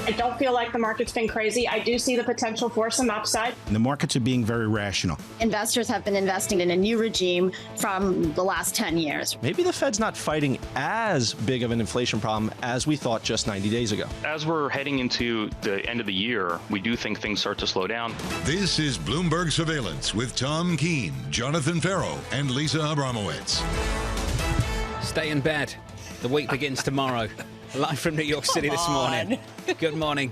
I don't feel like the market's been crazy. I do see the potential for some upside. The markets are being very rational. Investors have been investing in a new regime from the last 10 years. Maybe the Fed's not fighting as big of an inflation problem as we thought just 90 days ago. As we're heading into the end of the year, we do think things start to slow down. This is Bloomberg Surveillance with Tom Keene, Jonathan Ferro, and Lisa Abramowicz. Stay in bed. The week begins tomorrow. Live from New York City this morning. Good morning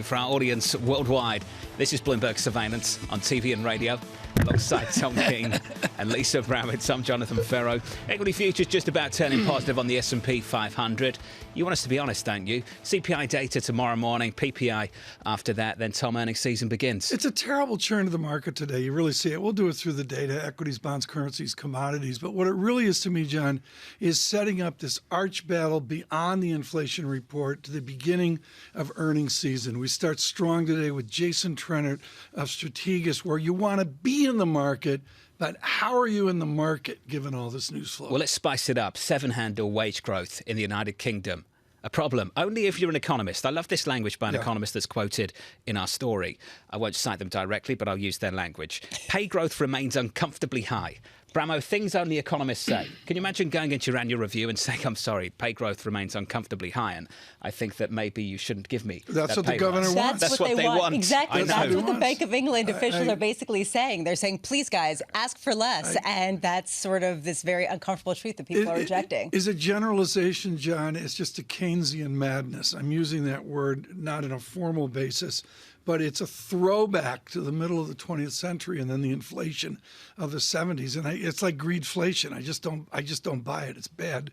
for our audience worldwide. This is Bloomberg Surveillance on TV and radio. Alongside Tom Keene and Lisa Abramowicz, I'm Jonathan Ferro. Equity futures just about turning positive on the S&P 500. You want us to be honest, don't you? CPI data tomorrow morning, PPI after that, then Tom, earnings season begins. It's a terrible churn of the market today. You really see it. We'll do it through the data, equities, bonds, currencies, commodities. But what it really is to me, John, is setting up this arch battle beyond the inflation report to the beginning of earnings season. We start strong today with Jason Trennert of Strategas, where you want to be in the market, but how are you in the market given all this news flow? Well, let's spice it up. 7-handle wage growth in the United Kingdom. A problem only if you're an economist. I love this language by an economist that's quoted in our story. I won't cite them directly, but I'll use their language. Pay growth remains uncomfortably high. Bramo, things only economists say. Can you imagine going into your annual review and saying, I'm sorry, pay growth remains uncomfortably high, and I think that maybe you shouldn't give me That's that what the governor rise. wants. That's what they want. Exactly. That's what the wants. Bank of England officials are basically saying. They're saying, please, guys, ask for less. And that's sort of this very uncomfortable truth that people are rejecting. Is a generalization, John. It's just a Keynesian madness. I'm using that word not in a formal basis, but it's a throwback to the middle of the 20th century and then the inflation of the 70s. And it's like greedflation. I just don't buy it. It's bad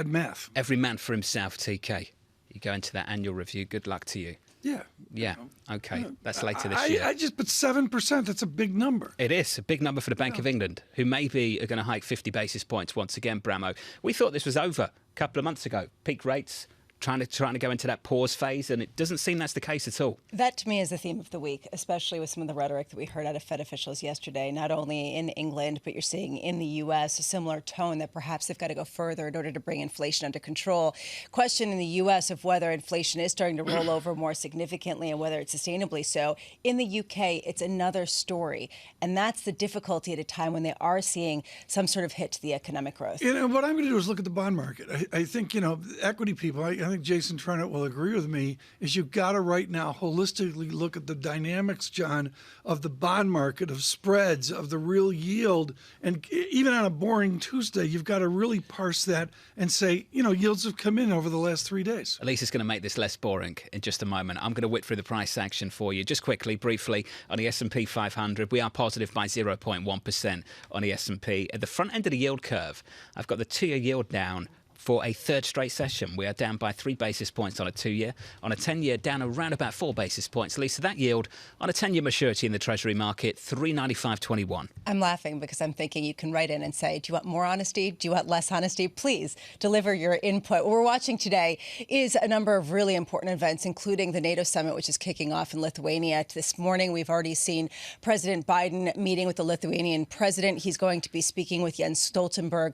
math. Every man for himself, TK. You go into that annual review. Good luck to you. Yeah. Yeah. Okay. That's later this year. But 7%, that's a big number. It is a big number for the Bank of England, who maybe are going to hike 50 basis points once again, Bramo. We thought this was over a couple of months ago. Peak rates. Trying to go into that pause phase, and it doesn't seem that's the case at all. That, to me, is the theme of the week, especially with some of the rhetoric that we heard out of Fed officials yesterday, not only in England, but you're seeing in the U.S. a similar tone that perhaps they've got to go further in order to bring inflation under control. Question in the U.S. of whether inflation is starting to roll over more significantly and whether it's sustainably so. In the U.K., it's another story, and that's the difficulty at a time when they are seeing some sort of hit to the economic growth. You know, what I'm going to do is look at the bond market. I think, equity people, I think Jason Trennert will agree with me, is you've got to right now holistically look at the dynamics, John, of the bond market, of spreads, of the real yield. And even on a boring Tuesday, you've got to really parse that and say, yields have come in over the last 3 days. Elisa's going to make this less boring in just a moment. I'm going to whip through the price action for you. Just quickly, briefly, on the S&P 500, we are positive by 0.1% on the S&P. At the front end of the yield curve, I've got the 2-year yield down for a third straight session. We are down by 3 basis points on a 2-year. On a 10-year, down around about 4 basis points. Lisa, that yield on a 10-year maturity in the Treasury market, 395.21. I'm laughing because I'm thinking you can write in and say, do you want more honesty? Do you want less honesty? Please deliver your input. What we're watching today is a number of really important events, including the NATO summit, which is kicking off in Lithuania. This morning, we've already seen President Biden meeting with the Lithuanian president. He's going to be speaking with Jens Stoltenberg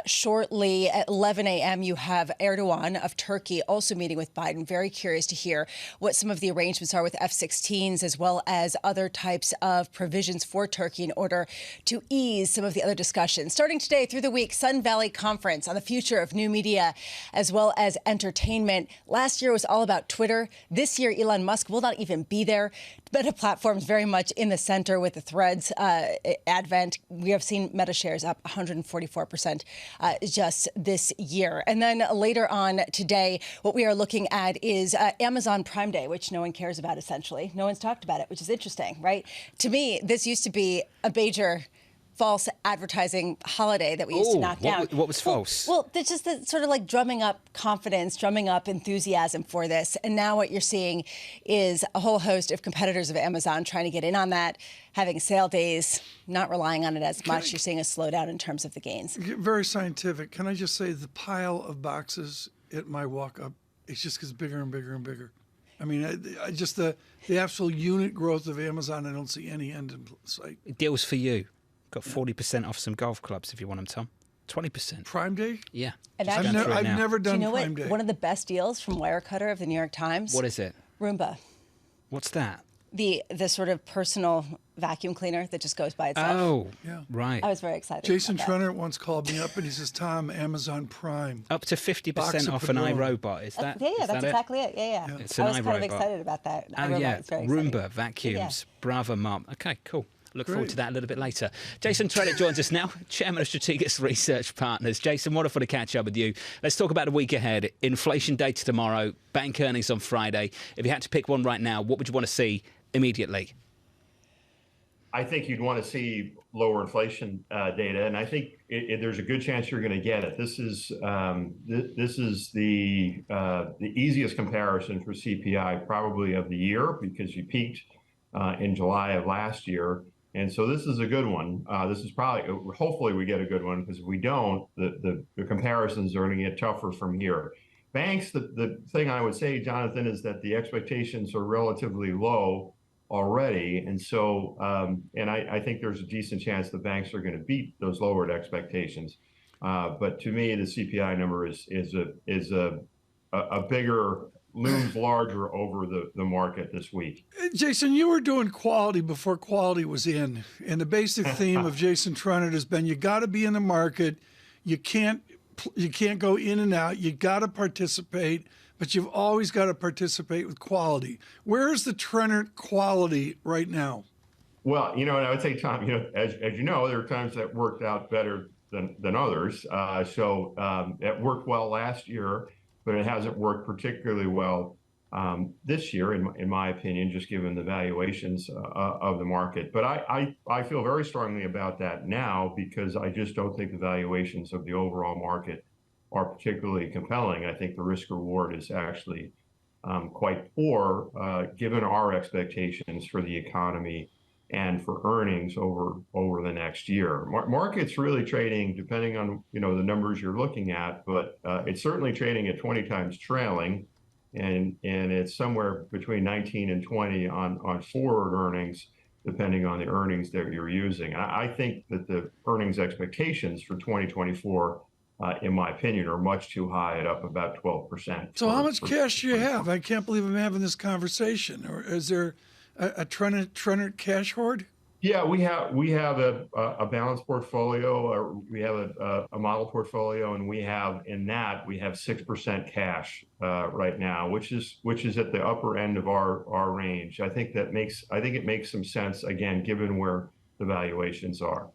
shortly at 11 a.m. You have Erdogan of Turkey also meeting with Biden. Very curious to hear what some of the arrangements are with F-16s, as well as other types of provisions for Turkey in order to ease some of the other discussions. Starting today through the week, Sun Valley Conference on the future of new media, as well as entertainment. Last year was all about Twitter. This year, Elon Musk will not even be there. Meta platforms very much in the center with the Threads advent. We have seen Meta shares up 144% just this year. And then later on today, what we are looking at is Amazon Prime Day, which no one cares about, essentially. No one's talked about it, which is interesting, right? To me, this used to be a major false advertising holiday that we used to knock down. What was false? Well, it's just the sort of like drumming up confidence, drumming up enthusiasm for this. And now what you're seeing is a whole host of competitors of Amazon trying to get in on that, having sale days, not relying on it as much. You're seeing a slowdown in terms of the gains. Very scientific. Can I just say the pile of boxes at my walk-up, it just gets bigger and bigger and bigger. I mean, I just the actual unit growth of Amazon, I don't see any end in sight. Deals for you. Got 40% off some golf clubs if you want them, Tom. 20%. Prime Day? Yeah. And I've never done do you know Prime Day. One of the best deals from Wirecutter of the New York Times. What is it? Roomba. What's that? The sort of personal vacuum cleaner that just goes by itself. Oh, Yeah. right. I was very excited. Jason about that. Trenner once called me up and he says, Tom, Amazon Prime. Up to 50% off an iRobot. Is that? Yeah, is that's that exactly it. Yeah. It's I an was kind of iRobot. excited about that. Oh, iRobot yeah. is very exciting. Roomba vacuums. Bravo, Mum. Okay, cool. Look forward Great. to that a little bit later. Jason Tredick joins us now, Chairman of Strategic Research Partners. Jason, wonderful to catch up with you. Let's talk about the week ahead. Inflation data tomorrow, bank earnings on Friday. If you had to pick one right now, what would you want to see immediately? I think you'd want to see lower inflation data, and I think there's a good chance you're going to get it. This is the easiest comparison for CPI probably of the year because you peaked in July of last year, and so this is a good one. This is hopefully we get a good one because if we don't, the comparisons are going to get tougher from here. Banks, the thing I would say, Jonathan, is that the expectations are relatively low already, and so I think there's a decent chance the banks are going to beat those lowered expectations. But to me, the CPI number is a bigger, looms larger over the market this week. Jason, you were doing quality before quality was in, and the basic theme of Jason Trenner has been you got to be in the market. You can't go in and out. You got to participate. But you've always got to participate with quality. Where is the Trenner quality right now? Well, and I would say, Tom, as you know, there are times that worked out better than others. So it worked well last year, but it hasn't worked particularly well this year, in my opinion, just given the valuations of the market. But I feel very strongly about that now because I just don't think the valuations of the overall market are particularly compelling. I think the risk reward is actually quite poor given our expectations for the economy and for earnings over the next year. Market's really trading, depending on the numbers you're looking at, but it's certainly trading at 20 times trailing, and it's somewhere between 19 and 20 on forward earnings, depending on the earnings that you're using. I think that the earnings expectations for 2024 in my opinion, are much too high at up about 12%. So how much cash do you have? I can't believe I'm having this conversation. Or is there a Trenner cash hoard? Yeah, we have a balanced portfolio, or we have a model portfolio, and we have 6% cash right now, which is at the upper end of our range. I think it makes some sense, again, given where the valuations are.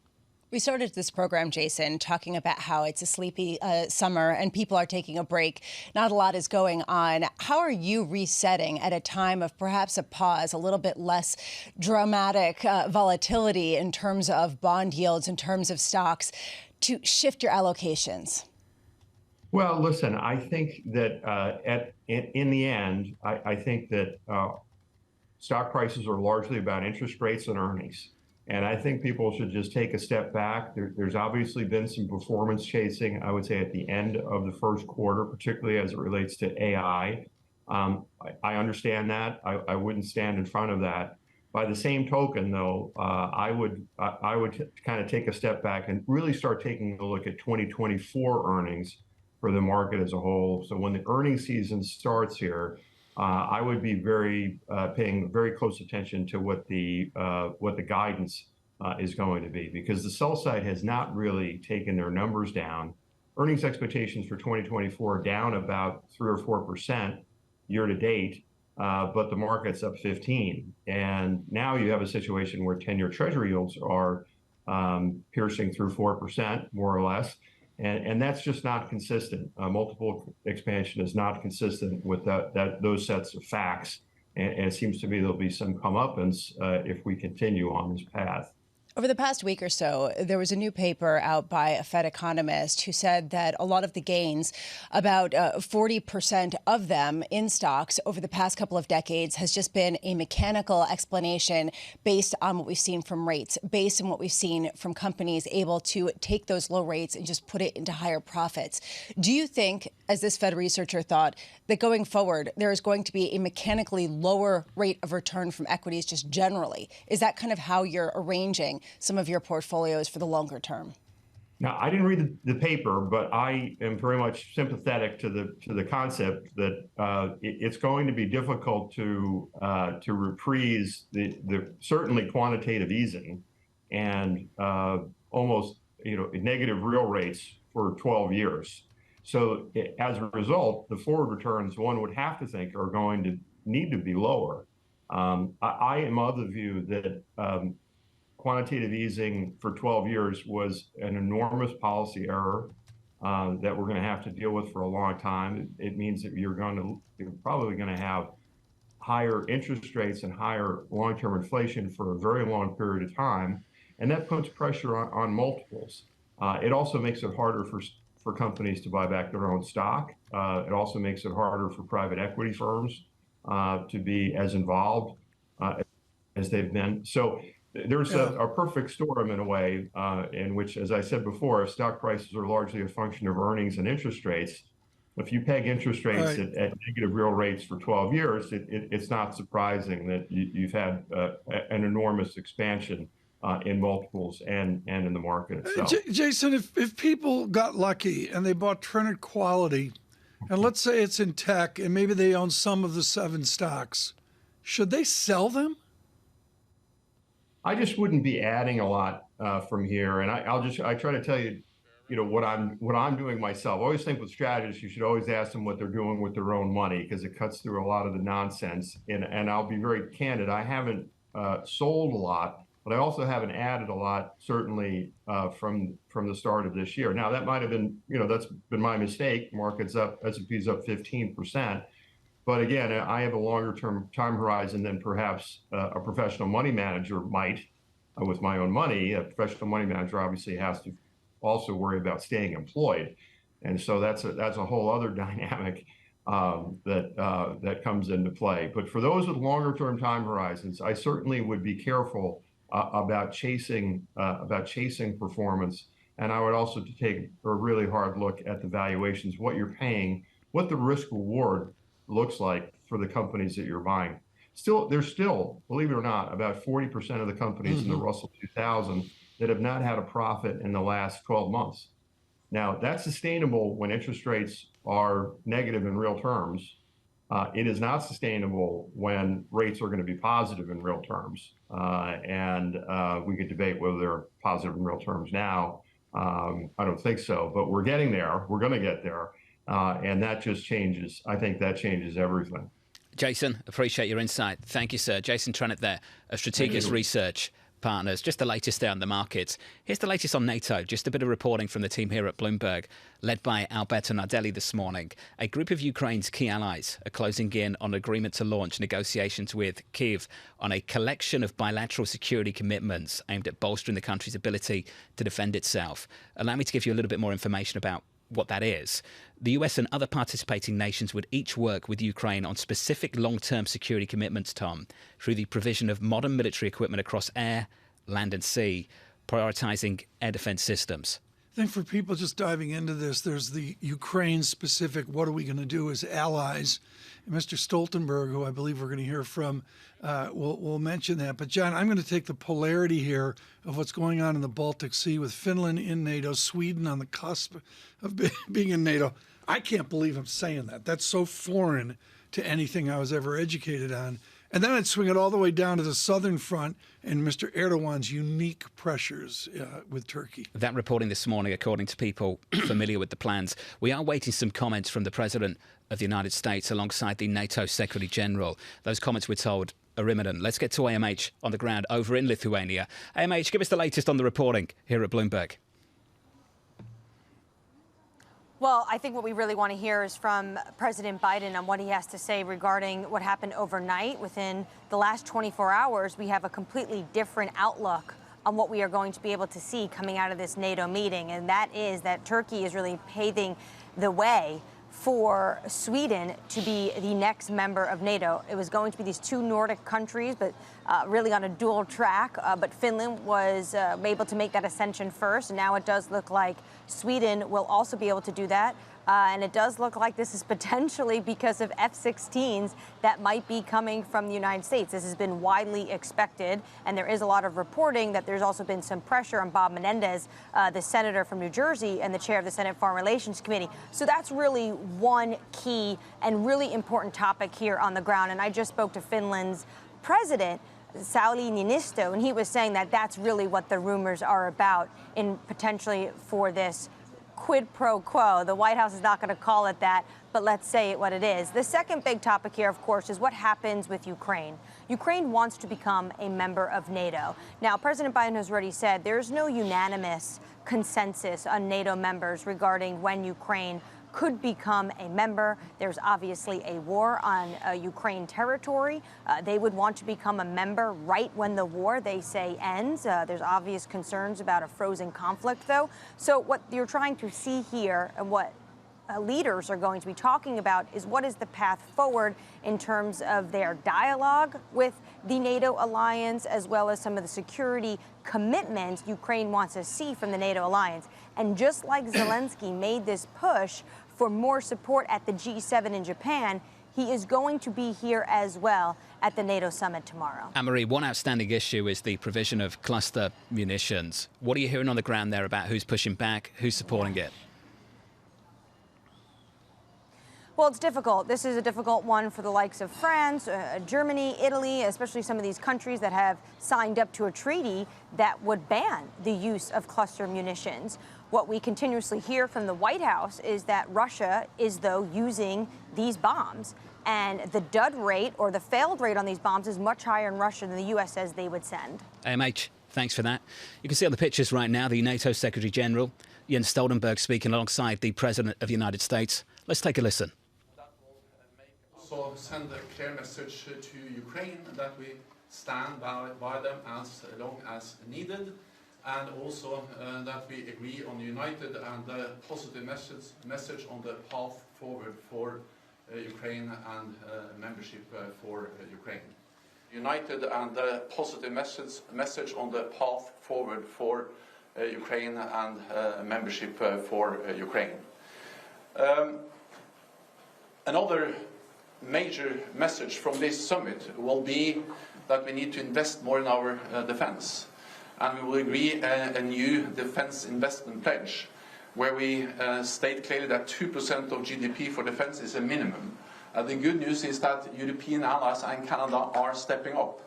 We started this program, Jason, talking about how it's a sleepy summer and people are taking a break. Not a lot is going on. How are you resetting at a time of perhaps a pause, a little bit less dramatic volatility in terms of bond yields, in terms of stocks, to shift your allocations? Well, listen, I think that in the end, I think that stock prices are largely about interest rates and earnings. And I think people should just take a step back. There's obviously been some performance chasing, I would say, at the end of the first quarter, particularly as it relates to AI. I understand that. I wouldn't stand in front of that. By the same token, though, I would kind of take a step back and really start taking a look at 2024 earnings for the market as a whole. So when the earnings season starts here, I would be paying very close attention to what the guidance is going to be, because the sell side has not really taken their numbers down. Earnings expectations for 2024 are down about 3 or 4% year to date, but the market's up 15. And now you have a situation where 10-year Treasury yields are piercing through 4%, more or less. And that's just not consistent. Multiple expansion is not consistent with those sets of facts. And it seems to me there'll be some comeuppance if we continue on this path. Over the past week or so, there was a new paper out by a Fed economist who said that a lot of the gains, about 40% of them in stocks over the past couple of decades, has just been a mechanical explanation based on what we've seen from rates, based on what we've seen from companies able to take those low rates and just put it into higher profits. Do you think, as this Fed researcher thought, that going forward, there is going to be a mechanically lower rate of return from equities just generally? Is that kind of how you're arranging some of your portfolios for the longer term? Now, I didn't read the paper, but I am very much sympathetic to the concept that it's going to be difficult to reprise the certainly quantitative easing and almost negative real rates for 12 years. So as a result, the forward returns one would have to think are going to need to be lower. I am of the view that quantitative easing for 12 years was an enormous policy error that we're going to have to deal with for a long time. It means that you're probably going to have higher interest rates and higher long-term inflation for a very long period of time, and that puts pressure on multiples. It also makes it harder for companies to buy back their own stock. It also makes it harder for private equity firms to be as involved as they've been. So there's a perfect storm in a way in which, as I said before, if stock prices are largely a function of earnings and interest rates, if you peg interest rates at negative real rates for 12 years, it's not surprising that you've had an enormous expansion in multiples and in the market itself. Jason, if people got lucky and they bought Trinity Quality, and let's say it's in tech and maybe they own some of the 7 stocks, should they sell them? I just wouldn't be adding a lot from here, and I try to tell you, what I'm doing myself. I always think with strategists, you should always ask them what they're doing with their own money because it cuts through a lot of the nonsense. And I'll be very candid. I haven't sold a lot, but I also haven't added a lot, certainly from the start of this year. Now that might have been, that's been my mistake. Market's up, S&P's up 15%. But again, I have a longer term time horizon than perhaps a professional money manager might with my own money. A professional money manager obviously has to also worry about staying employed. And so that's a whole other dynamic that comes into play. But for those with longer term time horizons, I certainly would be careful about chasing performance. And I would also take a really hard look at the valuations, what you're paying, what the risk reward looks like for the companies that you're buying. There's still, believe it or not, about 40% of the companies in the Russell 2000 that have not had a profit in the last 12 months. Now, that's sustainable when interest rates are negative in real terms. It is not sustainable when rates are going to be positive in real terms. And we could debate whether they're positive in real terms now. I don't think so, but we're getting there. We're going to get there. And that just changes. I think that changes everything. Jason, appreciate your insight. Thank you, sir. Jason Trennett there of Strategic Research Partners. Just the latest there on the markets. Here's the latest on NATO. Just a bit of reporting from the team here at Bloomberg, led by Alberto Nardelli this morning. A group of Ukraine's key allies are closing in on an agreement to launch negotiations with Kyiv on a collection of bilateral security commitments aimed at bolstering the country's ability to defend itself. Allow me to give you a little bit more information about what that is. The US and other participating nations would each work with Ukraine on specific long-term security commitments, Tom, through the provision of modern military equipment across air, land and sea, prioritizing air defense systems. I think for people just diving into this, there's the Ukraine-specific, what are we going to do as allies? And Mr. Stoltenberg, who I believe we're going to hear from, will mention that. But, John, I'm going to take the polarity here of what's going on in the Baltic Sea with Finland in NATO, Sweden on the cusp of being in NATO. I can't believe I'm saying that. That's so foreign to anything I was ever educated on. And then I'd swing it all the way down to the southern front and Mr. Erdogan's unique pressures with Turkey. That reporting this morning, according to people familiar with the plans. We are waiting some comments from the President of the United States alongside the NATO Secretary General. Those comments, we're told, are imminent. Let's get to AMH on the ground over in Lithuania. AMH, give us the latest on the reporting here at Bloomberg. Well, I think what we really want to hear is from President Biden on what he has to say regarding what happened overnight. Within the last 24 hours, we have a completely different outlook on what we are going to be able to see coming out of this NATO meeting. And that is that Turkey is really paving the way for Sweden to be the next member of NATO. It was going to be these two Nordic countries, but really on a dual track. But Finland was able to make that ascension first. And now it does look like Sweden will also be able to do that. And it does look like this is potentially because of F-16s that might be coming from the United States. This has been widely expected, and there is a lot of reporting that there's also been some pressure on Bob Menendez, the senator from New Jersey and the chair of the Senate Foreign Relations Committee. So that's really one key and really important topic here on the ground. And I just spoke to Finland's president, Sauli Niinisto, and he was saying that that's really what the rumors are about in potentially for this quid pro quo. The White House is not going to call it that, but let's say it what it is. The second big topic here, of course, is what happens with Ukraine. Ukraine wants to become a member of NATO. Now, President Biden has already said there's no unanimous consensus on NATO members regarding when Ukraine could become a member. There's obviously a war on Ukraine territory. They would want to become a member right when the war, they say, ends. There's obvious concerns about a frozen conflict, though. So what you're trying to see here and what leaders are going to be talking about is what is the path forward in terms of their dialogue with the NATO alliance, as well as some of the security commitments Ukraine wants to see from the NATO alliance. And just like Zelensky made this push for more support at the G7 in Japan, he is going to be here as well at the NATO summit tomorrow. Anne-Marie, one outstanding issue is the provision of cluster munitions. What are you hearing on the ground there about who's pushing back, who's supporting it? Well, it's difficult. This is a difficult one for the likes of France, Germany, Italy, especially some of these countries that have signed up to a treaty that would ban the use of cluster munitions. What we continuously hear from the White House is that Russia is, though, using these bombs. And the dud rate or the failed rate on these bombs is much higher in Russia than the U.S. says they would send. AMH, thanks for that. You can see on the pictures right now the NATO Secretary General, Jens Stoltenberg, speaking alongside the President of the United States. Let's take a listen. Also send a clear message to Ukraine that we stand by them as long as needed, and also that we agree on united and positive message on the path forward for Ukraine and membership for Ukraine. United and positive message on the path forward for Ukraine and membership for Ukraine. Another major message from this summit will be that we need to invest more in our defense. And we will agree a new defense investment pledge, where we state clearly that 2% of GDP for defense is a minimum. The good news is that European allies and Canada are stepping up.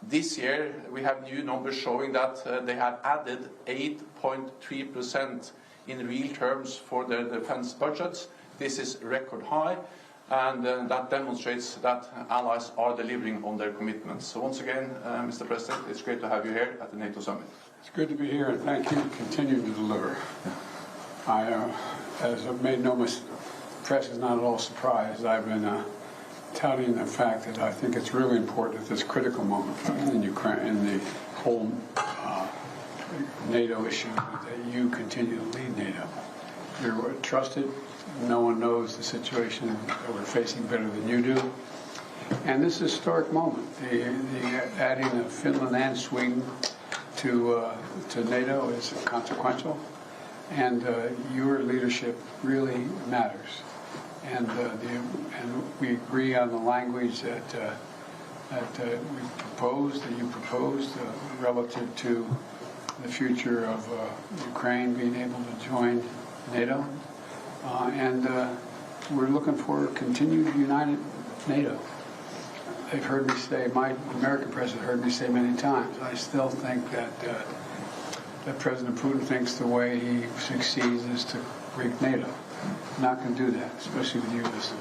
This year we have new numbers showing that they have added 8.3% in real terms for their defense budgets. This is record high. And that demonstrates that allies are delivering on their commitments. So once again, Mr. President, it's great to have you here at the NATO summit. It's good to be here, and thank you. Continue to deliver. As I've made no mistake, the press is not at all surprised. I've been touting the fact that I think it's really important at this critical moment in Ukraine, in the whole NATO issue, that you continue to lead NATO. You're trusted. No one knows the situation that we're facing better than you do. And this historic moment, the adding of Finland and Sweden to NATO is consequential, and your leadership really matters. And we agree on the language that we proposed, that you proposed, relative to the future of Ukraine being able to join NATO. And we're looking for continued united NATO. They've heard me say, my American president heard me say many times, I still think that President Putin thinks the way he succeeds is to break NATO. I'm not going to do that, especially with you as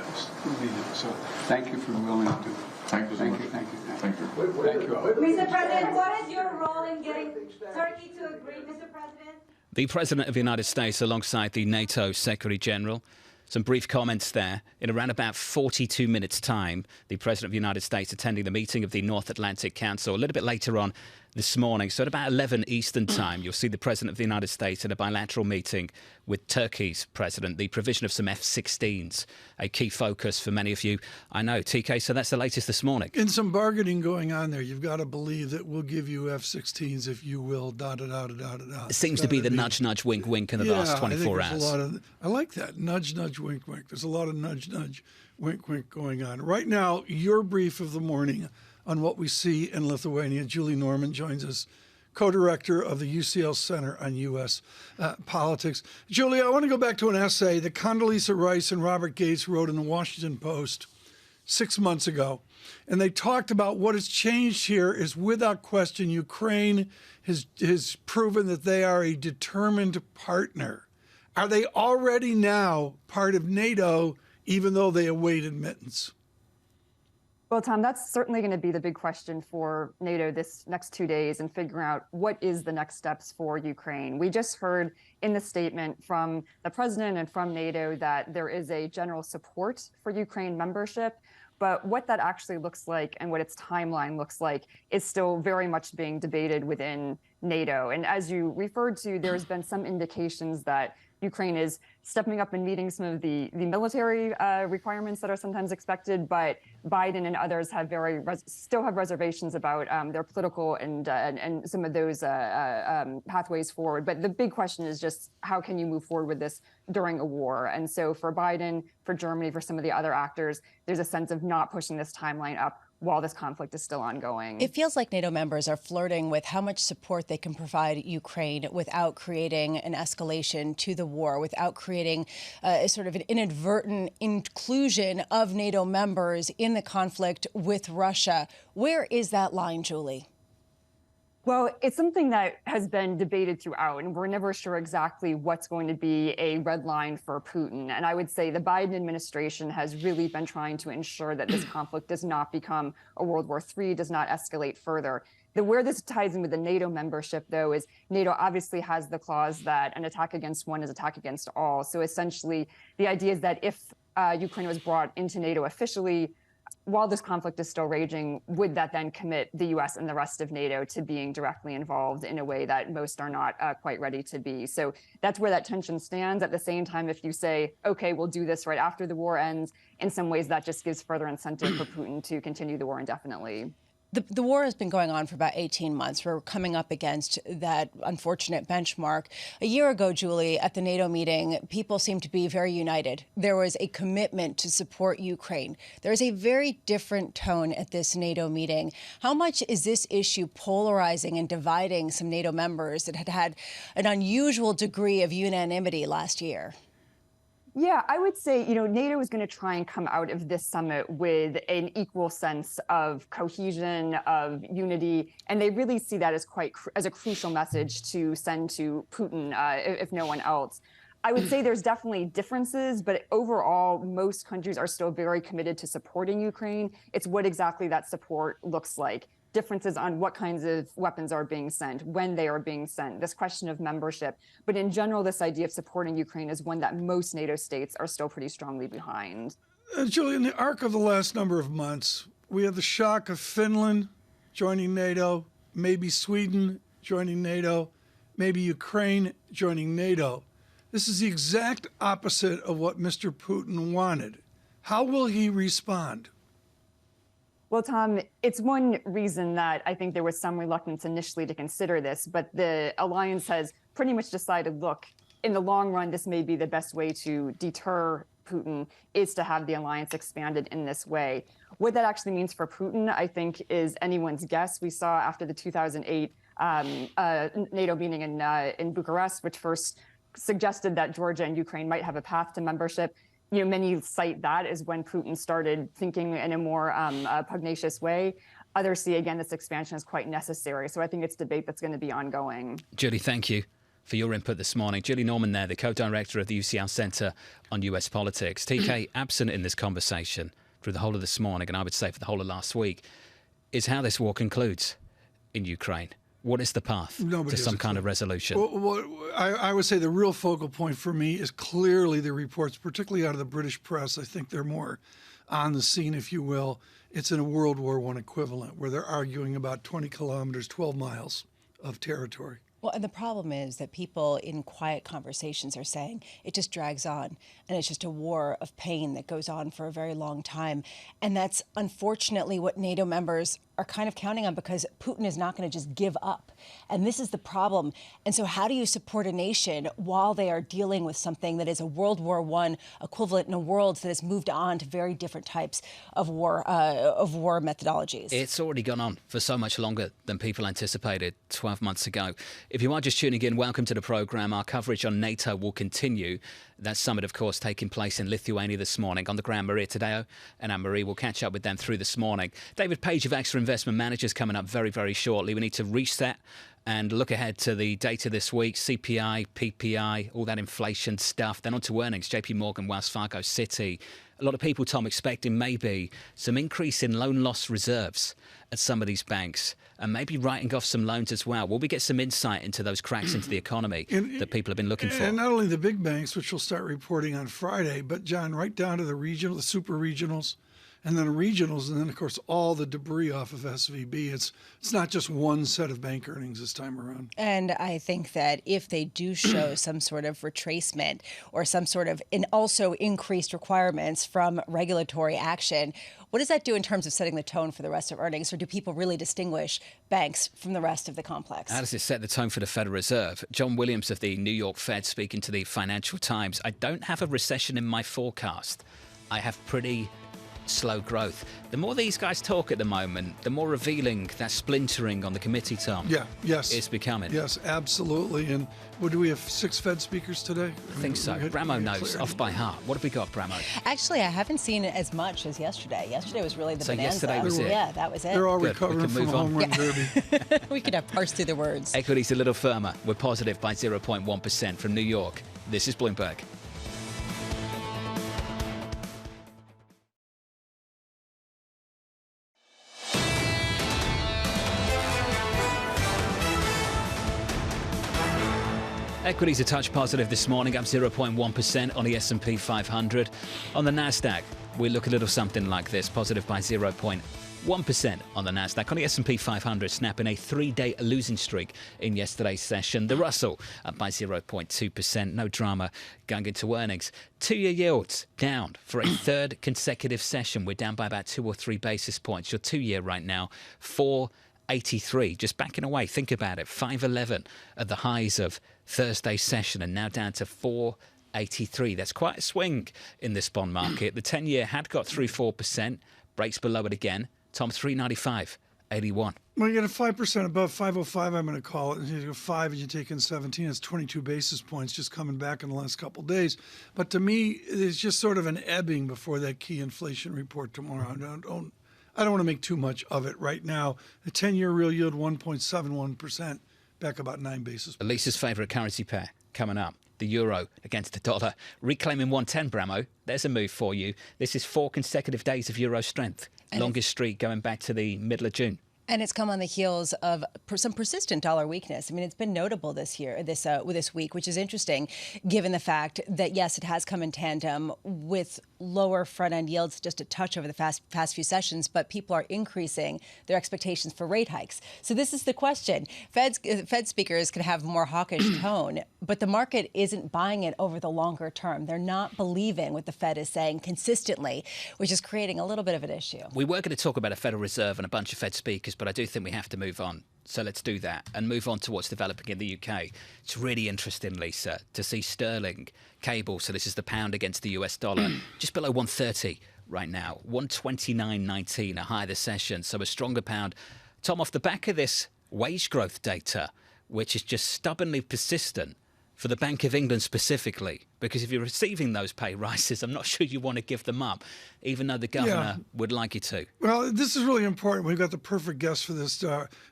leader. So thank you for willing to do it. Thank you so much. Thank you. Thank you. Thank you all. Mr. President, what is your role in getting Turkey to agree, Mr. President? The President of the United States alongside the NATO Secretary General. Some brief comments there. In around about 42 minutes' time, the President of the United States attending the meeting of the North Atlantic Council. A little bit later on, this morning. So at about 11 Eastern time, you'll see the President of the United States at a bilateral meeting with Turkey's president, the provision of some F-16s, a key focus for many of you. I know, TK, so that's the latest this morning. And some bargaining going on there. You've got to believe that we'll give you F-16s if you will, da-da-da-da-da-da. It seems to be the nudge, nudge, wink, wink in the last 24 hours. I like that. Nudge, nudge, wink, wink. There's a lot of nudge, nudge, wink, wink going on. Right now, your brief of the morning on what we see in Lithuania. Julie Norman joins us, co-director of the UCL Center on U.S. Politics. Julie, I want to go back to an essay that Condoleezza Rice and Robert Gates wrote in the Washington Post 6 months ago. And they talked about what has changed here is, without question, Ukraine has proven that they are a determined partner. Are they already now part of NATO, even though they await admittance? Well, Tom, that's certainly going to be the big question for NATO this next 2 days, and figuring out what is the next steps for Ukraine. We just heard in the statement from the president and from NATO that there is a general support for Ukraine membership. But what that actually looks like and what its timeline looks like is still very much being debated within NATO. And as you referred to, there's been some indications that Ukraine is stepping up and meeting some of the military requirements that are sometimes expected, but Biden and others have still have reservations about their political and some of those pathways forward. But the big question is just, how can you move forward with this during a war? And so for Biden, for Germany, for some of the other actors, there's a sense of not pushing this timeline up while this conflict is still ongoing. It feels like NATO members are flirting with how much support they can provide Ukraine without creating an escalation to the war, without creating a sort of an inadvertent inclusion of NATO members in the conflict with Russia. Where is that line, Julie? Well, it's something that has been debated throughout, and we're never sure exactly what's going to be a red line for Putin. And I would say the Biden administration has really been trying to ensure that this conflict does not become a World War III, does not escalate further. Where this ties in with the NATO membership, though, is NATO obviously has the clause that an attack against one is attack against all. So essentially, the idea is that if Ukraine was brought into NATO officially, while this conflict is still raging, would that then commit the U.S. and the rest of NATO to being directly involved in a way that most are not quite ready to be? So that's where that tension stands. At the same time, if you say, OK, we'll do this right after the war ends, in some ways that just gives further incentive for Putin to continue the war indefinitely. The war has been going on for about 18 months. We're coming up against that unfortunate benchmark. A year ago, Julie, at the NATO meeting, people seemed to be very united. There was a commitment to support Ukraine. There is a very different tone at this NATO meeting. How much is this issue polarizing and dividing some NATO members that had had an unusual degree of unanimity last year? Yeah, I would say, NATO is going to try and come out of this summit with an equal sense of cohesion, of unity, and they really see that as a crucial message to send to Putin, if no one else. I would say there's definitely differences, but overall, most countries are still very committed to supporting Ukraine. It's what exactly that support looks like. Differences on what kinds of weapons are being sent, when they are being sent, this question of membership. But in general, this idea of supporting Ukraine is one that most NATO states are still pretty strongly behind. Julie, in the arc of the last number of months, we had the shock of Finland joining NATO, maybe Sweden joining NATO, maybe Ukraine joining NATO. This is the exact opposite of what Mr. Putin wanted. How will he respond? Well, Tom, it's one reason that I think there was some reluctance initially to consider this, but the alliance has pretty much decided, look, in the long run, this may be the best way to deter Putin, is to have the alliance expanded in this way. What that actually means for Putin, I think, is anyone's guess. We saw after the 2008 NATO meeting in Bucharest, which first suggested that Georgia and Ukraine might have a path to membership. Many cite that as when Putin started thinking in a more pugnacious way. Others see, again, this expansion is quite necessary. So I think it's debate that's going to be ongoing. Julie, thank you for your input this morning. Julie Norman there, the co-director of the UCL Center on US Politics. TK, absent in this conversation through the whole of this morning, and I would say for the whole of last week, is how this war concludes in Ukraine. What is the path to some kind of resolution? Well, I would say the real focal point for me is clearly the reports, particularly out of the British press. I think they're more on the scene, if you will. It's in a World War I equivalent where they're arguing about 20 kilometers, 12 miles of territory. Well, and the problem is that people in quiet conversations are saying it just drags on, and it's just a war of pain that goes on for a very long time. And that's unfortunately what NATO members are kind of counting on, because Putin is not going to just give up. And this is the problem. And so how do you support a nation while they are dealing with something that is a World War I equivalent in a world that has moved on to very different types of war methodologies? It's already gone on for so much longer than people anticipated 12 months ago. If you are just tuning in, welcome to the programme. Our coverage on NATO will continue. That summit, of course, taking place in Lithuania this morning. On the ground, Maria Tadeo and Anne-Marie will catch up with them through this morning. David Page of Extra Investment Managers coming up very, very shortly. We need to reset and look ahead to the data this week, CPI, PPI, all that inflation stuff. Then on to earnings, JP Morgan, Wells Fargo, Citi. A lot of people, Tom, expecting maybe some increase in loan loss reserves at some of these banks and maybe writing off some loans as well. Will we get some insight into those cracks into the economy that people have been looking for? And not only the big banks, which will start reporting on Friday, but, John, right down to the regional, the super regionals, and then regionals, and then, of course, all the debris off of SVB. It's not just one set of bank earnings this time around. And I think that if they do show some sort of retracement or some sort of also increased requirements from regulatory action, what does that do in terms of setting the tone for the rest of earnings? Or do people really distinguish banks from the rest of the complex? How does it set the tone for the Federal Reserve? John Williams of the New York Fed speaking to the Financial Times. I don't have a recession in my forecast. I have pretty slow growth. The more these guys talk at the moment, the more revealing that splintering on the committee, Tom, is becoming. Yes, absolutely. And do we have 6 Fed speakers today? I think so. Bramo knows off by heart. What have we got, Bramo? Actually, I haven't seen it as much as yesterday. Yesterday was really the bonanza. Yesterday was it? Yeah, that was it. They're all recovering from a home run derby. We could have parsed through the words. Equities a little firmer. We're positive by 0.1% from New York. This is Bloomberg. Equities a touch positive this morning, up 0.1% on the S&P 500. On the Nasdaq, we look a little something like this, positive by 0.1% on the Nasdaq. On the S&P 500, snapping a 3-day losing streak in yesterday's session. The Russell up by 0.2%. No drama going into earnings. 2-year yields down for a third consecutive session. We're down by about 2 or 3 basis points. Your 2-year right now, 4.83, just backing away. Think about it, 5.11 at the highs of Thursday's session and now down to 4.83. That's quite a swing in this bond market. The 10-year had got through 4%, breaks below it again. Tom, 395.81. Well, you get a 5% above 505, I'm going to call it. And you go 5 and you take in 17, it's 22 basis points just coming back in the last couple of days. But to me, it's just sort of an ebbing before that key inflation report tomorrow. I don't want to make too much of it right now. The 10-year real yield, 1.71%, back about 9 basis points. Elisa's favourite currency pair coming up. The euro against the dollar. Reclaiming 110, Bramo. There's a move for you. This is 4 consecutive days of euro strength. Longest streak going back to the middle of June. And it's come on the heels of some persistent dollar weakness. I mean, it's been notable this week, which is interesting, given the fact that, yes, it has come in tandem with lower front-end yields just a touch over the past few sessions, but people are increasing their expectations for rate hikes. So this is the question. Fed speakers could have more hawkish tone, but the market isn't buying it over the longer term. They're not believing what the Fed is saying consistently, which is creating a little bit of an issue. We were going to talk about a Federal Reserve and a bunch of Fed speakers, but I do think we have to move on. So let's do that and move on to what's developing in the UK. It's really interesting, Lisa, to see sterling cable. So this is the pound against the US dollar, just below 130 right now, 129.19, a higher this session. So a stronger pound. Tom, off the back of this wage growth data, which is just stubbornly persistent for the Bank of England specifically, because if you're receiving those pay rises, I'm not sure you want to give them up, even though the governor would like you to. Well, this is really important. We've got the perfect guest for this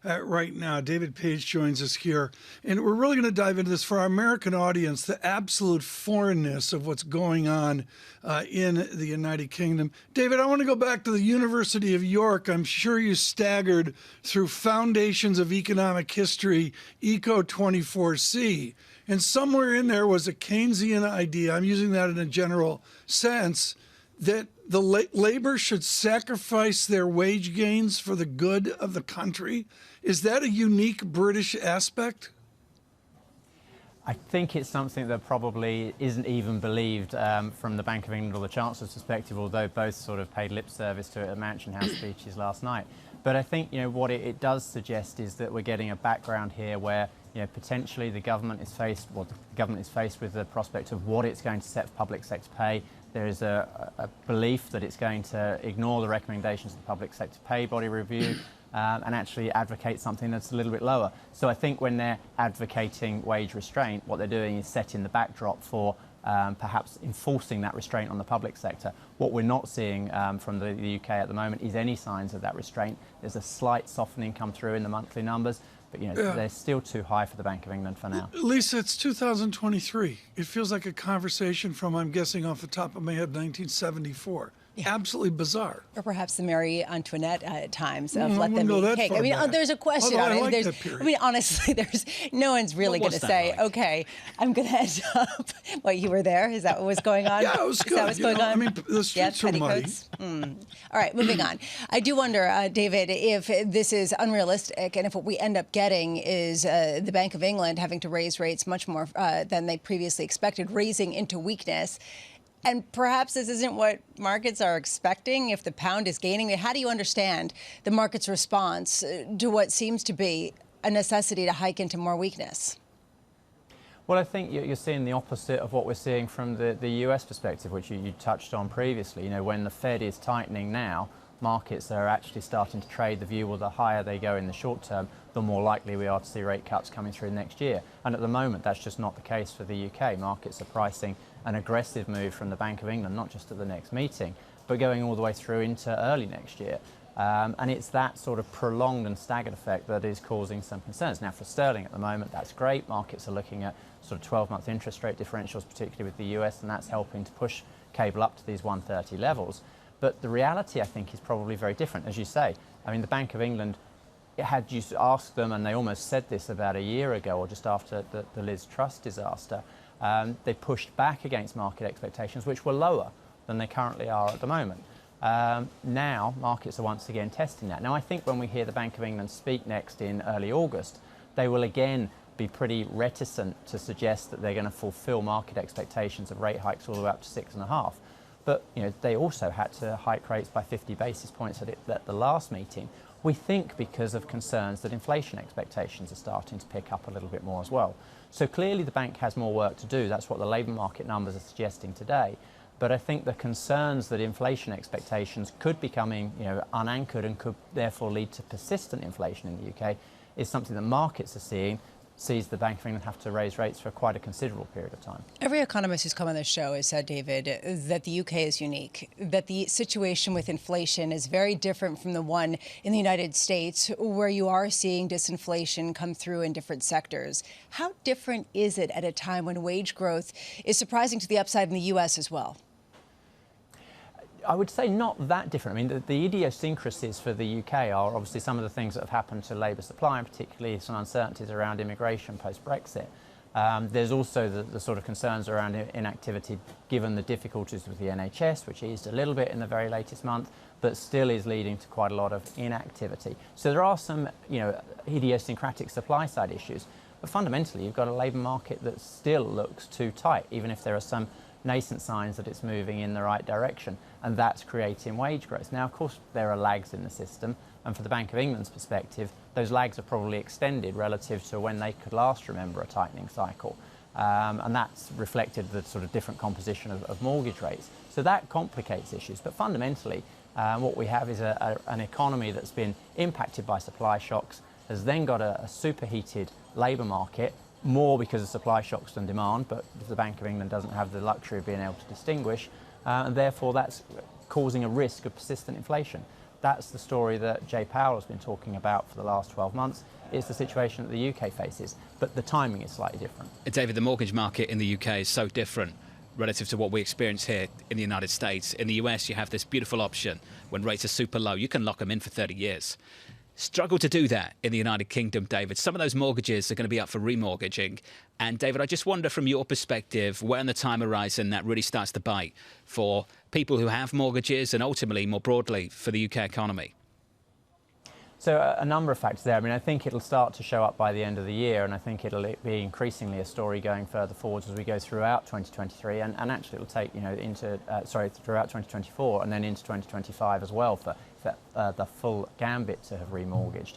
right now. David Page joins us here. And we're really going to dive into this for our American audience, the absolute foreignness of what's going on in the United Kingdom. David, I want to go back to the University of York. I'm sure you staggered through Foundations of Economic History, ECO 24C. And somewhere in there was a Keynesian idea, I'm using that in a general sense, that the labor should sacrifice their wage gains for the good of the country? Is that a unique British aspect? I think it's something that probably isn't even believed from the Bank of England or the Chancellor's perspective, although both sort of paid lip service to it at Mansion House speeches last night. But I think, what it does suggest is that we're getting a background here where, potentially the government is faced with the prospect of what it's going to set for public sector pay. There is a belief that it's going to ignore the recommendations of the public sector pay body review and actually advocate something that's a little bit lower. So I think when they're advocating wage restraint, what they're doing is setting the backdrop for perhaps enforcing that restraint on the public sector. What we're not seeing from the UK at the moment is any signs of that restraint. There's a slight softening come through in the monthly numbers, but they're still too high for the Bank of England for now. Lisa, it's 2023. It feels like a conversation from, I'm guessing off the top of my head, 1974. Yeah. Absolutely bizarre. Or perhaps the Marie Antoinette times of let them eat cake. I mean, there's a question on it. I mean, honestly, no one's really going to say, like? Okay, I'm going to end up. What, you were there? Is that what was going on? Yeah, it was good. Is that what's going on? I mean, the streets are muddy. All right, moving on. I do wonder, David, if this is unrealistic and if what we end up getting is the Bank of England having to raise rates much more than they previously expected, raising into weakness. And perhaps this isn't what markets are expecting if the pound is gaining. How do you understand the market's response to what seems to be a necessity to hike into more weakness? Well, I think you're seeing the opposite of what we're seeing from the US perspective, which you touched on previously. When the Fed is tightening now, markets are actually starting to trade the view, well, the higher they go in the short term, the more likely we are to see rate cuts coming through next year. And at the moment, that's just not the case for the UK. Markets are pricing an aggressive move from the Bank of England, not just at the next meeting, but going all the way through into early next year. And it's that sort of prolonged and staggered effect that is causing some concerns. Now, for sterling at the moment, that's great. Markets are looking at sort of 12-month interest rate differentials, particularly with the US, and that's helping to push cable up to these 130 levels. But the reality, I think, is probably very different. As you say, I mean, the Bank of England, had you asked them, and they almost said this about a year ago or just after the Liz Truss disaster, they pushed back against market expectations, which were lower than they currently are at the moment. Now, markets are once again testing that. Now, I think when we hear the Bank of England speak next in early August, they will again be pretty reticent to suggest that they're going to fulfill market expectations of rate hikes all the way up to 6.5. But they also had to hike rates by 50 basis points at the last meeting. We think because of concerns that inflation expectations are starting to pick up a little bit more as well. So clearly the bank has more work to do. That's what the labour market numbers are suggesting today. But I think the concerns that inflation expectations could be coming unanchored and could therefore lead to persistent inflation in the UK is something that markets are sees the Bank of England have to raise rates for quite a considerable period of time. Every economist who's come on this show has said, David, that the UK is unique, that the situation with inflation is very different from the one in the United States, where you are seeing disinflation come through in different sectors. How different is it at a time when wage growth is surprising to the upside in the US as well? I would say not that different. I mean, the idiosyncrasies for the UK are obviously some of the things that have happened to labour supply, and particularly some uncertainties around immigration post-Brexit. There's also the sort of concerns around inactivity, given the difficulties with the NHS, which eased a little bit in the very latest month, but still is leading to quite a lot of inactivity. So there are some, idiosyncratic supply-side issues. But fundamentally, you've got a labour market that still looks too tight, even if there are some nascent signs that it's moving in the right direction, and that's creating wage growth. Now, of course, there are lags in the system, and for the Bank of England's perspective, those lags are probably extended relative to when they could last remember a tightening cycle, and that's reflected the sort of different composition of mortgage rates. So that complicates issues, but fundamentally, what we have is an economy that's been impacted by supply shocks, has then got a superheated labour market, more because of supply shocks than demand, but the Bank of England doesn't have the luxury of being able to distinguish, and therefore that's causing a risk of persistent inflation. That's the story that Jay Powell has been talking about for the last 12 months. It's the situation that the UK faces, but the timing is slightly different. David, the mortgage market in the UK is so different relative to what we experience here in the United States. In the US, you have this beautiful option when rates are super low. You can lock them in for 30 years. struggle to do that in the United Kingdom, David. Some of those mortgages are going to be up for remortgaging. And, David, I just wonder from your perspective, where in the time horizon that really starts to bite for people who have mortgages and ultimately, more broadly, for the UK economy. So a number of factors there. I mean, I think it'll start to show up by the end of the year, and I think it'll be increasingly a story going further forwards as we go throughout 2023, and actually it'll take, into throughout 2024 and then into 2025 as well for the full gambit to have remortgaged.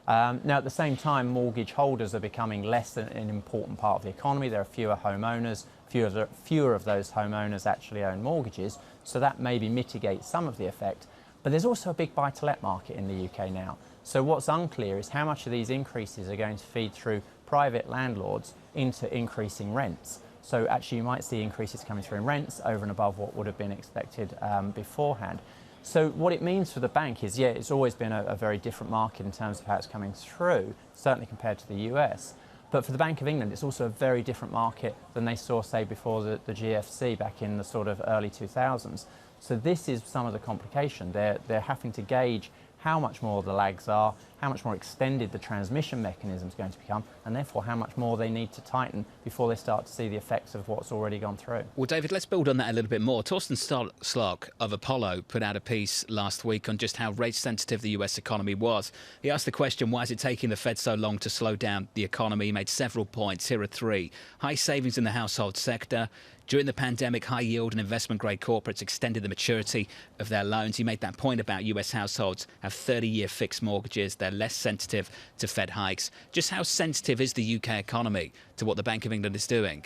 Now, at the same time, mortgage holders are becoming less an important part of the economy. There are fewer homeowners, fewer of those homeowners actually own mortgages, so that maybe mitigates some of the effect. But there's also a big buy-to-let market in the UK now. So what's unclear is how much of these increases are going to feed through private landlords into increasing rents. So actually you might see increases coming through in rents over and above what would have been expected beforehand. So what it means for the bank is, yeah, it's always been a very different market in terms of how it's coming through, certainly compared to the US. But for the Bank of England, it's also a very different market than they saw, say, before the GFC back in the sort of early 2000s. So this is some of the complication. They're having to gauge how much more the lags are, how much more extended the transmission mechanism is going to become, and therefore how much more they need to tighten before they start to see the effects of what's already gone through. Well, David, let's build on that a little bit more. Torsten Slok of Apollo put out a piece last week on just how rate-sensitive the US economy was. He asked the question, why is it taking the Fed so long to slow down the economy? He made several points. Here are three. High savings in the household sector. During the pandemic, high yield and investment-grade corporates extended the maturity of their loans. He made that point about US households have 30-year fixed mortgages. They're less sensitive to Fed hikes. Just how sensitive is the UK economy to what the Bank of England is doing?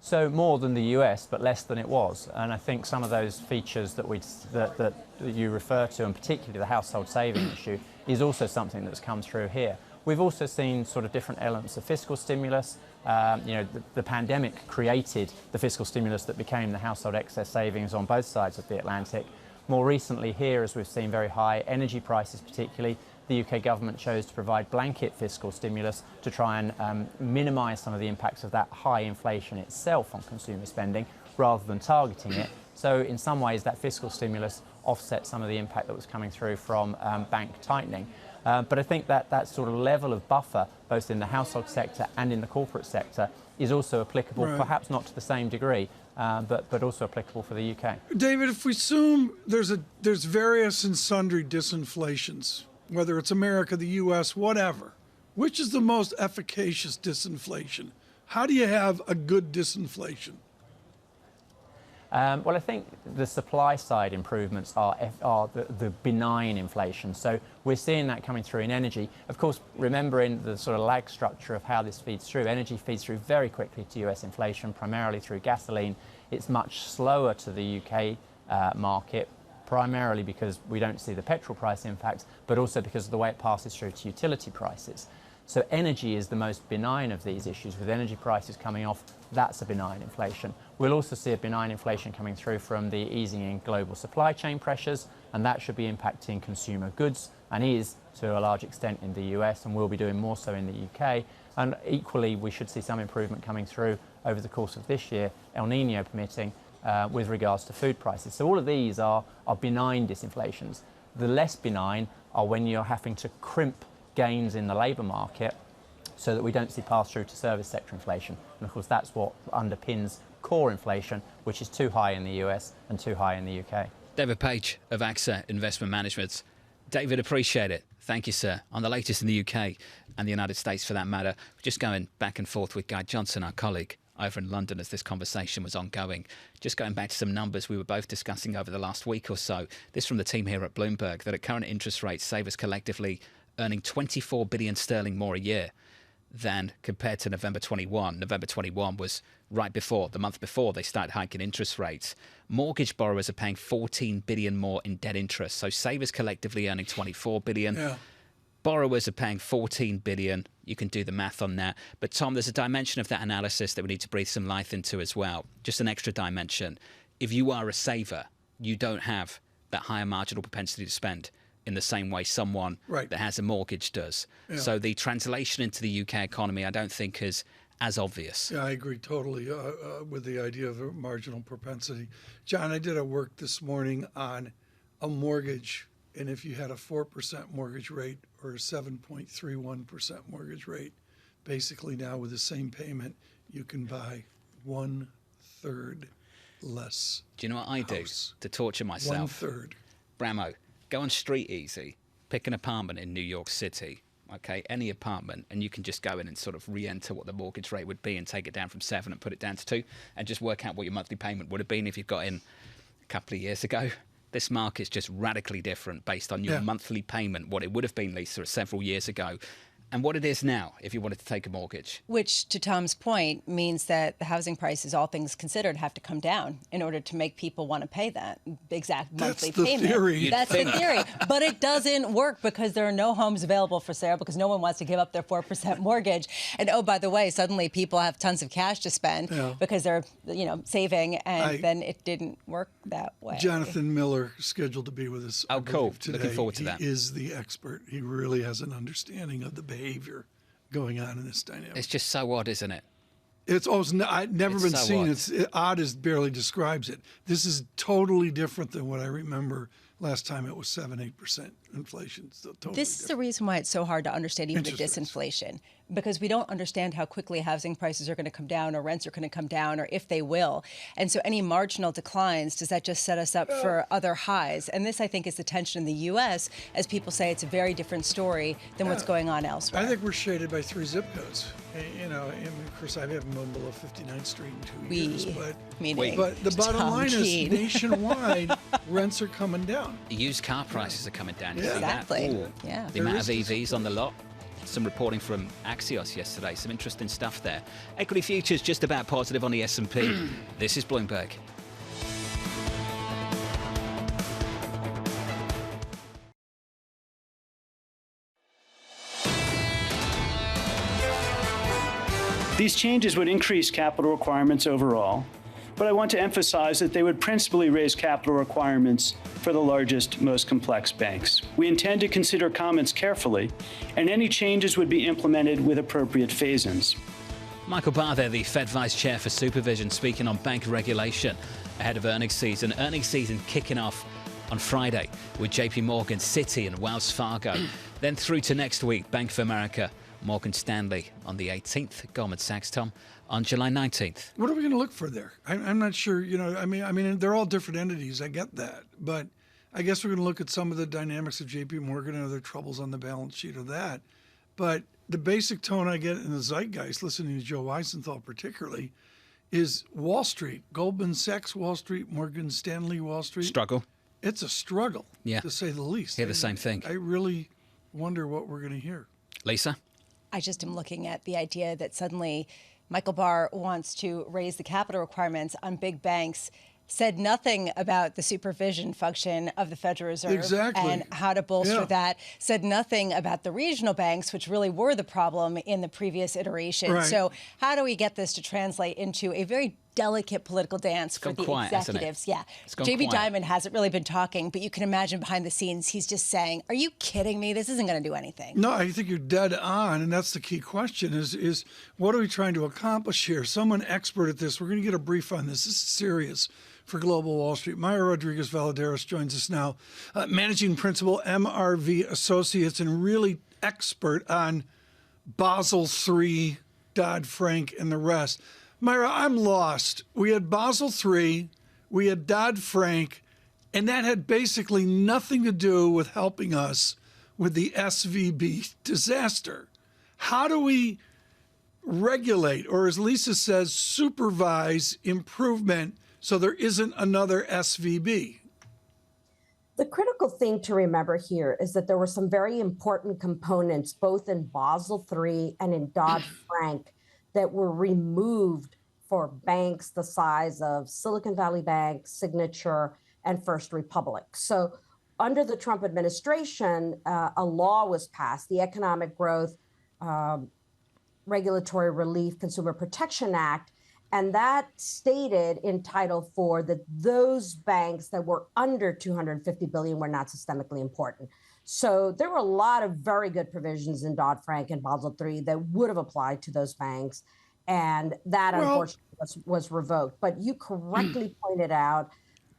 So more than the US, but less than it was. And I think some of those features that you refer to, and particularly the household saving issue, is also something that's come through here. We've also seen sort of different elements of fiscal stimulus. The pandemic created the fiscal stimulus that became the household excess savings on both sides of the Atlantic. More recently here, as we've seen very high energy prices particularly, the UK government chose to provide blanket fiscal stimulus to try and minimise some of the impacts of that high inflation itself on consumer spending rather than targeting it. So in some ways that fiscal stimulus offset some of the impact that was coming through from bank tightening. But I think that sort of level of buffer, both in the household sector and in the corporate sector, is also applicable, perhaps not to the same degree, but also applicable for the UK. David, if we assume there's various and sundry disinflations, whether it's America, the US, whatever, which is the most efficacious disinflation? How do you have a good disinflation? Well, I think the supply side improvements are the benign inflation. So we're seeing that coming through in energy. Of course, remembering the sort of lag structure of how this feeds through, energy feeds through very quickly to US inflation, primarily through gasoline. It's much slower to the UK market, primarily because we don't see the petrol price impact, but also because of the way it passes through to utility prices. So energy is the most benign of these issues. With energy prices coming off, that's a benign inflation. We'll also see a benign inflation coming through from the easing in global supply chain pressures, and that should be impacting consumer goods, and is to a large extent in the US, and will be doing more so in the UK. And equally, we should see some improvement coming through over the course of this year, El Nino permitting, with regards to food prices. So all of these are benign disinflations. The less benign are when you're having to crimp gains in the labour market so that we don't see pass-through to service sector inflation. And of course, that's what underpins core inflation, which is too high in the US and too high in the UK. David Page of AXA Investment Management. David, appreciate it. Thank you, sir. On the latest in the UK and the United States, for that matter, we're just going back and forth with Guy Johnson, our colleague, over in London as this conversation was ongoing. Just going back to some numbers we were both discussing over the last week or so. This from the team here at Bloomberg, that at current interest rates, savers collectively earning 24 billion sterling more a year than compared to November 21. November 21 was right before, the month before they started hiking interest rates. Mortgage borrowers are paying 14 billion more in debt interest. So savers collectively earning 24 billion. Yeah. Borrowers are paying 14 billion. You can do the math on that. But Tom, there's a dimension of that analysis that we need to breathe some life into as well. Just an extra dimension. If you are a saver, you don't have that higher marginal propensity to spend in the same way someone that has a mortgage does. Yeah. So the translation into the UK economy, I don't think is as obvious. Yeah, I agree totally with the idea of a marginal propensity. John, I did a work this morning on a mortgage And if you had a 4% mortgage rate or a 7.31% mortgage rate, basically now with the same payment, you can buy 1/3 less. Do you know what I do to torture myself? 1/3. Bramo, go on Street Easy, pick an apartment in New York City, okay, any apartment, and you can just go in and sort of re-enter what the mortgage rate would be and take it down from 7 and put it down to 2 and just work out what your monthly payment would have been if you got in a couple of years ago. This market's just radically different based on your monthly payment, what it would have been, Lisa, several years ago, and what it is now if you wanted to take a mortgage. Which, to Tom's point, means that the housing prices, all things considered, have to come down in order to make people want to pay that exact monthly payment. That's the theory. But it doesn't work because there are no homes available for sale because no one wants to give up their 4% mortgage. And oh, by the way, suddenly people have tons of cash to spend because they're, saving, and then it didn't work that way. Jonathan Miller scheduled to be with us. Oh, cool. Today. Looking forward to that. He is the expert. He really has an understanding of the behavior going on in this dynamic. It's just so odd, isn't it? I've never been so seen. odd. It's odd as barely describes it. This is totally different than what I remember last time. It was 7-8% inflation. So totally This is the reason why it's so hard to understand even the disinflation, because we don't understand how quickly housing prices are going to come down or rents are going to come down or if they will. And so any marginal declines, does that just set us up for other highs? And this, I think, is the tension in the U.S. as people say it's a very different story than what's going on elsewhere. I think we're shaded by 3 zip codes. And of course, I haven't been below 59th Street in 2 years. But the bottom line is nationwide, rents are coming down. Used car prices are coming down. You see Exactly. that? Yeah. The amount of EVs on the lot. Some reporting from Axios yesterday. Some interesting stuff there. Equity futures just about positive on the S&P. This is Bloomberg. These changes would increase capital requirements overall, but I want to emphasize that they would principally raise capital requirements for the largest, most complex banks. We intend to consider comments carefully, and any changes would be implemented with appropriate phase-ins. Michael Barr there, the Fed Vice Chair for Supervision, speaking on bank regulation ahead of earnings season. Earnings season kicking off on Friday with JP Morgan, Citi and Wells Fargo. Then through to next week, Bank of America, Morgan Stanley on the 18th, Goldman Sachs, Tom, on July 19th. What are we going to look for there? I'm not sure. I mean, they're all different entities. I get that. But I guess we're going to look at some of the dynamics of JP Morgan and other troubles on the balance sheet of that. But the basic tone I get in the zeitgeist, listening to Joe Weisenthal particularly, is Wall Street, Goldman Sachs Wall Street, Morgan Stanley Wall Street. Struggle. It's a struggle, to say the least. Hear the same thing. I really wonder what we're going to hear. Lisa? I just am looking at the idea that suddenly Michael Barr wants to raise the capital requirements on big banks, said nothing about the supervision function of the Federal Reserve and how to bolster that, said nothing about the regional banks, which really were the problem in the previous iteration. Right. So how do we get this to translate into a very delicate political dance for the executives? Yeah. JB Diamond hasn't really been talking, but you can imagine behind the scenes, he's just saying, are you kidding me? This isn't going to do anything. No, I think you're dead on, and that's the key question is what are we trying to accomplish here? Someone expert at this, we're going to get a brief on this. This is serious for Global Wall Street. Maya Rodriguez-Valadares joins us now, Managing Principal, MRV Associates, and really expert on Basel III, Dodd-Frank, and the rest. Myra, I'm lost. We had Basel III, we had Dodd-Frank, and that had basically nothing to do with helping us with the SVB disaster. How do we regulate, or as Lisa says, supervise improvement so there isn't another SVB? The critical thing to remember here is that there were some very important components, both in Basel III and in Dodd-Frank, that were removed for banks the size of Silicon Valley Bank, Signature, and First Republic. So under the Trump administration, a law was passed, the Economic Growth, Regulatory Relief, Consumer Protection Act, and that stated in Title IV that those banks that were under $250 billion were not systemically important. So there were a lot of very good provisions in Dodd-Frank and Basel III that would have applied to those banks. And that, unfortunately, was revoked. But you correctly pointed out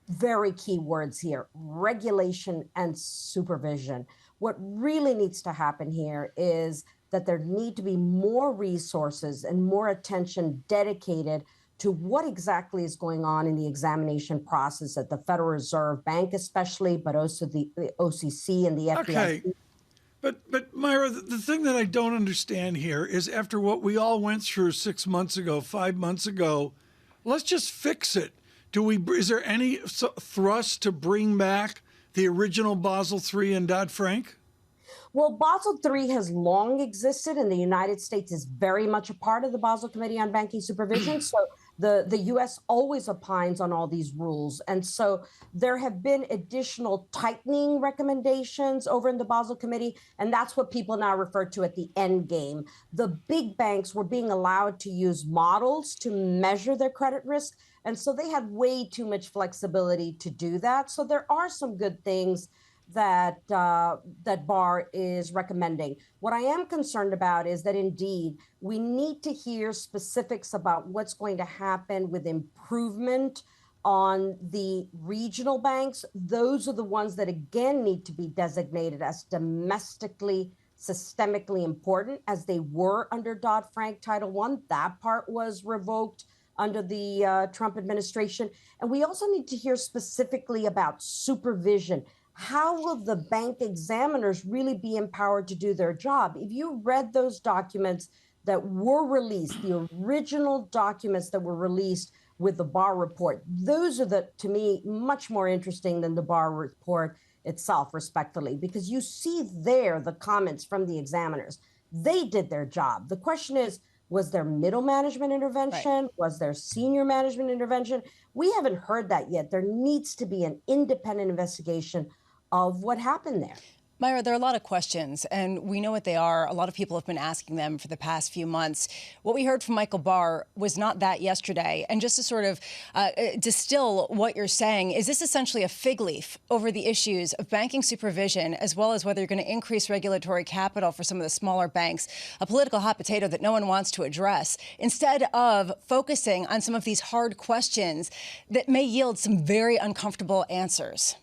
very key words here: regulation and supervision. What really needs to happen here is that there need to be more resources and more attention dedicated to what exactly is going on in the examination process at the Federal Reserve Bank, especially, but also the OCC and the FDIC. Okay. But Myra, the thing that I don't understand here is, after what we all went through 6 months ago, 5 months ago, let's just fix it. Is there any thrust to bring back the original Basel III and Dodd-Frank? Well, Basel III has long existed, and the United States is very much a part of the Basel Committee on Banking Supervision. So the U.S. always opines on all these rules. And so there have been additional tightening recommendations over in the Basel Committee, and that's what people now refer to at the end game. The big banks were being allowed to use models to measure their credit risk, and so they had way too much flexibility to do that. So there are some good things that Barr is recommending. What I am concerned about is that indeed we need to hear specifics about what's going to happen with improvement on the regional banks. Those are the ones that again need to be designated as domestically, systemically important, as they were under Dodd-Frank Title I. That part was revoked under the Trump administration. And we also need to hear specifically about supervision. How will the bank examiners really be empowered to do their job? If you read those documents that were released, the original documents that were released with the Barr report, those are, to me, much more interesting than the Barr report itself, respectfully, because you see there the comments from the examiners. They did their job. The question is, was there middle management intervention? Right. Was there senior management intervention? We haven't heard that yet. There needs to be an independent investigation of what happened there. Myra, there are a lot of questions, and we know what they are. A lot of people have been asking them for the past few months. What we heard from Michael Barr was not that yesterday. And just to sort of distill what you're saying, is this essentially a fig leaf over the issues of banking supervision, as well as whether you're going to increase regulatory capital for some of the smaller banks, a political hot potato that no one wants to address, instead of focusing on some of these hard questions that may yield some very uncomfortable answers?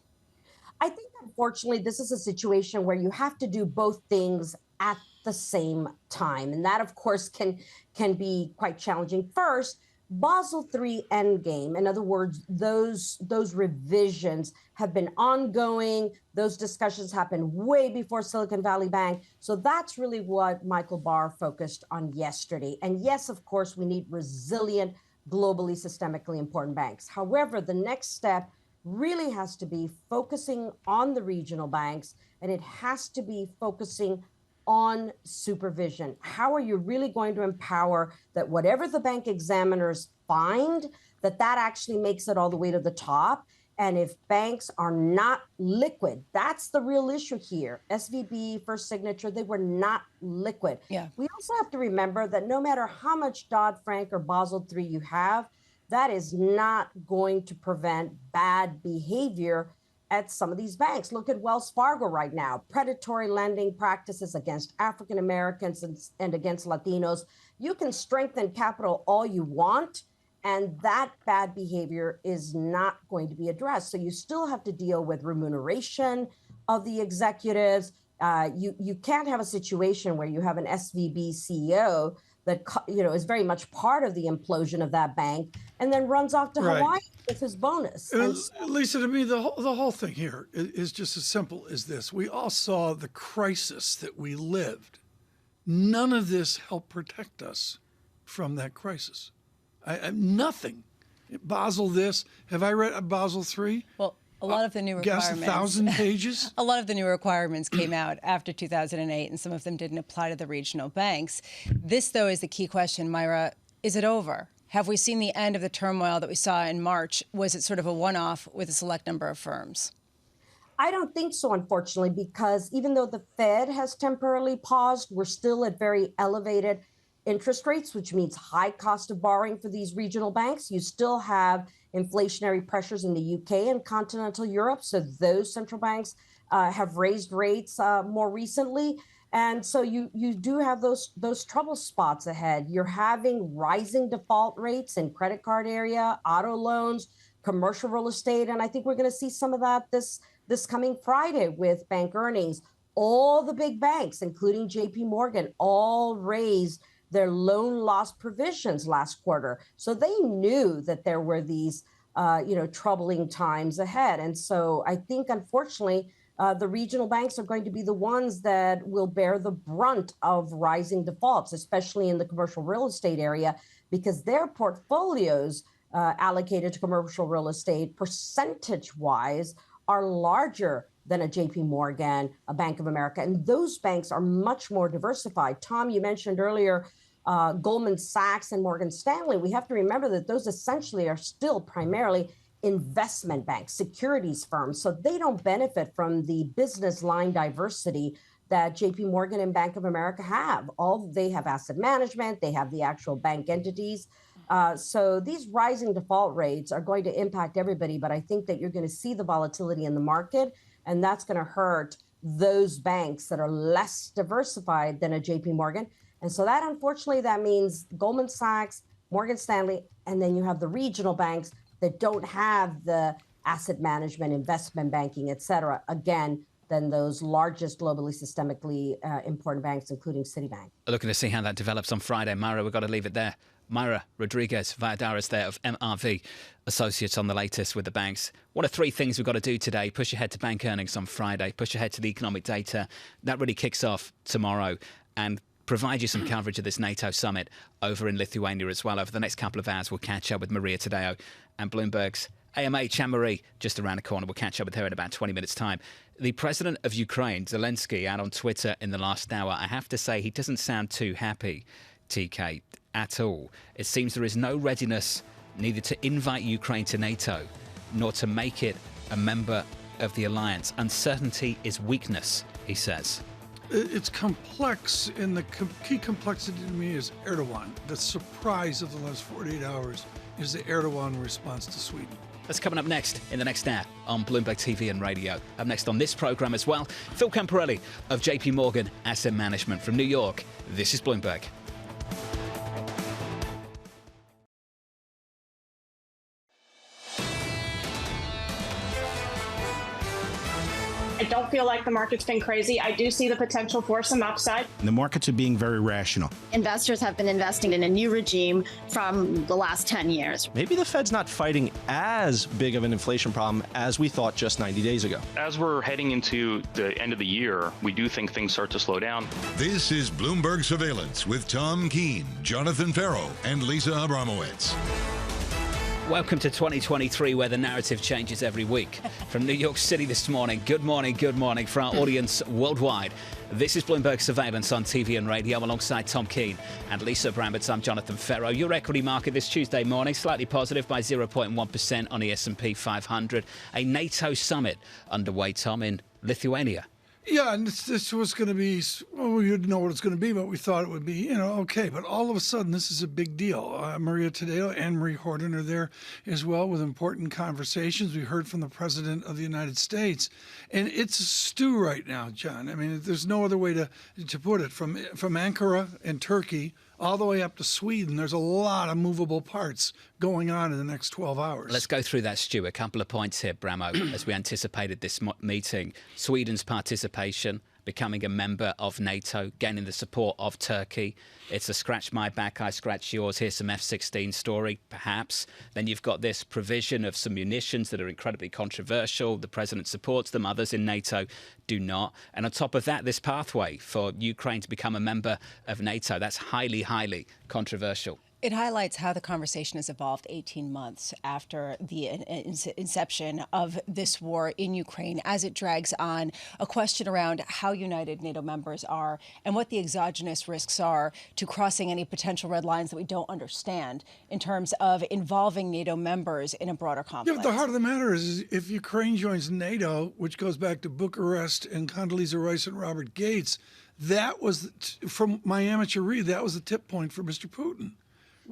I think, unfortunately, this is a situation where you have to do both things at the same time. And that, of course, can be quite challenging. First, Basel III Endgame, in other words, those revisions have been ongoing. Those discussions happened way before Silicon Valley Bank. So that's really what Michael Barr focused on yesterday. And yes, of course, we need resilient, globally systemically important banks. However, the next step really has to be focusing on the regional banks, and it has to be focusing on supervision. How are you really going to empower that whatever the bank examiners find, that actually makes it all the way to the top? And if banks are not liquid, that's the real issue here. SVB, First Signature, they were not liquid. Yeah. We also have to remember that no matter how much Dodd-Frank or Basel III you have, that is not going to prevent bad behavior at some of these banks. Look at Wells Fargo right now. Predatory lending practices against African Americans and against Latinos. You can strengthen capital all you want, and that bad behavior is not going to be addressed. So you still have to deal with remuneration of the executives. You can't have a situation where you have an SVB CEO that is very much part of the implosion of that bank, and then runs off to Hawaii with his bonus. Lisa, to me, the whole thing here is just as simple as this. We all saw the crisis that we lived. None of this helped protect us from that crisis. Nothing. Basel this. Have I read Basel III? Well, a lot of the new requirements. Guess 1,000 pages? A lot of the new requirements came out after 2008, and some of them didn't apply to the regional banks. This, though, is the key question, Myra. Is it over? Have we seen the end of the turmoil that we saw in March? Was it sort of a one-off with a select number of firms? I don't think so, unfortunately, because even though the Fed has temporarily paused, we're still at very elevated interest rates, which means high cost of borrowing for these regional banks. You still have inflationary pressures in the UK and continental Europe. So those central banks have raised rates more recently. And so you do have those trouble spots ahead. You're having rising default rates in credit card area, auto loans, commercial real estate. And I think we're going to see some of that this coming Friday with bank earnings. All the big banks, including JP Morgan, all raised their loan loss provisions last quarter. So they knew that there were these, troubling times ahead. And so I think, unfortunately, the regional banks are going to be the ones that will bear the brunt of rising defaults, especially in the commercial real estate area, because their portfolios allocated to commercial real estate percentage-wise are larger than a JP Morgan, a Bank of America. And those banks are much more diversified. Tom, you mentioned earlier Goldman Sachs and Morgan Stanley. We have to remember that those essentially are still primarily investment banks, securities firms. So they don't benefit from the business line diversity that JP Morgan and Bank of America have. They have asset management, they have the actual bank entities. So these rising default rates are going to impact everybody, but I think that you're going to see the volatility in the market, and that's going to hurt those banks that are less diversified than a JP Morgan. And so that, unfortunately, that means Goldman Sachs, Morgan Stanley, and then you have the regional banks that don't have the asset management, investment banking, et cetera, again, than those largest globally systemically important banks, including Citibank. Looking to see how that develops on Friday. Myra, we've got to leave it there. Myra Rodriguez Valladares there of MRV Associates on the latest with the banks. What are three things we've got to do today? Push ahead to bank earnings on Friday, push ahead to the economic data. That really kicks off tomorrow, and provide you some coverage of this NATO summit over in Lithuania as well. Over the next couple of hours, we'll catch up with Maria Tadeo and Bloomberg's AMH Anne-Marie just around the corner. We'll catch up with her in about 20 minutes' time. The president of Ukraine, Zelensky, out on Twitter in the last hour. I have to say, he doesn't sound too happy, TK, at all. It seems there is no readiness neither to invite Ukraine to NATO nor to make it a member of the alliance. Uncertainty is weakness, he says. It's complex, and the key complexity to me is Erdogan. The surprise of the last 48 hours is the Erdogan response to Sweden. That's coming up next in the next hour on Bloomberg TV and Radio. Up next on this programme as well, Phil Camporelli of JP Morgan Asset Management from New York. This is Bloomberg. I don't feel like the market's been crazy. I do see the potential for some upside. The markets are being very rational. Investors have been investing in a new regime from the last 10 years. Maybe the Fed's not fighting as big of an inflation problem as we thought just 90 days ago. As we're heading into the end of the year, we do think things start to slow down. This is Bloomberg Surveillance with Tom Keene, Jonathan Ferro, and Lisa Abramowicz. Welcome to 2023, where the narrative changes every week. From New York City this morning, good morning for our audience worldwide. This is Bloomberg Surveillance on TV and radio alongside Tom Keene and Lisa Abramowicz. I'm Jonathan Ferro. Your equity market this Tuesday morning, slightly positive by 0.1% on the S&P 500. A NATO summit underway, Tom, in Lithuania. Yeah, and this was going to be, well, we didn't know what it's going to be, but we thought it would be, okay. But all of a sudden, this is a big deal. Maria Tadeo and Marie Horton are there as well with important conversations. We heard from the President of the United States. And it's a stew right now, John. I mean, there's no other way to put it. From Ankara and Turkey all the way up to Sweden, there's a lot of movable parts going on in the next 12 hours. Let's go through that, Stu. A couple of points here, Bramo, as we anticipated this meeting. Sweden's participation, becoming a member of NATO, gaining the support of Turkey. It's a scratch my back, I scratch yours. Here's some F-16 story, perhaps. Then you've got this provision of some munitions that are incredibly controversial. The president supports them, others in NATO do not. And on top of that, this pathway for Ukraine to become a member of NATO, that's highly, highly controversial. It highlights how the conversation has evolved 18 months after the inception of this war in Ukraine, as it drags on a question around how united NATO members are and what the exogenous risks are to crossing any potential red lines that we don't understand in terms of involving NATO members in a broader conflict. Yeah, but the heart of the matter is if Ukraine joins NATO, which goes back to Bucharest and Condoleezza Rice and Robert Gates, that was, from my amateur read, that was the tip point for Mr. Putin.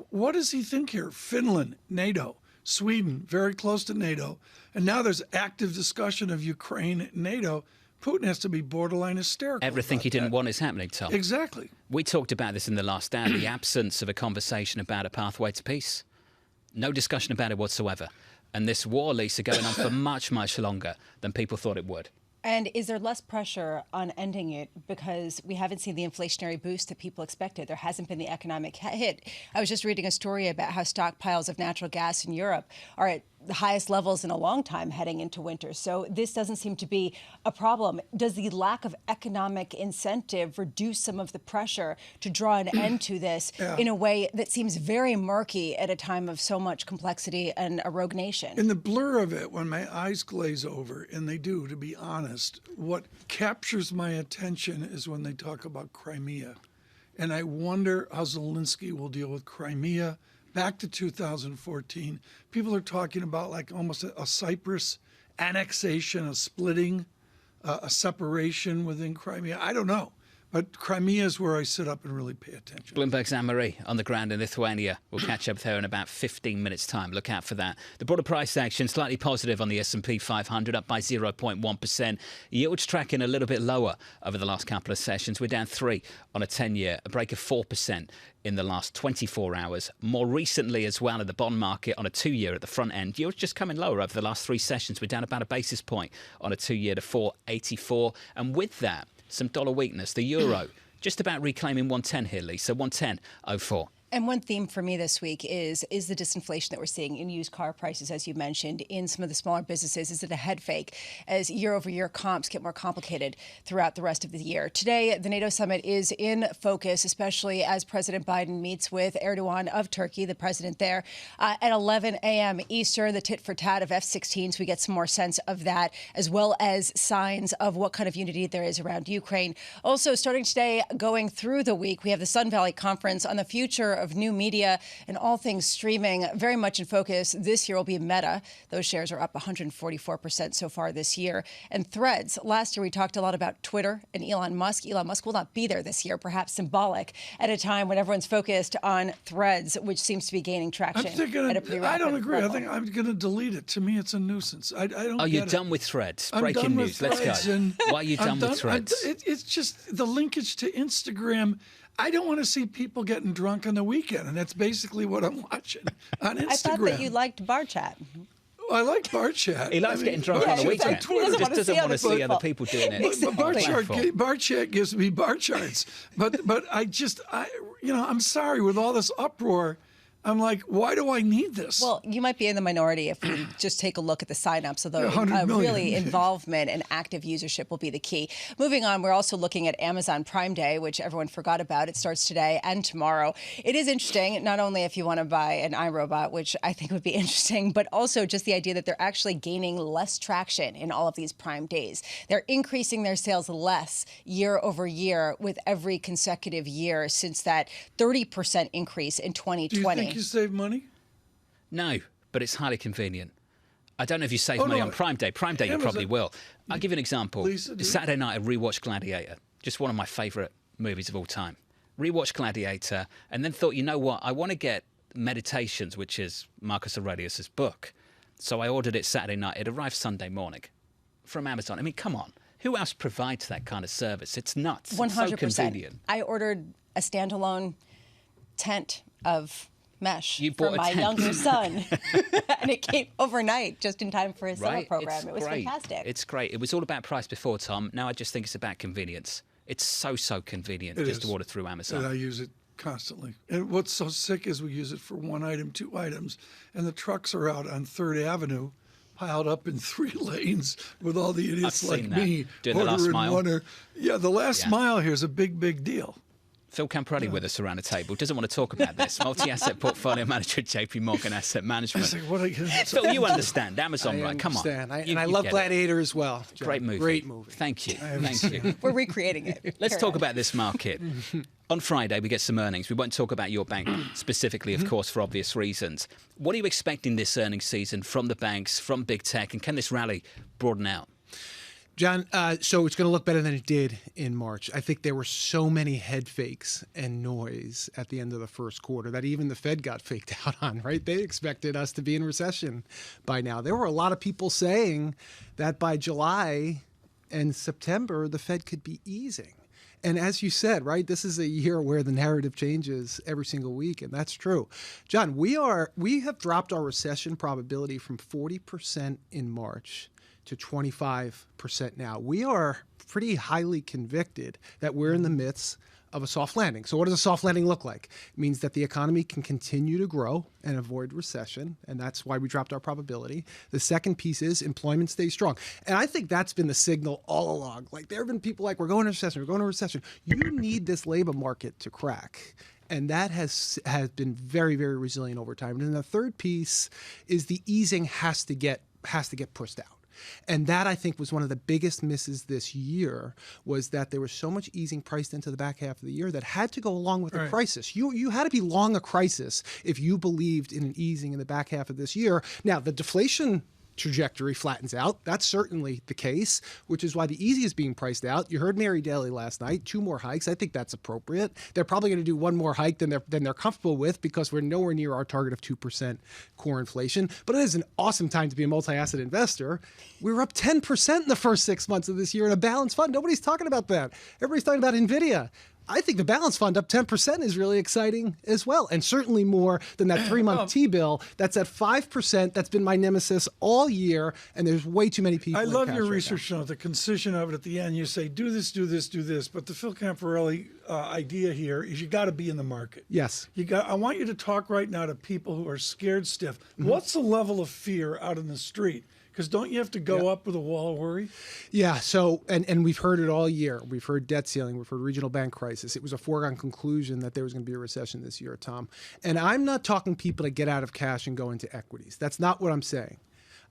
What does he think here? Finland, NATO, Sweden, very close to NATO. And now there's active discussion of Ukraine, NATO. Putin has to be borderline hysterical. Everything he didn't want is happening, Tom. Exactly. We talked about this in the last hour, the absence of a conversation about a pathway to peace. No discussion about it whatsoever. And this war, Lisa, going on for much, much longer than people thought it would. And is there less pressure on ending it because we haven't seen the inflationary boost that people expected? There hasn't been the economic hit. I was just reading a story about how stockpiles of natural gas in Europe are at the highest levels in a long time heading into winter. So this doesn't seem to be a problem. Does the lack of economic incentive reduce some of the pressure to draw an end to this in a way that seems very murky at a time of so much complexity and a rogue nation? In the blur of it, when my eyes glaze over, and they do, to be honest, what captures my attention is when they talk about Crimea. And I wonder how Zelensky will deal with Crimea. Back to 2014, people are talking about like almost a Cyprus annexation, a splitting, a separation within Crimea. I don't know. But Crimea is where I sit up and really pay attention. Bloomberg's Anne-Marie on the ground in Lithuania. We'll catch up with her in about 15 minutes' time. Look out for that. The broader price action slightly positive on the S&P 500, up by 0.1%. Yields tracking a little bit lower over the last couple of sessions. We're down 3 on a 10-year, a break of 4% in the last 24 hours. More recently as well in the bond market on a 2-year at the front end. Yields just coming lower over the last 3 sessions. We're down about a basis point on a 2-year to 4.84. And with that, some dollar weakness. The euro just about reclaiming 110 here, Lisa. 110.04. And one theme for me this week is the disinflation that we're seeing in used car prices, as you mentioned, in some of the smaller businesses. Is it a head fake as year-over-year comps get more complicated throughout the rest of the year? Today, the NATO summit is in focus, especially as President Biden meets with Erdogan of Turkey, the president there, at 11 a.m. Eastern, the tit-for-tat of F-16s. We get some more sense of that, as well as signs of what kind of unity there is around Ukraine. Also, starting today, going through the week, we have the Sun Valley Conference on the future of new media and all things streaming, very much in focus. This year will be Meta. Those shares are up 144% so far this year. And Threads. Last year we talked a lot about Twitter and Elon Musk. Elon Musk will not be there this year, perhaps symbolic, at a time when everyone's focused on Threads, which seems to be gaining traction at a pretty rapid I don't agree. level. I think I'm going to delete it. To me, it's a nuisance. I don't. Oh, you're get done it. with Threads. I'm Breaking done with news. Let's Threads, go. and Why are you done with Threads? It's just the linkage to Instagram. I don't want to see people getting drunk on the weekend, and that's basically what I'm watching on Instagram. I thought that you liked bar chat. I like bar chat. He likes getting drunk on the weekend. He just doesn't want to see other people doing it. Exactly. Bar chat gives me bar charts, but I'm sorry, with all this uproar, I'm like, why do I need this? Well, you might be in the minority if we just take a look at the signups, although 100 million. really involvement and active usership will be the key. Moving on, we're also looking at Amazon Prime Day, which everyone forgot about. It starts today and tomorrow. It is interesting, not only if you want to buy an iRobot, which I think would be interesting, but also just the idea that they're actually gaining less traction in all of these Prime days. They're increasing their sales less year over year with every consecutive year since that 30% increase in 2020. Do you think you save money? No, but it's highly convenient. I don't know if you save money on Prime Day. Prime Day, you probably will. I'll give you an example. Lisa, Saturday night, I rewatched Gladiator. Just one of my favourite movies of all time. Rewatched Gladiator and then thought, you know what? I want to get Meditations, which is Marcus Aurelius' book. So I ordered it Saturday night. It arrived Sunday morning from Amazon. I mean, come on. Who else provides that kind of service? It's nuts. 100%. It's so convenient. I ordered a standalone tent of mesh bought for a my tent. younger son. And it came overnight just in time for his summer Right? program. It's It was great. fantastic. It's great. It was all about price before, Tom. Now I just think it's about convenience. It's so convenient It just is. to order through Amazon. And I use it constantly. And what's so sick is we use it for one item, 2 items, and the trucks are out on 3rd Avenue, piled up in 3 lanes with all the idiots I've like seen that. me Doing the last ordering mile. one. The last mile here is a big deal. Phil Camprelli with us around the table. Doesn't want to talk about this. Multi-asset portfolio manager at JP Morgan Asset Management. Phil, you understand. Amazon, right? Come on. I love Gladiator as well. John. Great movie. Great movie. Thank you. Thank you. We're recreating it. Let's talk about this market. On Friday, we get some earnings. We won't talk about your bank specifically, of course, for obvious reasons. What are you expecting this earnings season from the banks, from big tech, and can this rally broaden out? John, so it's going to look better than it did in March. I think there were so many head fakes and noise at the end of the first quarter that even the Fed got faked out on, right? They expected us to be in recession by now. There were a lot of people saying that by July and September, the Fed could be easing. And as you said, right, this is a year where the narrative changes every single week, and that's true. John, we have dropped our recession probability from 40% in March to 25% now. We are pretty highly convicted that we're in the midst of a soft landing. So what does a soft landing look like? It means that the economy can continue to grow and avoid recession, and that's why we dropped our probability. The second piece is employment stays strong. And I think that's been the signal all along. Like, there have been people like, we're going to recession, we're going to recession. You need this labor market to crack. And that has been very, very resilient over time. And then the third piece is the easing has to get pushed out. And that, I think, was one of the biggest misses this year, was that there was so much easing priced into the back half of the year that had to go along with the crisis. You had to be long a crisis if you believed in an easing in the back half of this year. Now, the deflation trajectory flattens out. That's certainly the case, which is why the easy is being priced out. You heard Mary Daly last night, 2 more hikes. I think that's appropriate. They're probably going to do 1 more hike than they're comfortable with, because we're nowhere near our target of 2% core inflation. But it is an awesome time to be a multi-asset investor. We were up 10% in the first 6 months of this year in a balanced fund. Nobody's talking about that. Everybody's talking about NVIDIA. I think the balance fund up 10% is really exciting as well, and certainly more than that 3-month T-bill that's at 5%. That's been my nemesis all year, and there's way too many people. I love your research note, the concision of it at the end. You say, do this, do this, do this. But the Phil Camporelli idea here is you got to be in the market. Yes. I want you to talk right now to people who are scared stiff. What's the level of fear out in the street? Because don't you have to go up with a wall of worry? Yeah, so, and we've heard it all year. We've heard debt ceiling. We've heard regional bank crisis. It was a foregone conclusion that there was going to be a recession this year, Tom. And I'm not talking people to get out of cash and go into equities. That's not what I'm saying.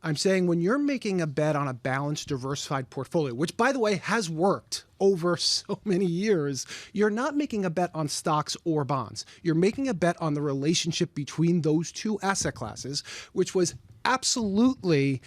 I'm saying when you're making a bet on a balanced, diversified portfolio, which, by the way, has worked over so many years, you're not making a bet on stocks or bonds. You're making a bet on the relationship between those two asset classes, which was absolutely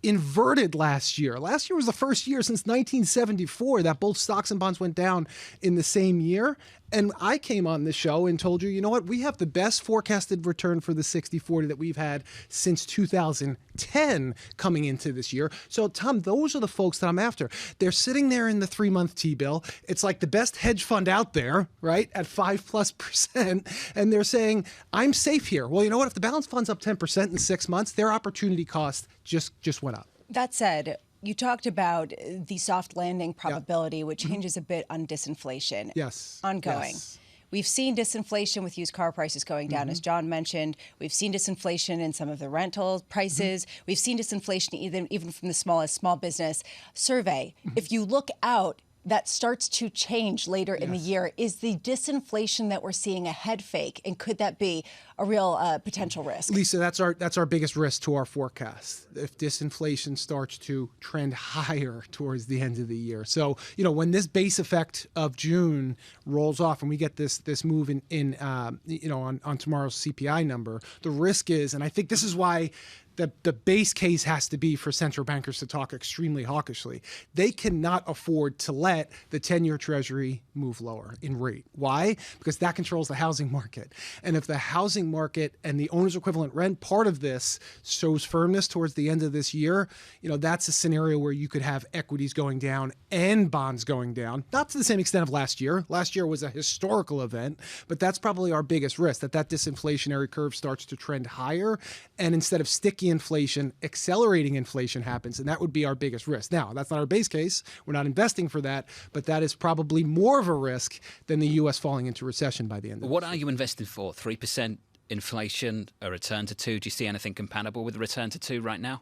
inverted last year. Last year was the first year since 1974 that both stocks and bonds went down in the same year. And I came on the show and told you, you know what, we have the best forecasted return for the 60-40 that we've had since 2010 coming into this year. So, Tom, those are the folks that I'm after. They're sitting there in the 3-month T-bill. It's like the best hedge fund out there, right, at 5+%. And they're saying, I'm safe here. Well, you know what, if the balance fund's up 10% in 6 months, their opportunity cost just went up. That said, you talked about the soft landing probability, which hinges a bit on disinflation. Yes. Ongoing. Yes. We've seen disinflation with used car prices going down, as John mentioned. We've seen disinflation in some of the rental prices. We've seen disinflation even from the smallest small business survey. If you look out, that starts to change later in the year. Is the disinflation that we're seeing a head fake, and could that be a real potential risk? Lisa, that's our biggest risk to our forecast, if disinflation starts to trend higher towards the end of the year. So, when this base effect of June rolls off and we get this move on tomorrow's CPI number, the risk is, and I think this is why the base case has to be for central bankers to talk extremely hawkishly. They cannot afford to let the 10-year Treasury move lower in rate. Why? Because that controls the housing market. And if the housing market and the owner's equivalent rent part of this shows firmness towards the end of this year, that's a scenario where you could have equities going down and bonds going down. Not to the same extent of last year. Last year was a historical event, but that's probably our biggest risk, that disinflationary curve starts to trend higher, and instead of sticky inflation, accelerating inflation happens, and that would be our biggest risk. Now, that's not our base case. We're not investing for that, but that is probably more of a risk than the U.S. falling into recession by the end of What are you investing for? 3% inflation, a return to 2? Do you see anything compatible with a return to 2 right now?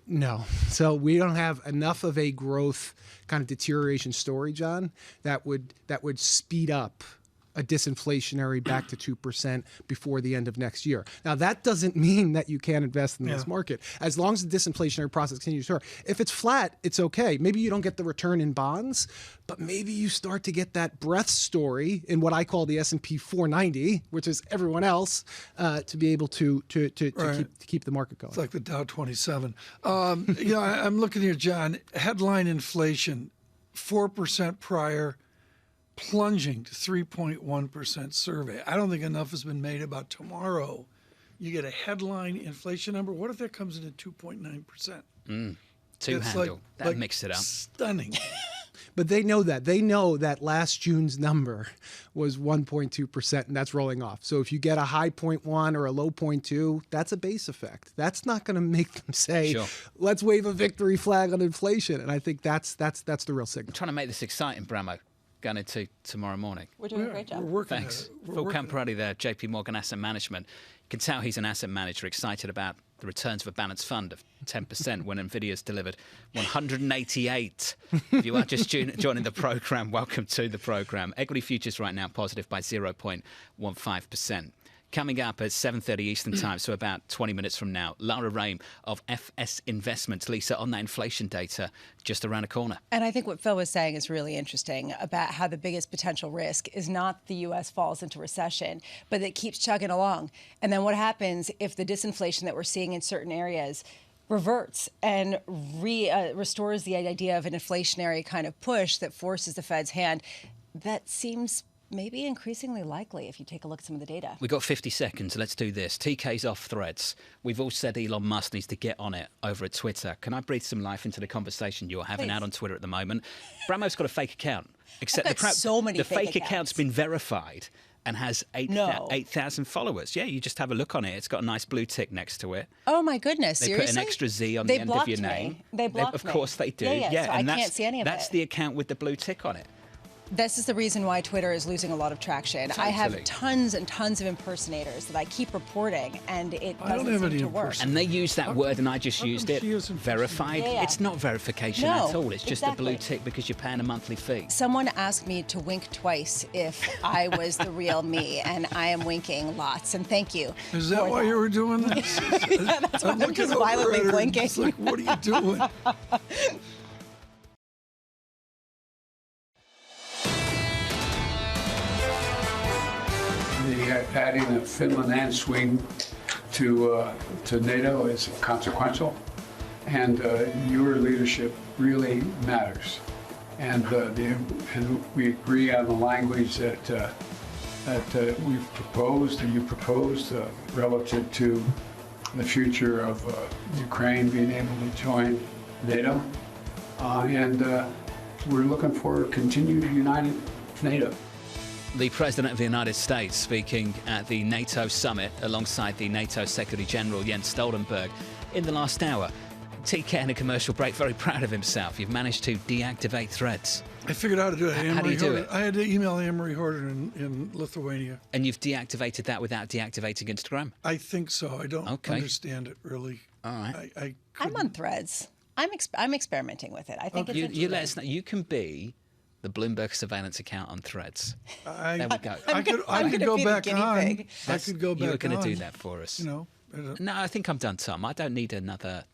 No. So we don't have enough of a growth kind of deterioration story, John, that would speed up a disinflationary back to 2% before the end of next year. Now, that doesn't mean that you can't invest in this market. As long as the disinflationary process continues to occur. If it's flat, it's okay. Maybe you don't get the return in bonds, but maybe you start to get that breadth story in what I call the S&P 490, which is everyone else, to be able to keep the market going. It's like the Dow 27. I'm looking here, John. Headline inflation, 4% prior, plunging to 3.1% survey. I don't think enough has been made about tomorrow. You get a headline inflation number. What if that comes in at 2.9%? Two handle. That mixed it up. Stunning. But they know that. They know that last June's number was 1.2%, and that's rolling off. So if you get a high 0.1 or a low 0.2, that's a base effect. That's not going to make them say, let's wave a victory flag on inflation. And I think that's the real signal. I'm trying to make this exciting, Bramo, going into tomorrow morning. We're doing a great job. We're working. Thanks. Phil Camporelli there, JP Morgan Asset Management. You can tell he's an asset manager excited about the returns of a balanced fund of 10% when NVIDIA's delivered 188. If you are just joining the program, welcome to the program. Equity futures right now positive by 0.15%. Coming up at 7:30 Eastern Time, so about 20 minutes from now, Lara Rame of FS Investments. Lisa, on that inflation data just around the corner. And I think what Phil was saying is really interesting about how the biggest potential risk is not the U.S. falls into recession, but that it keeps chugging along. And then what happens if the disinflation that we're seeing in certain areas reverts and restores the idea of an inflationary kind of push that forces the Fed's hand? That seems maybe increasingly likely if you take a look at some of the data. We've got 50 seconds. Let's do this. TK's off Threads. We've all said Elon Musk needs to get on it over at Twitter. Can I breathe some life into the conversation you're having out on Twitter at the moment? Bramo's got a fake account. Except the fake account's been verified and has 8,000 followers. Yeah, you just have a look on it. It's got a nice blue tick next to it. Oh, my goodness. They Seriously? put an extra Z on the end of your name. They blocked me. Of course they do. Yeah, so and I can't see any of it. That's the account with the blue tick on it. This is the reason why Twitter is losing a lot of traction. Totally. I have tons and tons of impersonators that I keep reporting, and it doesn't seem to work. And they use that word, and I just used it. Verified. Yeah. It's not verification at all. It's just a blue tick because you're paying a monthly fee. Someone asked me to wink twice if I was the real me, and I am winking lots. And thank you. Is that why you were doing this? Yeah, that's why I'm just violently blinking. It's like, what are you doing? Adding of Finland and Sweden to NATO is consequential, and your leadership really matters. And we agree on the language that we've proposed and you proposed relative to the future of Ukraine being able to join NATO, and we're looking for a continued united NATO. The President of the United States speaking at the NATO summit alongside the NATO Secretary General Jens Stoltenberg in the last hour. TK in a commercial break, very proud of himself. You've managed to deactivate Threads. I figured out how to do it. How do you do it? I had to email Anne-Marie Horton in Lithuania. And you've deactivated that without deactivating Instagram? I think so. I don't understand it really. All right. I'm on Threads. I'm experimenting with it. I think it's interesting. You let us know. You can be the Bloomberg surveillance account on Threads. There we go. I could go back on. I could go back on. You were going to do that for us. You know. No, I think I'm done, Tom. I don't need another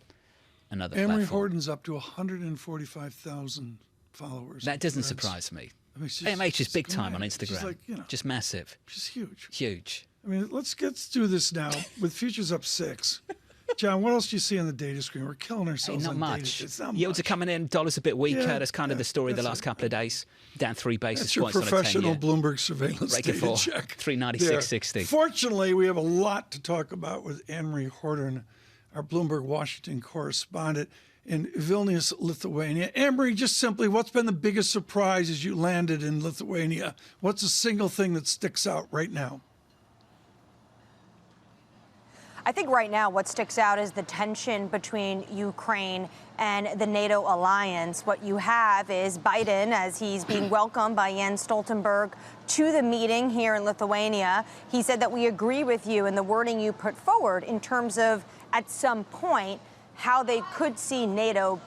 Anne-Marie platform. Horton's up to 145,000 followers. That doesn't surprise me. I mean, AMH is big time on Instagram. She's like, just massive. She's huge. Huge. I mean, let's do this now with futures up 6. John, what else do you see on the data screen? We're killing ourselves not on much. data. It's not Yields much. are coming in, dollars a bit weaker. Yeah, that's kind of the story the last couple of days. Down 3 basis That's your points on a 10-year. professional Bloomberg surveillance Break it data for check. 396.60. Fortunately, we have a lot to talk about with Anne-Marie Horton, our Bloomberg Washington correspondent in Vilnius, Lithuania. Anne-Marie, just simply, what's been the biggest surprise as you landed in Lithuania? What's the single thing that sticks out right now? I think right now what sticks out is the tension between Ukraine and the NATO alliance. What you have is Biden, as he's being welcomed by Jens Stoltenberg to the meeting here in Lithuania. He said that we agree with you in the wording you put forward in terms of, at some point, how they could see NATO,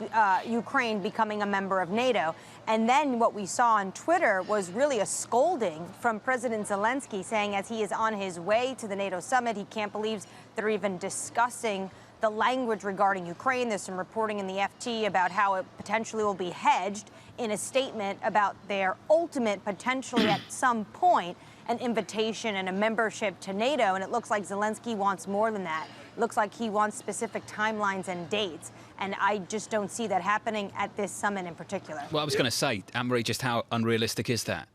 Ukraine becoming a member of NATO. And then what we saw on Twitter was really a scolding from President Zelensky, saying as he is on his way to the NATO summit, he can't believe they're even discussing the language regarding Ukraine. There's some reporting in the FT about how it potentially will be hedged in a statement about their ultimate, potentially at some point, an invitation and a membership to NATO. And it looks like Zelensky wants more than that. It looks like he wants specific timelines and dates. And I just don't see that happening at this summit in particular. Well, I was going to say, Anne-Marie, just how unrealistic is that?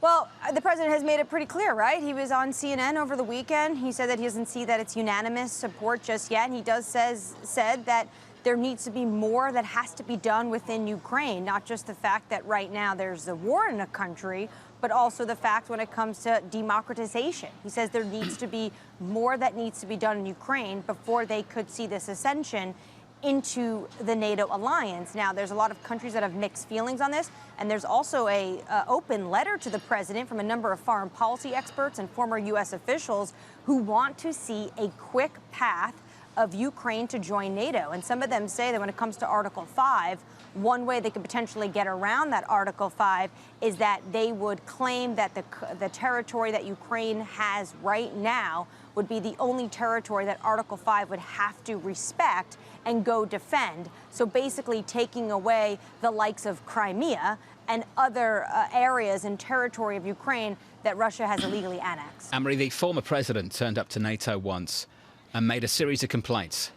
Well, the president has made it pretty clear, right? He was on CNN over the weekend. He said that he doesn't see that it's unanimous support just yet. He said that there needs to be more that has to be done within Ukraine, not just the fact that right now there's a war in a country, but also the fact when it comes to democratization. He says there needs to be more that needs to be done in Ukraine before they could see this ascension into the NATO alliance. Now, there's a lot of countries that have mixed feelings on this, and there's also a open letter to the president from a number of foreign policy experts and former U.S. officials who want to see a quick path of Ukraine to join NATO. And some of them say that when it comes to Article 5, one way they could potentially get around that Article 5 is that they would claim that the territory that Ukraine has right now would be the only territory that Article 5 would have to respect and go defend. So basically taking away the likes of Crimea and other areas and territory of Ukraine that Russia has illegally annexed. Anne-Marie, the former president turned up to NATO once and made a series of complaints.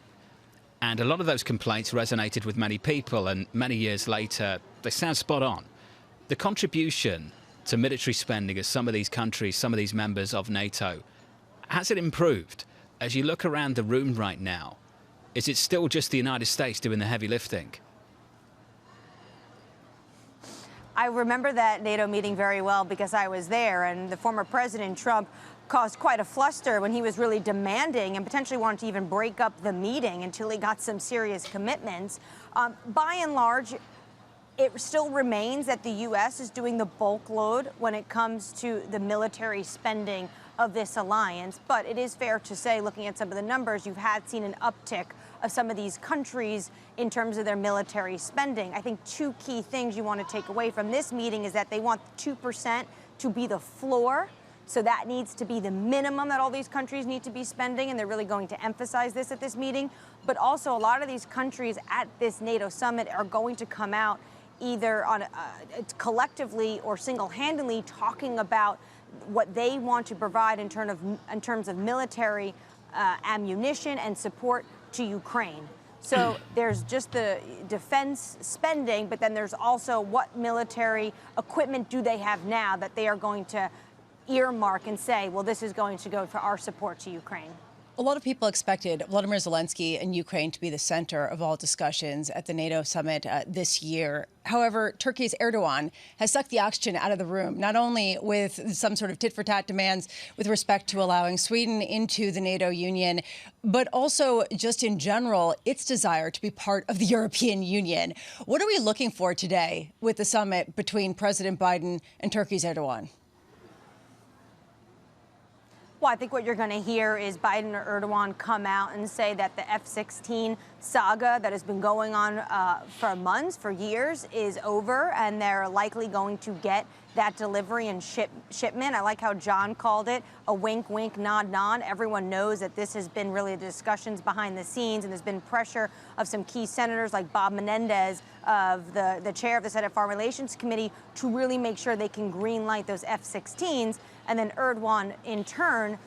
And a lot of those complaints resonated with many people, and many years later, they sound spot on. The contribution to military spending of some of these countries, some of these members of NATO, has it improved? As you look around the room right now, is it still just the United States doing the heavy lifting? I remember that NATO meeting very well because I was there, and the former President Trump caused quite a fluster when he was really demanding and potentially wanted to even break up the meeting until he got some serious commitments. By and large, it still remains that the U.S. is doing the bulk load when it comes to the military spending of this alliance. But it is fair to say, looking at some of the numbers, you've seen an uptick of some of these countries in terms of their military spending. I think two key things you want to take away from this meeting is that they want 2% to be the floor. So that needs to be the minimum that all these countries need to be spending, and they're really going to emphasize this at this meeting. But also, a lot of these countries at this NATO summit are going to come out either on collectively or single-handedly talking about what they want to provide in terms of military ammunition and support to Ukraine. So there's just the defense spending, but then there's also what military equipment do they have now that they are going to earmark and say, well, this is going to go for our support to Ukraine. A lot of people expected Volodymyr Zelensky and Ukraine to be the center of all discussions at the NATO summit this year. However, Turkey's Erdogan has sucked the oxygen out of the room, not only with some sort of tit-for-tat demands with respect to allowing Sweden into the NATO union, but also just in general, its desire to be part of the European Union. What are we looking for today with the summit between President Biden and Turkey's Erdogan? Well, I think what you're going to hear is Biden or Erdogan come out and say that the F-16 saga that has been going on for months, for years, is over, and they're likely going to get that delivery and shipment. I like how John called it a wink, wink, nod, nod. Everyone knows that this has been really the discussions behind the scenes, and there's been pressure of some key senators like Bob Menendez, of the chair of the Senate Foreign Relations Committee, to really make sure they can green light those F-16s. And then Erdogan, in turn,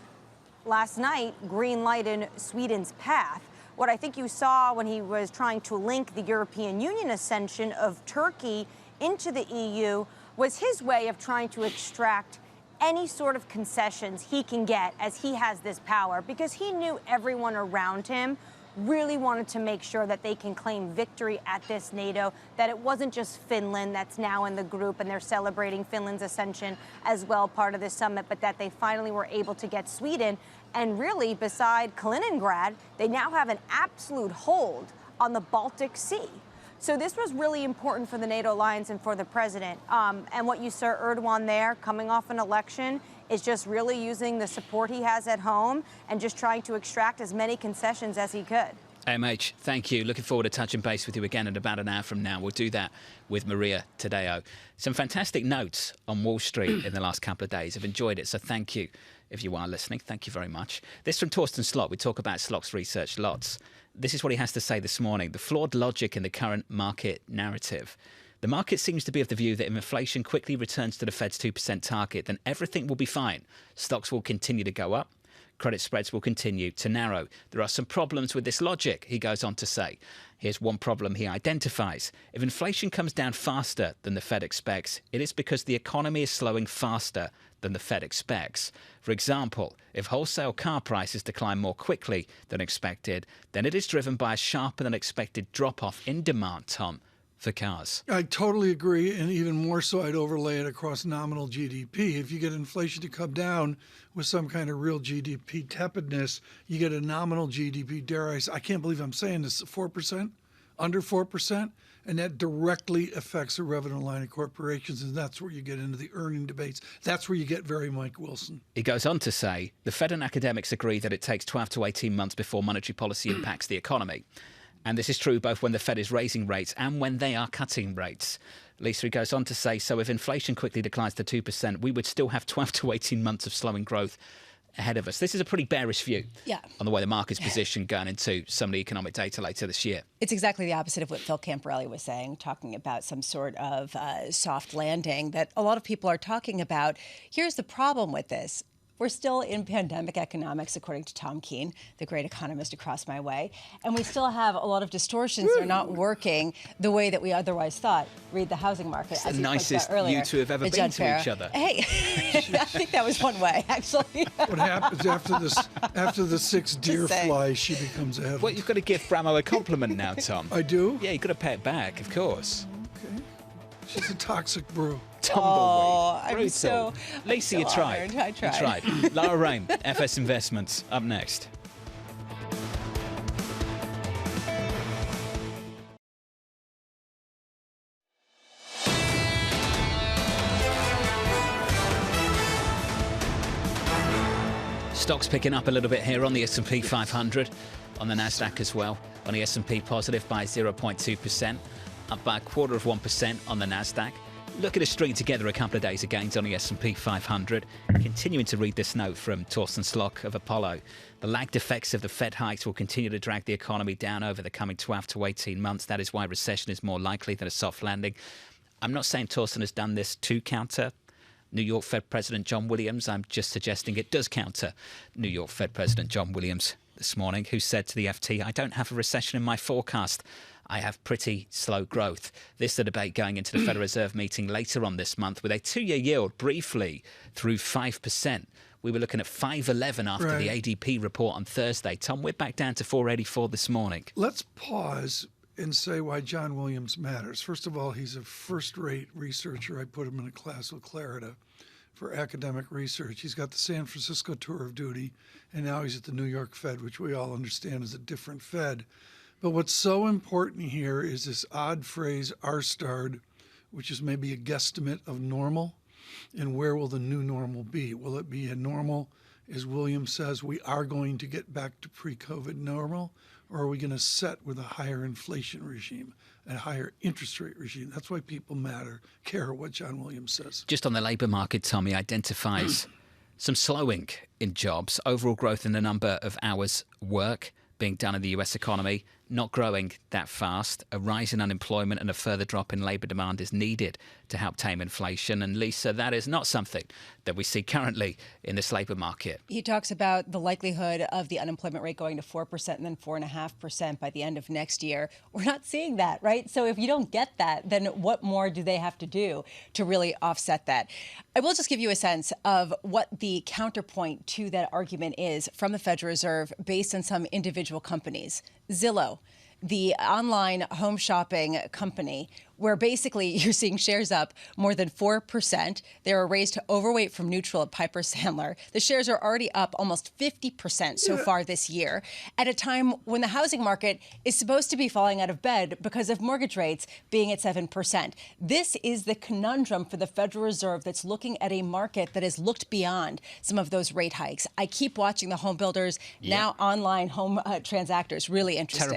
last night, green-lighted Sweden's path. What I think you saw when he was trying to link the European Union ascension of Turkey into the EU was his way of trying to extract any sort of concessions he can get as he has this power, because he knew everyone around him really wanted to make sure that they can claim victory at this NATO, that it wasn't just Finland that's now in the group and they're celebrating Finland's ascension as well, part of this summit, but that they finally were able to get Sweden. And really, beside Kaliningrad, they now have an absolute hold on the Baltic Sea. So this was really important for the NATO alliance and for the president. And what you saw Erdogan there, coming off an election, is just really using the support he has at home and just trying to extract as many concessions as he could. AMH, thank you. Looking forward to touching base with you again in about an hour from now. We'll do that with Maria Tadeo. Some fantastic notes on Wall Street in the last couple of days. I've enjoyed it, so thank you if you are listening. Thank you very much. This from Torsten Slot. We talk about Slot's research lots. This is what he has to say this morning. The flawed logic in the current market narrative. The market seems to be of the view that if inflation quickly returns to the Fed's 2% target, then everything will be fine. Stocks will continue to go up. Credit spreads will continue to narrow. There are some problems with this logic, he goes on to say. Here's one problem he identifies. If inflation comes down faster than the Fed expects, it is because the economy is slowing faster than the Fed expects. For example, if wholesale car prices decline more quickly than expected, then it is driven by a sharper than expected drop-off in demand, Tom, for cars. I totally agree, and even more so, I'd overlay it across nominal GDP. If you get inflation to come down with some kind of real GDP tepidness, you get a nominal GDP, I can't believe I'm saying this, 4%, under 4%, and that directly affects the revenue line of corporations, and that's where you get into the earning debates. That's where you get very Mike Wilson. He goes on to say, the Fed and academics agree that it takes 12 to 18 months before monetary policy impacts the economy. And this is true both when the Fed is raising rates and when they are cutting rates. Lisa, he goes on to say, so if inflation quickly declines to 2%, we would still have 12 to 18 months of slowing growth ahead of us. This is a pretty bearish view on the way the market's positioned going into some of the economic data later this year. It's exactly the opposite of what Phil Camporelli was saying, talking about some sort of soft landing that a lot of people are talking about. Here's the problem with this. We're still in pandemic economics, according to Tom Keene, the great economist across my way. And we still have a lot of distortions that are not working the way that we otherwise thought. Read the housing market. It's the nicest you two have ever been to each other. Hey, I think that was one way, actually. What happens after the sixth deer flies, she becomes a head. Well, you've got to give Bramo a compliment now, Tom. I do? Yeah, you've got to pay it back, of course. Okay. She's a toxic brew. I'm so Lisa, you tried. I tried. You tried. Lara Rain, FS Investments, up next. Stocks picking up a little bit here on the S&P 500, on the Nasdaq as well. On the S&P positive by 0.2%, up by 0.25% on the Nasdaq. Look at us string together a couple of days of gains on the S&P 500. Continuing to read this note from Torsten Slok of Apollo. The lagged effects of the Fed hikes will continue to drag the economy down over the coming 12 to 18 months. That is why recession is more likely than a soft landing. I'm not saying Torsten has done this to counter New York Fed President John Williams. I'm just suggesting it does counter New York Fed President John Williams this morning, who said to the FT, I don't have a recession in my forecast. I have pretty slow growth. This is the debate going into the Federal Reserve meeting later on this month with a two-year yield briefly through 5%. We were looking at 5.11 after the ADP report on Thursday. Tom, we're back down to 4.84 this morning. Let's pause and say why John Williams matters. First of all, he's a first-rate researcher. I put him in a class with Clarida for academic research. He's got the San Francisco tour of duty, and now he's at the New York Fed, which we all understand is a different Fed. But what's so important here is this odd phrase, R-starred, which is maybe a guesstimate of normal. And where will the new normal be? Will it be a normal, as Williams says, we are going to get back to pre-COVID normal? Or are we going to set with a higher inflation regime, a higher interest rate regime? That's why people care what John Williams says. Just on the labour market, Tommy identifies some slowing in jobs, overall growth in the number of hours work being done in the US economy, not growing that fast. A rise in unemployment and a further drop in labour demand is needed to help tame inflation. And Lisa, that is not something that we see currently in this labour market. He talks about the likelihood of the unemployment rate going to 4% and then 4.5% by the end of next year. We're not seeing that, right? So if you don't get that, then what more do they have to do to really offset that? I will just give you a sense of what the counterpoint to that argument is from the Federal Reserve based on some individual companies. Zillow, the online home shopping company, where basically you're seeing shares up more than 4%. They're raised to overweight from neutral at Piper Sandler. The shares are already up almost 50% so far this year, at a time when the housing market is supposed to be falling out of bed because of mortgage rates being at 7%. This is the conundrum for the Federal Reserve that's looking at a market that has looked beyond some of those rate hikes. I keep watching the home builders, now online home transactors. Really interesting.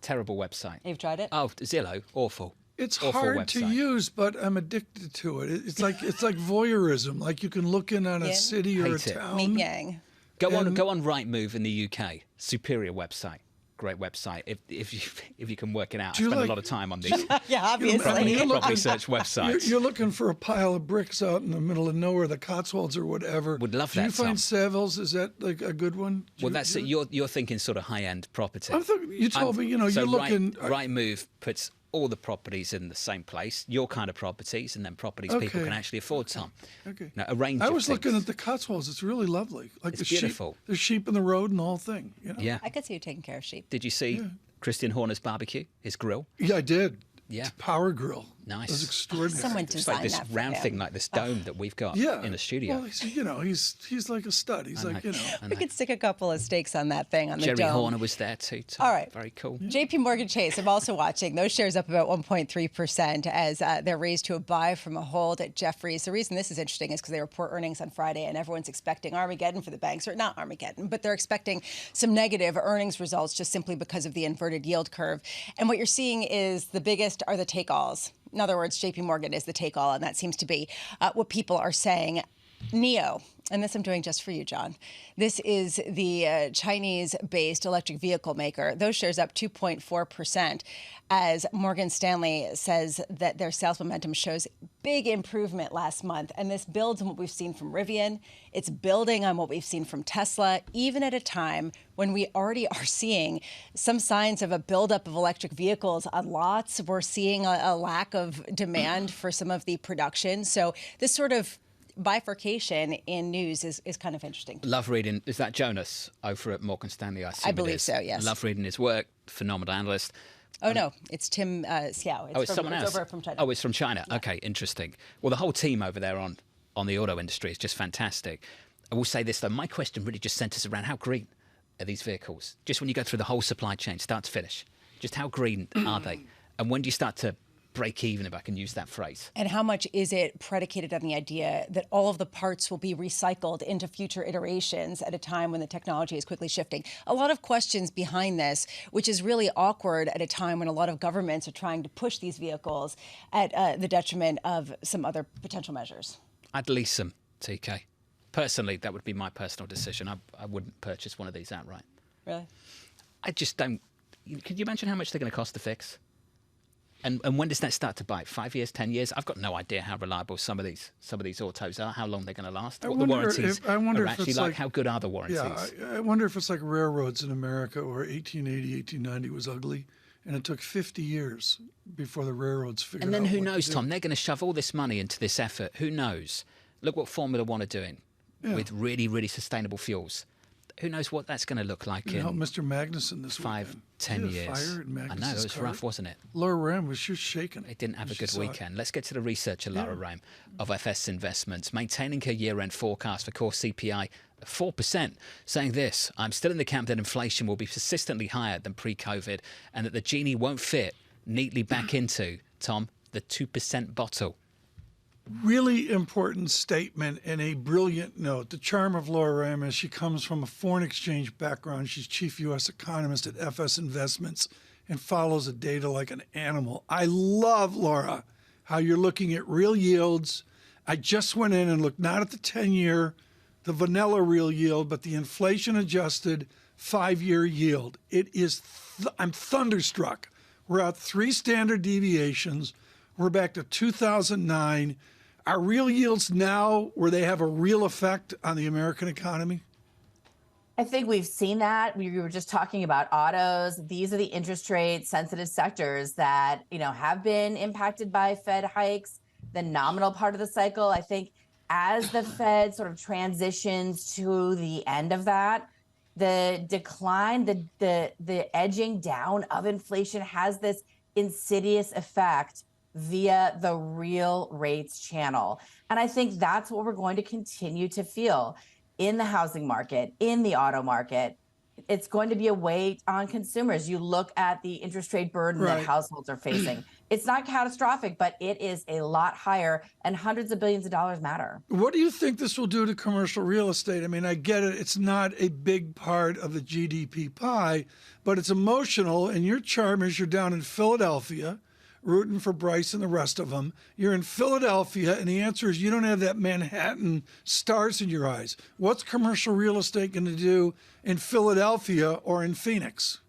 Terrible website. You've tried it? Oh, Zillow, awful. It's awful hard website to use, but I'm addicted to it. It's like voyeurism. Like you can look in on a city or a town. Me yang. Go on Rightmove in the UK. Superior website. Great website. If you can work it out. I spend a lot of time on these. Yeah, obviously. Properly search websites. You're looking for a pile of bricks out in the middle of nowhere, the Cotswolds or whatever. Would love that. Do you find Savills? Is that like a good one? Well, you're thinking sort of high-end property. You told me, you're looking. Rightmove puts all the properties in the same place, your kind of properties, and then properties people can actually afford, Tom. Okay. Now, a range I of was things. looking at the Cotswolds. It's really lovely. Like It's the beautiful. Sheep, the sheep in the road and the whole thing. You know? Yeah. I could see you taking care of sheep. Did you see Christian Horner's barbecue, his grill? Yeah, I did. Yeah. It's Power Grill. Nice. It was extraordinary. Someone It's like designed this that for round him. thing, like this dome that we've got in the studio. Well, he's like a stud. He's like, you know. We could stick a couple of steaks on that thing on the Jerry dome. Horner was there too. Tom. All right. Very cool. JP Morgan Chase, I'm also watching. Those shares up about 1.3% as they're raised to a buy from a hold at Jefferies. The reason this is interesting is because they report earnings on Friday and everyone's expecting Armageddon for the banks, or not Armageddon, but they're expecting some negative earnings results just simply because of the inverted yield curve. And what you're seeing is the biggest are the take-alls. In other words, JP Morgan is the take-all, and that seems to be what people are saying. NIO, and this I'm doing just for you, John. This is the Chinese-based electric vehicle maker. Those shares up 2.4% as Morgan Stanley says that their sales momentum shows big improvement last month. And this builds on what we've seen from Rivian. It's building on what we've seen from Tesla, even at a time when we already are seeing some signs of a buildup of electric vehicles on lots. We're seeing a lack of demand for some of the production. So this sort of bifurcation in news is kind of interesting. Love reading. Is that Jonas over at Morgan Stanley? I believe so, yes. Love reading his work. Phenomenal analyst. Oh, no, it's Tim Xiao. It's someone else. Over from China. Oh, it's from China. Yeah. Okay, interesting. Well, the whole team over there on the auto industry is just fantastic. I will say this, though. My question really just centers around how green are these vehicles? Just when you go through the whole supply chain, start to finish, just how green are they? And when do you start to break even, if I can use that phrase? And how much is it predicated on the idea that all of the parts will be recycled into future iterations at a time when the technology is quickly shifting? A lot of questions behind this, which is really awkward at a time when a lot of governments are trying to push these vehicles at the detriment of some other potential measures. I'd lease them, TK. Personally, that would be my personal decision. I wouldn't purchase one of these outright. Really? I just don't. Can you imagine how much they're going to cost to fix? And when does that start to bite? 5 years, 10 years? I've got no idea how reliable some of these autos are, how long they're going to last, what the warranties are actually like. How good are the warranties? Yeah, I wonder if it's like railroads in America where 1880, 1890 was ugly, and it took 50 years before the railroads figured out. And then who knows, Tom? They're going to shove all this money into this effort. Who knows? Look what Formula One are doing with really, really sustainable fuels. Who knows what that's going to look like in Mr. Magnuson this 5-10 years. Fire in I know, it was rough, wasn't it? Laura Ram was just shaking. It didn't have a good weekend. Let's get to the researcher, Laura Ram of FS Investments, maintaining her year-end forecast for core CPI of 4%, saying this: I'm still in the camp that inflation will be persistently higher than pre-COVID and that the genie won't fit neatly back into, Tom, the 2% bottle. Really important statement and a brilliant note. The charm of Laura Ram is she comes from a foreign exchange background. She's chief U.S. economist at FS Investments and follows the data like an animal. I love, Laura, how you're looking at real yields. I just went in and looked not at the 10-year, the vanilla real yield, but the inflation-adjusted 5-year yield. It is, I'm thunderstruck. We're at 3 standard deviations. We're back to 2009. Are real yields now where they have a real effect on the American economy? I think we've seen that. We were just talking about autos. These are the interest rate sensitive sectors that, have been impacted by Fed hikes, the nominal part of the cycle. I think as the Fed sort of transitions to the end of that, the decline, the edging down of inflation has this insidious effect via the real rates channel. And I think that's what we're going to continue to feel in the housing market, in the auto market. It's going to be a weight on consumers. You look at the interest rate burden that households are facing. It's not catastrophic, but it is a lot higher, and hundreds of billions of dollars matter. What do you think this will do to commercial real estate? I mean, I get it. It's not a big part of the GDP pie, but it's emotional. And your charm is you're down in Philadelphia, rooting for Bryce and the rest of them. You're in Philadelphia, and the answer is you don't have that Manhattan stars in your eyes. What's commercial real estate going to do in Philadelphia or in Phoenix?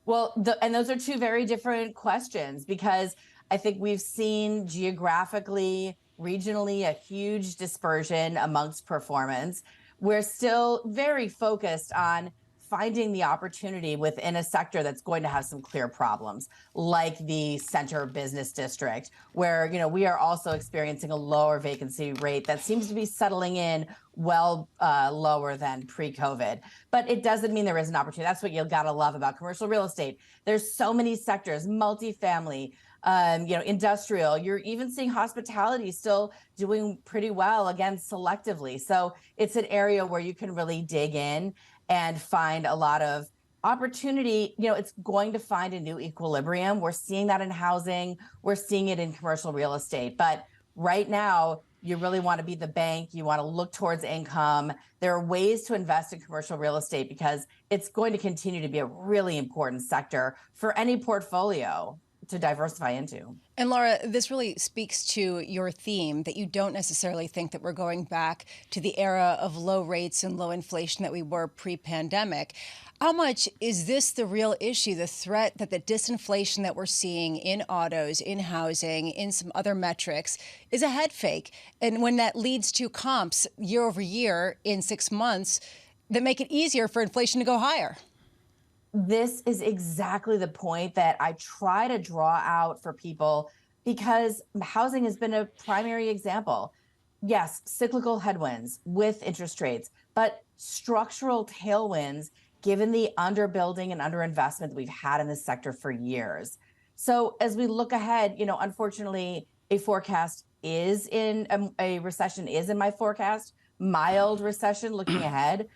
Well, and those are two very different questions, because I think we've seen geographically, regionally, a huge dispersion amongst performance. We're still very focused on finding the opportunity within a sector that's going to have some clear problems, like the center business district, where, you know, we are also experiencing a lower vacancy rate that seems to be settling in well lower than pre-COVID. But it doesn't mean there isn't opportunity. That's what you've got to love about commercial real estate. There's so many sectors, multifamily, you know, industrial. You're even seeing hospitality still doing pretty well, again, selectively. So it's an area where you can really dig in and find a lot of opportunity. You know, it's going to find a new equilibrium. We're seeing that in housing. We're seeing it in commercial real estate. But right now, you really want to be the bank. You want to look towards income. There are ways to invest in commercial real estate because it's going to continue to be a really important sector for any portfolio to diversify into. And Laura, this really speaks to your theme that you don't necessarily think that we're going back to the era of low rates and low inflation that we were pre-pandemic. How much is this the real issue, the threat that the disinflation that we're seeing in autos, in housing, in some other metrics is a head fake? And when that leads to comps year over year in 6 months that make it easier for inflation to go higher? This is exactly the point that I try to draw out for people because housing has been a primary example. Yes, cyclical headwinds with interest rates, but structural tailwinds given the underbuilding and underinvestment that we've had in this sector for years. So as we look ahead, you know, unfortunately, a forecast is in a recession is in my forecast, mild recession looking ahead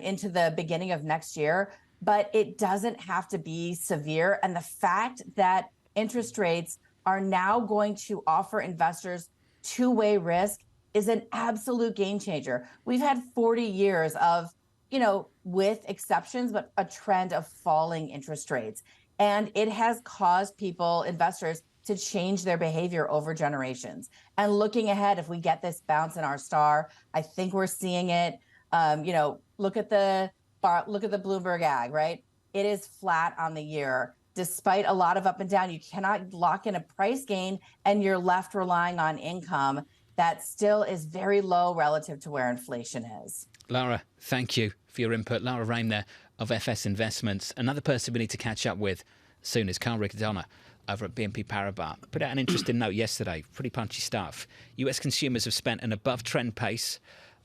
into the beginning of next year. But it doesn't have to be severe. And the fact that interest rates are now going to offer investors two-way risk is an absolute game changer. We've had 40 years of, you know, with exceptions, but a trend of falling interest rates. And it has caused people, investors, to change their behavior over generations. And looking ahead, if we get this bounce in our star, I think we're seeing it. You know, look at the Bloomberg Ag, right? It is flat on the year. Despite a lot of up and down, you cannot lock in a price gain and you're left relying on income that still is very low relative to where inflation is. Laura, thank you for your input. Laura Raim there of FS Investments. Another person we need to catch up with soon is Carl Riccadonna over at BNP Paribas. Put out an interesting note yesterday, pretty punchy stuff. US consumers have spent an above-trend pace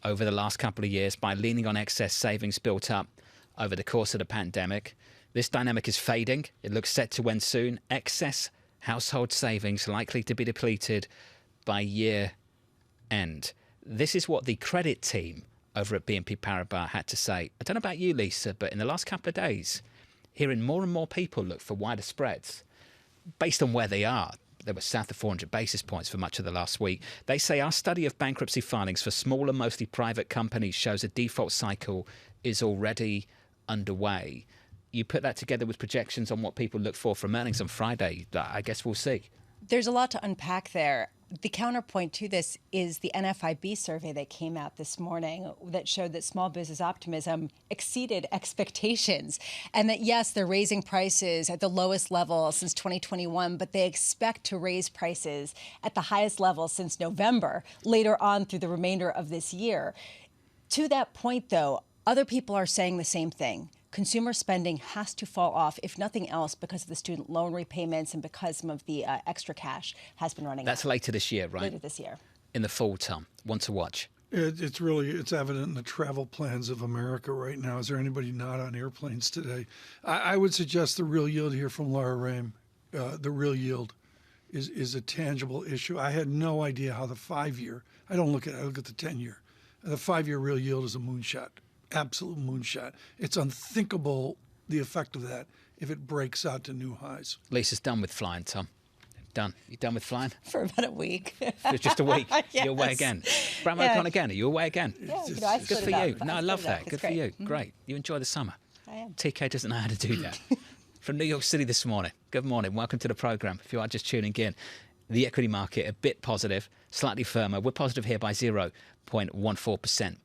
over the last couple of years by leaning on excess savings built up over the course of the pandemic. This dynamic is fading. It looks set to end soon. Excess household savings likely to be depleted by year end. This is what the credit team over at BNP Paribas had to say. I don't know about you, Lisa, but in the last couple of days, hearing more and more people look for wider spreads based on where they are. They were south of 400 basis points for much of the last week. They say our study of bankruptcy filings for smaller, mostly private companies shows a default cycle is already underway. You put that together with projections on what people look for from earnings on Friday, I guess we'll see. There's a lot to unpack there. The counterpoint to this is the NFIB survey that came out this morning that showed that small business optimism exceeded expectations and that, yes, they're raising prices at the lowest level since 2021, but they expect to raise prices at the highest level since November, later on through the remainder of this year. To that point, though, other people are saying the same thing. Consumer spending has to fall off, if nothing else, because of the student loan repayments and because some of the extra cash has been running out. That's later this year, right? Later this year. In the fall, Tom. One to watch. It's evident in the travel plans of America right now. Is there anybody not on airplanes today? I would suggest the real yield here from Laura Raim. The real yield is a tangible issue. I had no idea how the 5-year, I look at the 10-year. The 5-year real yield is a moonshot. Absolute moonshot. It's unthinkable, the effect of that, if it breaks out to new highs. Lisa's done with flying, Tom. Done. You done with flying? For about a week. For just a week? Yes. You're away again. Bram O'Connor again. Are you away again? Yeah, good for you. No, I love that. Good for you. Great. You enjoy the summer. I am. TK doesn't know how to do that. From New York City this morning. Good morning. Welcome to the programme. If you are just tuning in, the equity market a bit positive, slightly firmer. We're positive here by 0.14%.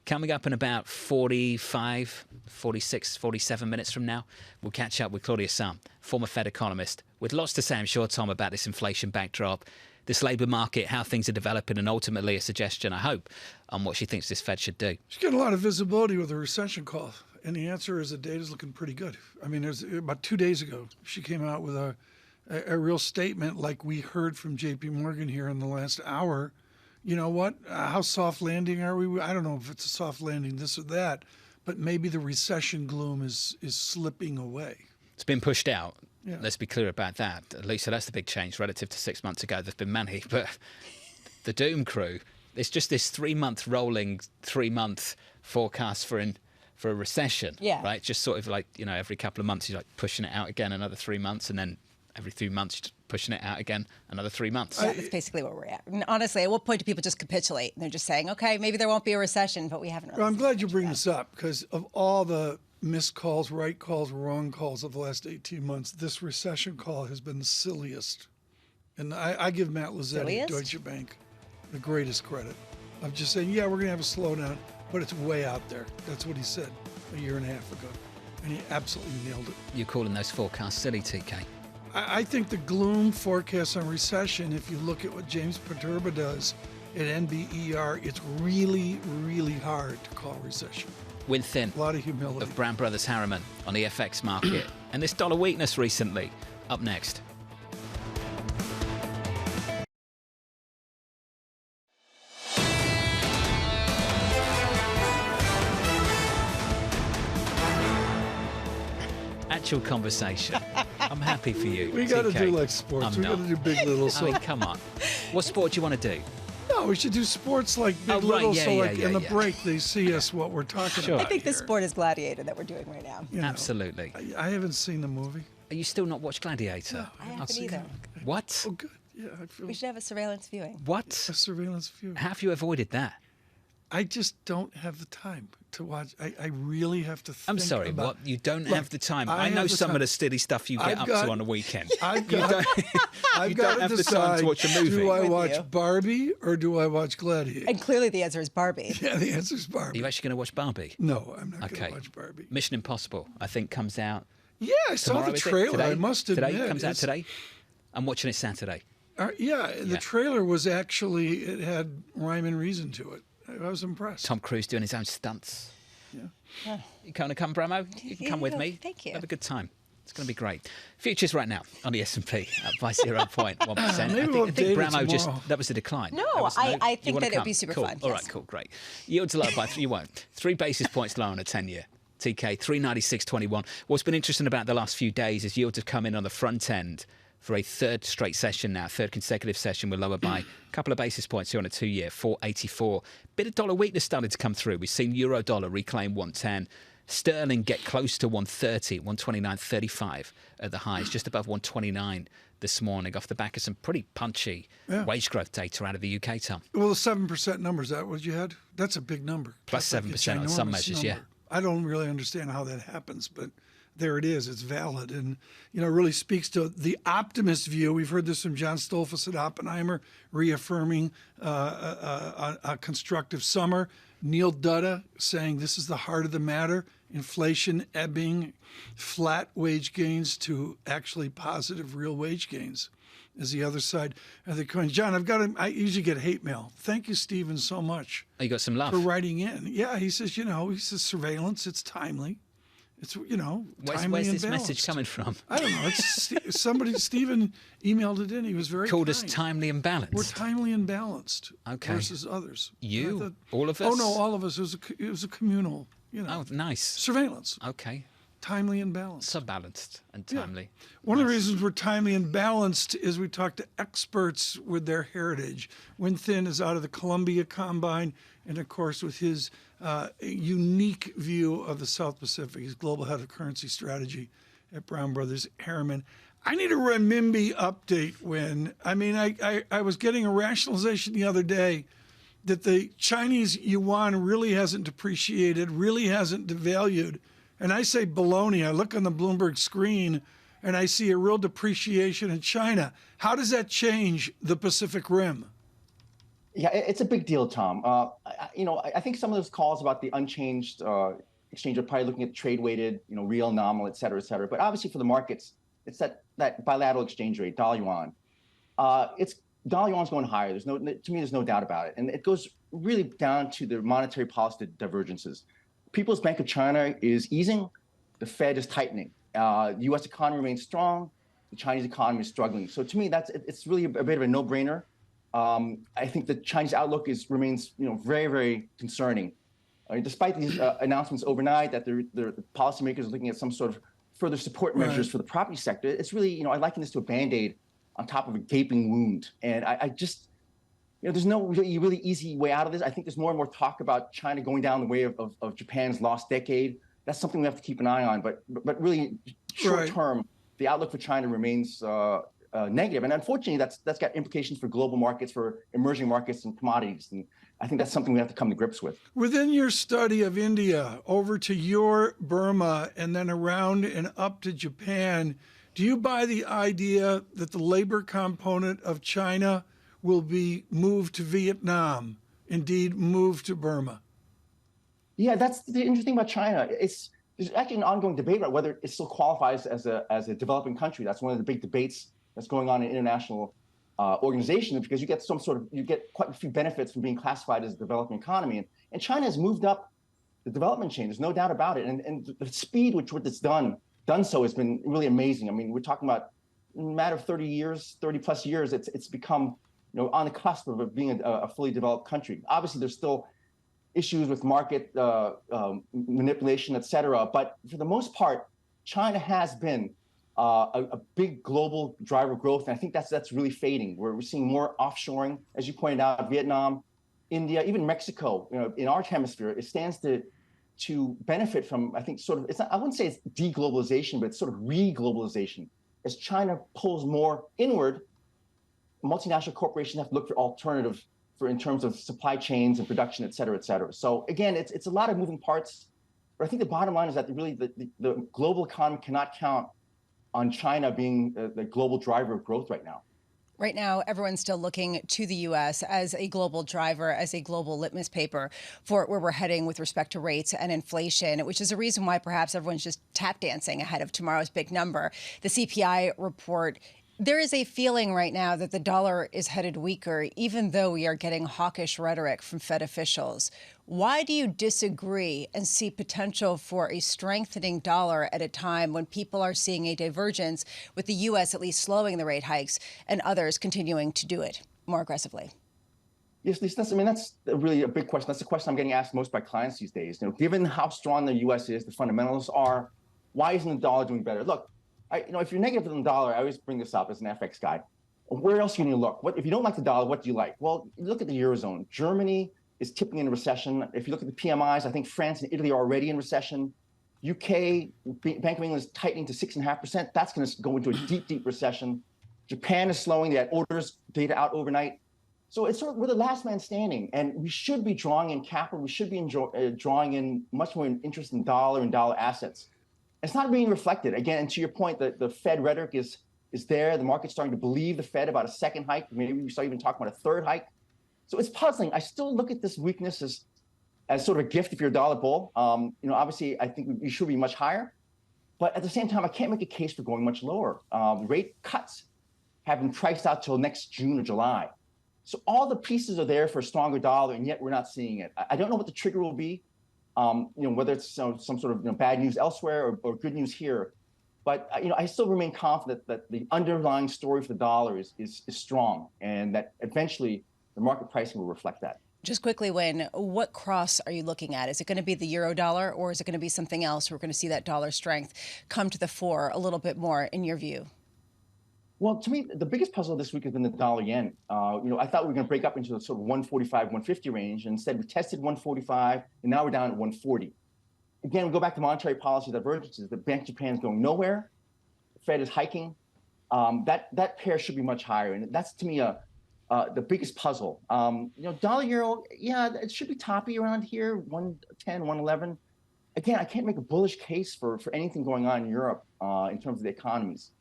Coming up in about 45, 46, 47 minutes from now, we'll catch up with Claudia Sahm, former Fed economist, with lots to say, I'm sure, Tom, about this inflation backdrop, this labour market, how things are developing, and ultimately a suggestion, I hope, on what she thinks this Fed should do. She's getting a lot of visibility with the recession call. And the answer is the data's looking pretty good. I mean, there's about 2 days ago, she came out with a real statement like we heard from JP Morgan here in the last hour. You know what? How soft landing are we? I don't know if it's a soft landing, this or that, but maybe the recession gloom is slipping away. It's been pushed out. Yeah. Let's be clear about that. Lisa, that's the big change relative to 6 months ago. There's been many, but the doom crew, it's just this 3-month rolling 3-month forecast for a recession, right? Just sort of like, every couple of months you're like pushing it out again another 3 months, and then every 3 months you're pushing it out again another 3 months. Yeah, that's basically where we're at. And honestly, at what point do people just capitulate? And they're just saying, okay, maybe there won't be a recession, but we haven't really. Well, I'm glad you bring this up, because of all the missed calls, right calls, wrong calls of the last 18 months, this recession call has been the silliest. And I give Matt Lazzetti, Deutsche Bank, the greatest credit of just saying, yeah, we're going to have a slowdown, but it's way out there. That's what he said a year and a half ago. And he absolutely nailed it. You're calling those forecasts silly, TK? I think the gloom forecast on recession, if you look at what James Paterba does at NBER, it's really, really hard to call recession. Win thin. A lot of humility. Of Brown Brothers Harriman on the FX market. And this dollar weakness recently. Up next. Actual conversation. I'm happy for you. We got to TK. do like sports. We got to do Big Little. I mean, come on. What sport do you want to do? No, we should do sports like Big Little. So in the break, they see us what we're talking about. I think the sport is Gladiator that we're doing right now. Absolutely. I haven't seen the movie. Are you still not watched Gladiator? No, I haven't either. What? Oh, good. Yeah, I feel We should have a surveillance viewing. What? a surveillance view. How have you avoided that? I just don't have the time to watch. I really have to think I'm sorry, about, what? You don't Look, have the time. I I know have the some time. of the silly stuff you get I've up got- to on a weekend. I've got, you don't have the time to watch a movie. Do I With watch you. Barbie or do I watch Gladiator? And clearly the answer is Barbie. Yeah, the answer is Are Barbie. you actually going to watch Barbie? No, I'm not Okay. going to watch Barbie. Mission Impossible, I think, comes out Yeah, I saw tomorrow, the is it? trailer. Today? I must admit. Today? Comes out It's- today? I'm watching it Saturday. Yeah, the trailer was actually, it had rhyme and reason to it. I was impressed. Tom Cruise doing his own stunts. Yeah. You kind of come, Bramo? You can come with Yeah, me. thank you. Have a good time. It's going to be great. Futures right now on the S&P up by 0.1%. Maybe I we'll think update it Bramo just, tomorrow. that was a decline. No, That was- I you think wanna that it would come? be super cool. fun, All yes. right, cool, great. Yields lower by, you won't. 3 basis points lower on a 10-year. TK, 396.21. What's been interesting about the last few days is yields have come in on the front end for a third straight session now, third consecutive session. We're lower by a couple of basis points here on a 2-year, 484. Bit of dollar weakness started to come through. We've seen euro dollar reclaim 110. Sterling get close to 130, 129.35 at the highs, just above 129 this morning off the back of some pretty punchy wage growth data out of the UK, Tom. Well, the 7% number, is that what you had? That's a big number. Plus That's like a 7% on some ginormous measures, yeah. number. I don't really understand how that happens, but there it is. It's valid. And, it really speaks to the optimist view. We've heard this from John Stolfus at Oppenheimer, reaffirming a constructive summer. Neil Dutta saying this is the heart of the matter. Inflation ebbing, flat wage gains to actually positive real wage gains is the other side of the coin. John, I usually get hate mail. Thank you, Stephen, so much. Oh, you got some love. For writing in. Yeah, he says, surveillance, it's timely. It's, timely Where's and this message balanced. coming from? I don't know. It's Stephen emailed it in. He was very Called us kind. timely and balanced. We're timely and balanced Okay. versus others. You? And I thought- All of Oh, us? no, all of us. It was a communal, Oh, nice. surveillance. Okay. Timely and balanced. So balanced and timely. One of the reasons we're timely and balanced is we talk to experts with their heritage. Win Thin is out of the Columbia Combine, and of course with his unique view of the South Pacific. He's global head of currency strategy at Brown Brothers Harriman. I need a renminbi update, Win. I mean, I was getting a rationalization the other day that the Chinese yuan really hasn't depreciated, really hasn't devalued. And I say baloney. I look on the Bloomberg screen and I see a real depreciation in China. How does that change the Pacific Rim? Yeah, it's a big deal, Tom. I think some of those calls about the unchanged exchange are probably looking at trade-weighted, real, nominal, et cetera, et cetera. But obviously for the markets, it's that bilateral exchange rate, dollar yuan. Dollar yuan's going higher. There's no doubt about it. And it goes really down to the monetary policy divergences. People's Bank of China is easing, the Fed is tightening. The U.S. economy remains strong, the Chinese economy is struggling. So to me, it's really a bit of a no-brainer. I think the Chinese outlook remains very, very concerning. Despite these announcements overnight that the policymakers are looking at some sort of further support measures for the property sector, it's really, I liken this to a Band-Aid on top of a gaping wound. And I just, there's no really easy way out of this. I think there's more and more talk about China going down the way of Japan's lost decade. That's something we have to keep an eye on. But really, short term, the outlook for China remains negative. And unfortunately, that's got implications for global markets, for emerging markets and commodities. And I think that's something we have to come to grips with. Within your study of India, over to your Burma, and then around and up to Japan, do you buy the idea that the labor component of China will be moved to Vietnam, indeed moved to Burma? Yeah, that's the interesting thing about China. There's actually an ongoing debate about whether it still qualifies as a developing country. That's one of the big debates that's going on in international organizations, because you get quite a few benefits from being classified as a developing economy. And China has moved up the development chain. There's no doubt about it. And the speed with which it's done so has been really amazing. I mean, we're talking about in a matter of 30 plus years, it's become on the cusp of being a fully developed country. Obviously, there's still issues with market manipulation, et cetera. But for the most part, China has been a big global driver of growth. And I think that's really fading. We're seeing more offshoring, as you pointed out, Vietnam, India, even Mexico, in our hemisphere. It stands to benefit from, I think, sort of, I wouldn't say it's deglobalization, but it's sort of re-globalization. As China pulls more inward, multinational corporations have to look for alternatives in terms of supply chains and production, et cetera, et cetera. So again, it's a lot of moving parts. But I think the bottom line is that really the global economy cannot count on China being the global driver of growth right now. Right now, everyone's still looking to the U.S. as a global driver, as a global litmus paper for where we're heading with respect to rates and inflation, which is a reason why perhaps everyone's just tap dancing ahead of tomorrow's big number. The CPI report. There is a feeling right now that the dollar is headed weaker, even though we are getting hawkish rhetoric from Fed officials. Why do you disagree and see potential for a strengthening dollar at a time when people are seeing a divergence with the U.S. at least slowing the rate hikes and others continuing to do it more aggressively? Yes, Lisa, that's really a big question. That's the question I'm getting asked most by clients these days. Given how strong the U.S. is, the fundamentals are, why isn't the dollar doing better? Look, if you're negative on the dollar, I always bring this up as an FX guy. Where else are you going to look? If you don't like the dollar, what do you like? Well, look at the Eurozone. Germany is tipping into recession. If you look at the PMIs, I think France and Italy are already in recession. UK, Bank of England is tightening to 6.5%. That's going to go into a deep, deep recession. Japan is slowing. They had orders data out overnight. So it's we're the last man standing, and we should be drawing in capital. We should be drawing in much more interest in dollar and dollar assets. It's not being reflected. Again, and to your point, the Fed rhetoric is there. The market's starting to believe the Fed about a second hike. Maybe we start even talking about a third hike. So it's puzzling. I still look at this weakness as sort of a gift if you're a dollar bull. Obviously, I think we should be much higher. But at the same time, I can't make a case for going much lower. Rate cuts have been priced out till next June or July. So all the pieces are there for a stronger dollar, and yet we're not seeing it. I don't know what the trigger will be. Whether it's some sort of bad news elsewhere or good news here, but I still remain confident that the underlying story for the dollar is strong, and that eventually the market pricing will reflect that. Just quickly, Wayne, what cross are you looking at? Is it going to be the euro dollar, or is it going to be something else? We're going to see that dollar strength come to the fore a little bit more, in your view? Well, to me, the biggest puzzle this week has been the dollar yen. I thought we were going to break up into the sort of 145, 150 range, and instead we tested 145, and now we're down at 140. Again, we go back to monetary policy divergences. The Bank of Japan is going nowhere. The Fed is hiking. That pair should be much higher, and that's to me the biggest puzzle. Dollar euro, yeah, it should be toppy around here, 110, 111. Again, I can't make a bullish case for anything going on in Europe in terms of the economies.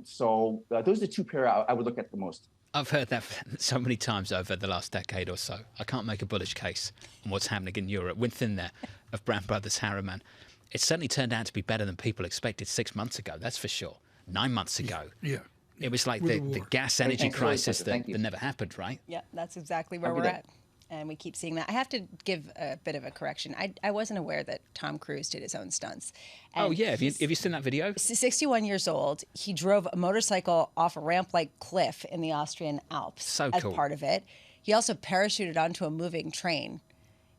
So those are the two pair I would look at the most. I've heard that so many times over the last decade or so. I can't make a bullish case on what's happening in Europe. Within there of Brown Brothers Harriman, it certainly turned out to be better than people expected 6 months ago. That's for sure. 9 months ago. Yeah. It was like the gas energy crisis that never happened, right? Yeah, that's exactly where we're at. And we keep seeing that. I have to give a bit of a correction. I wasn't aware that Tom Cruise did his own stunts. And oh, yeah. Have you seen that video? 61 years old. He drove a motorcycle off a ramp-like cliff in the Austrian Alps as part of it. He also parachuted onto a moving train.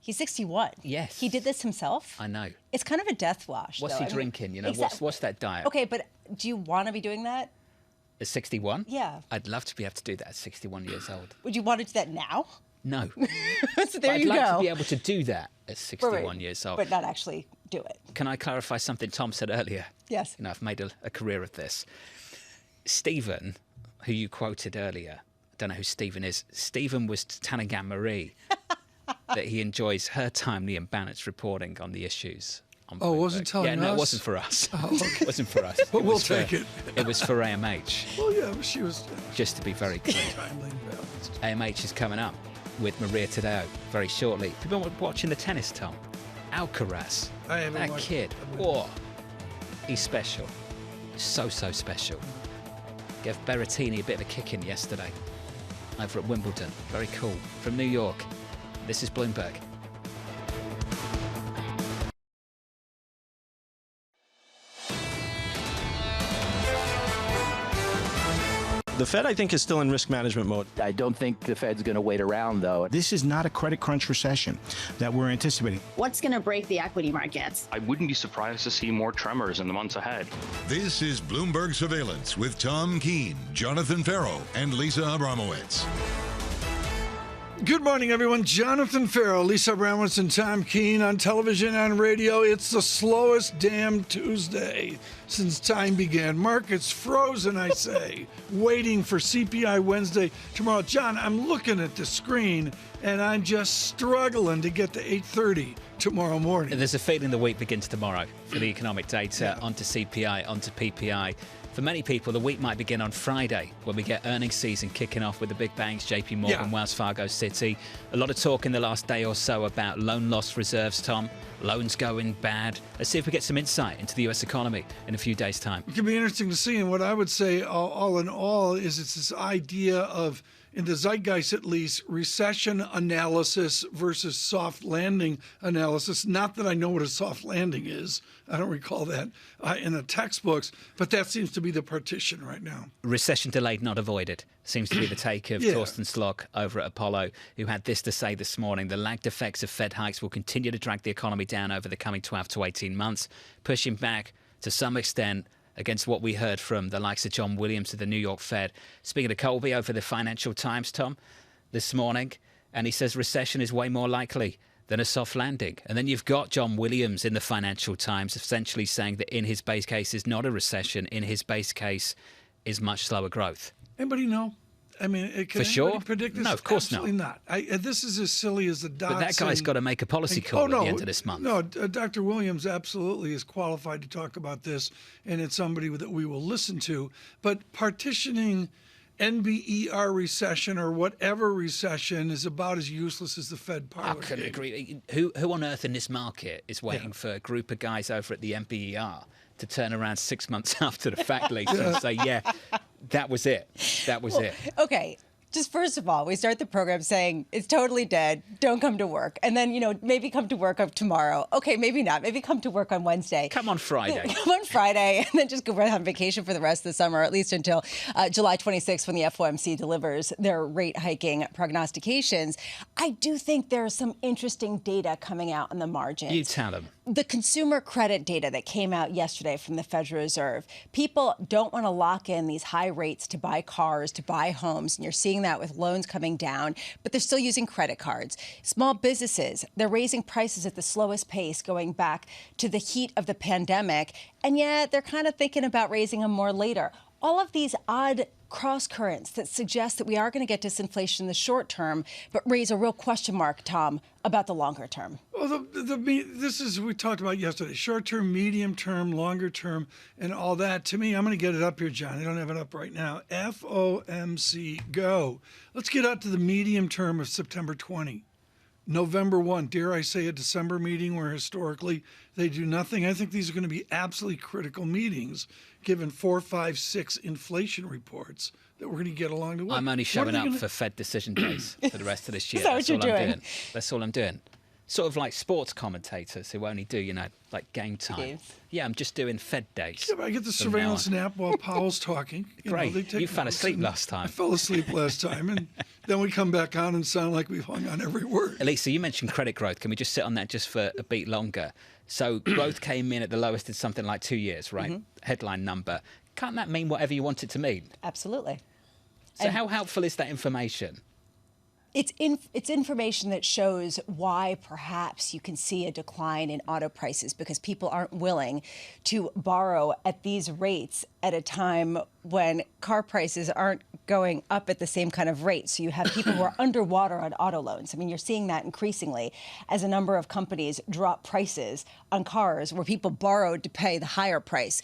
He's 61. Yes. He did this himself. I know. It's kind of a death wash. What's though. he drinking? You know, what's that diet? Okay, but do you want to be doing that? At 61? Yeah. I'd love to be able to do that at 61 years old. Would you want to do that now? No. So there I'd you like go. to be able to do that at 61 years old. But not actually do it. Can I clarify something Tom said earlier? Yes. You know, I've made a career of this. Stephen, who you quoted earlier, I don't know who Stephen is. Stephen was telling Anne-Marie that he enjoys her timely and balanced reporting on the issues. Oh, it wasn't telling us? Yeah, no, it wasn't for us. Oh, okay. It wasn't for us. But we'll take it. It was for AMH. Well, yeah, she was. Just to be very clear. Timely and balanced. AMH is coming up with Maria Tadeo very shortly. Have you been watching the tennis, Tom? Alcaraz. I haven't that watched kid. Oh, he's special. So special. Gave Berrettini a bit of a kick in yesterday over at Wimbledon. Very cool. From New York, this is Bloomberg. The Fed, I think, is still in risk management mode. I don't think the Fed's going to wait around, though. This is not a credit crunch recession that we're anticipating. What's going to break the equity markets? I wouldn't be surprised to see more tremors in the months ahead. This is Bloomberg Surveillance with Tom Keene, Jonathan Ferro, and Lisa Abramowicz. Good morning, everyone. Jonathan Ferro, Lisa Abramowicz, and Tom Keene on television and radio. It's the slowest damn Tuesday since time began. Markets frozen, I say, waiting for CPI Wednesday tomorrow. John, I'm looking at the screen, and I'm just struggling to get to 8:30 tomorrow morning. There's a feeling the week begins tomorrow for the economic data, onto CPI, onto PPI. For many people, the week might begin on Friday when we get earnings season kicking off with the big banks, JP Morgan, Wells Fargo, Citi. A lot of talk in the last day or so about loan loss reserves, Tom. Loans going bad. Let's see if we get some insight into the U.S. economy in a few days' time. It can be interesting to see. And what I would say, all in all, is it's this idea of, in the zeitgeist at least, recession analysis versus soft landing analysis. Not that I know what a soft landing is. I don't recall that in the textbooks, but that seems to be the partition right now. Recession delayed, not avoided, seems to be the take of Thorsten Slok over at Apollo, who had this to say this morning. The lagged effects of Fed hikes will continue to drag the economy down over the coming 12 to 18 months, pushing back to some extent against what we heard from the likes of John Williams of the New York Fed. Speaking to Colby over the Financial Times, Tom, this morning, and he says recession is way more likely than a soft landing. And then you've got John Williams in the Financial Times essentially saying that in his base case is not a recession. In his base case is much slower growth. Anybody know? I mean, can anybody predict this? No, of course Absolutely not. This is as silly as the dots. But that guy's got to make a policy call at the end of this month. No, Dr. Williams absolutely is qualified to talk about this, and it's somebody that we will listen to. But partitioning NBER recession or whatever recession is about as useless as the Fed parlor. I couldn't agree. Who on earth in this market is waiting for a group of guys over at the NBER to turn around 6 months after the fact later and say, that was it. That was it. Okay. Just first of all, we start the program saying it's totally dead. Don't come to work. And then, maybe come to work tomorrow. Okay, maybe not. Maybe come to work on Wednesday. Come on Friday. Come on Friday and then just go on vacation for the rest of the summer, at least until July 26th when the FOMC delivers their rate hiking prognostications. I do think there's some interesting data coming out on the margins. You tell them. The consumer credit data that came out yesterday from the Federal Reserve. People don't want to lock in these high rates to buy cars, to buy homes, and you're seeing that with loans coming down, but they're still using credit cards. Small businesses, they're raising prices at the slowest pace going back to the heat of the pandemic, and yet they're kind of thinking about raising them more later. All of these odd cross currents that suggest that we are going to get disinflation in the short term, but raise a real question mark, Tom, about the longer term. Well, this is we talked about yesterday: short term, medium term, longer term, and all that. To me, I'm going to get it up here, John. I don't have it up right now. FOMC, go. Let's get out to the medium term of September 20. November 1, dare I say a December meeting where historically they do nothing. I think these are going to be absolutely critical meetings given 4, 5, 6 inflation reports that we're going to get along the way. I'm only showing up for Fed decision days for the rest of this year. Is that what you're doing? That's all I'm doing. Sort of like sports commentators who only do, like game time. Games. Yeah, I'm just doing Fed days. Yeah, but I get the surveillance nap while Powell's talking. Great. They take You fell notes, asleep and last time. I fell asleep last time, and then we come back on and sound like we've hung on every word. Elisa, you mentioned credit growth. Can we just sit on that just for a beat longer? So growth came in at the lowest in something like 2 years, right? Mm-hmm. Headline number. Can't that mean whatever you want it to mean? Absolutely. So how helpful is that information? It's information that shows why perhaps you can see a decline in auto prices because people aren't willing to borrow at these rates at a time when car prices aren't going up at the same kind of rate. So you have people who are underwater on auto loans. I mean, you're seeing that increasingly as a number of companies drop prices on cars where people borrowed to pay the higher price.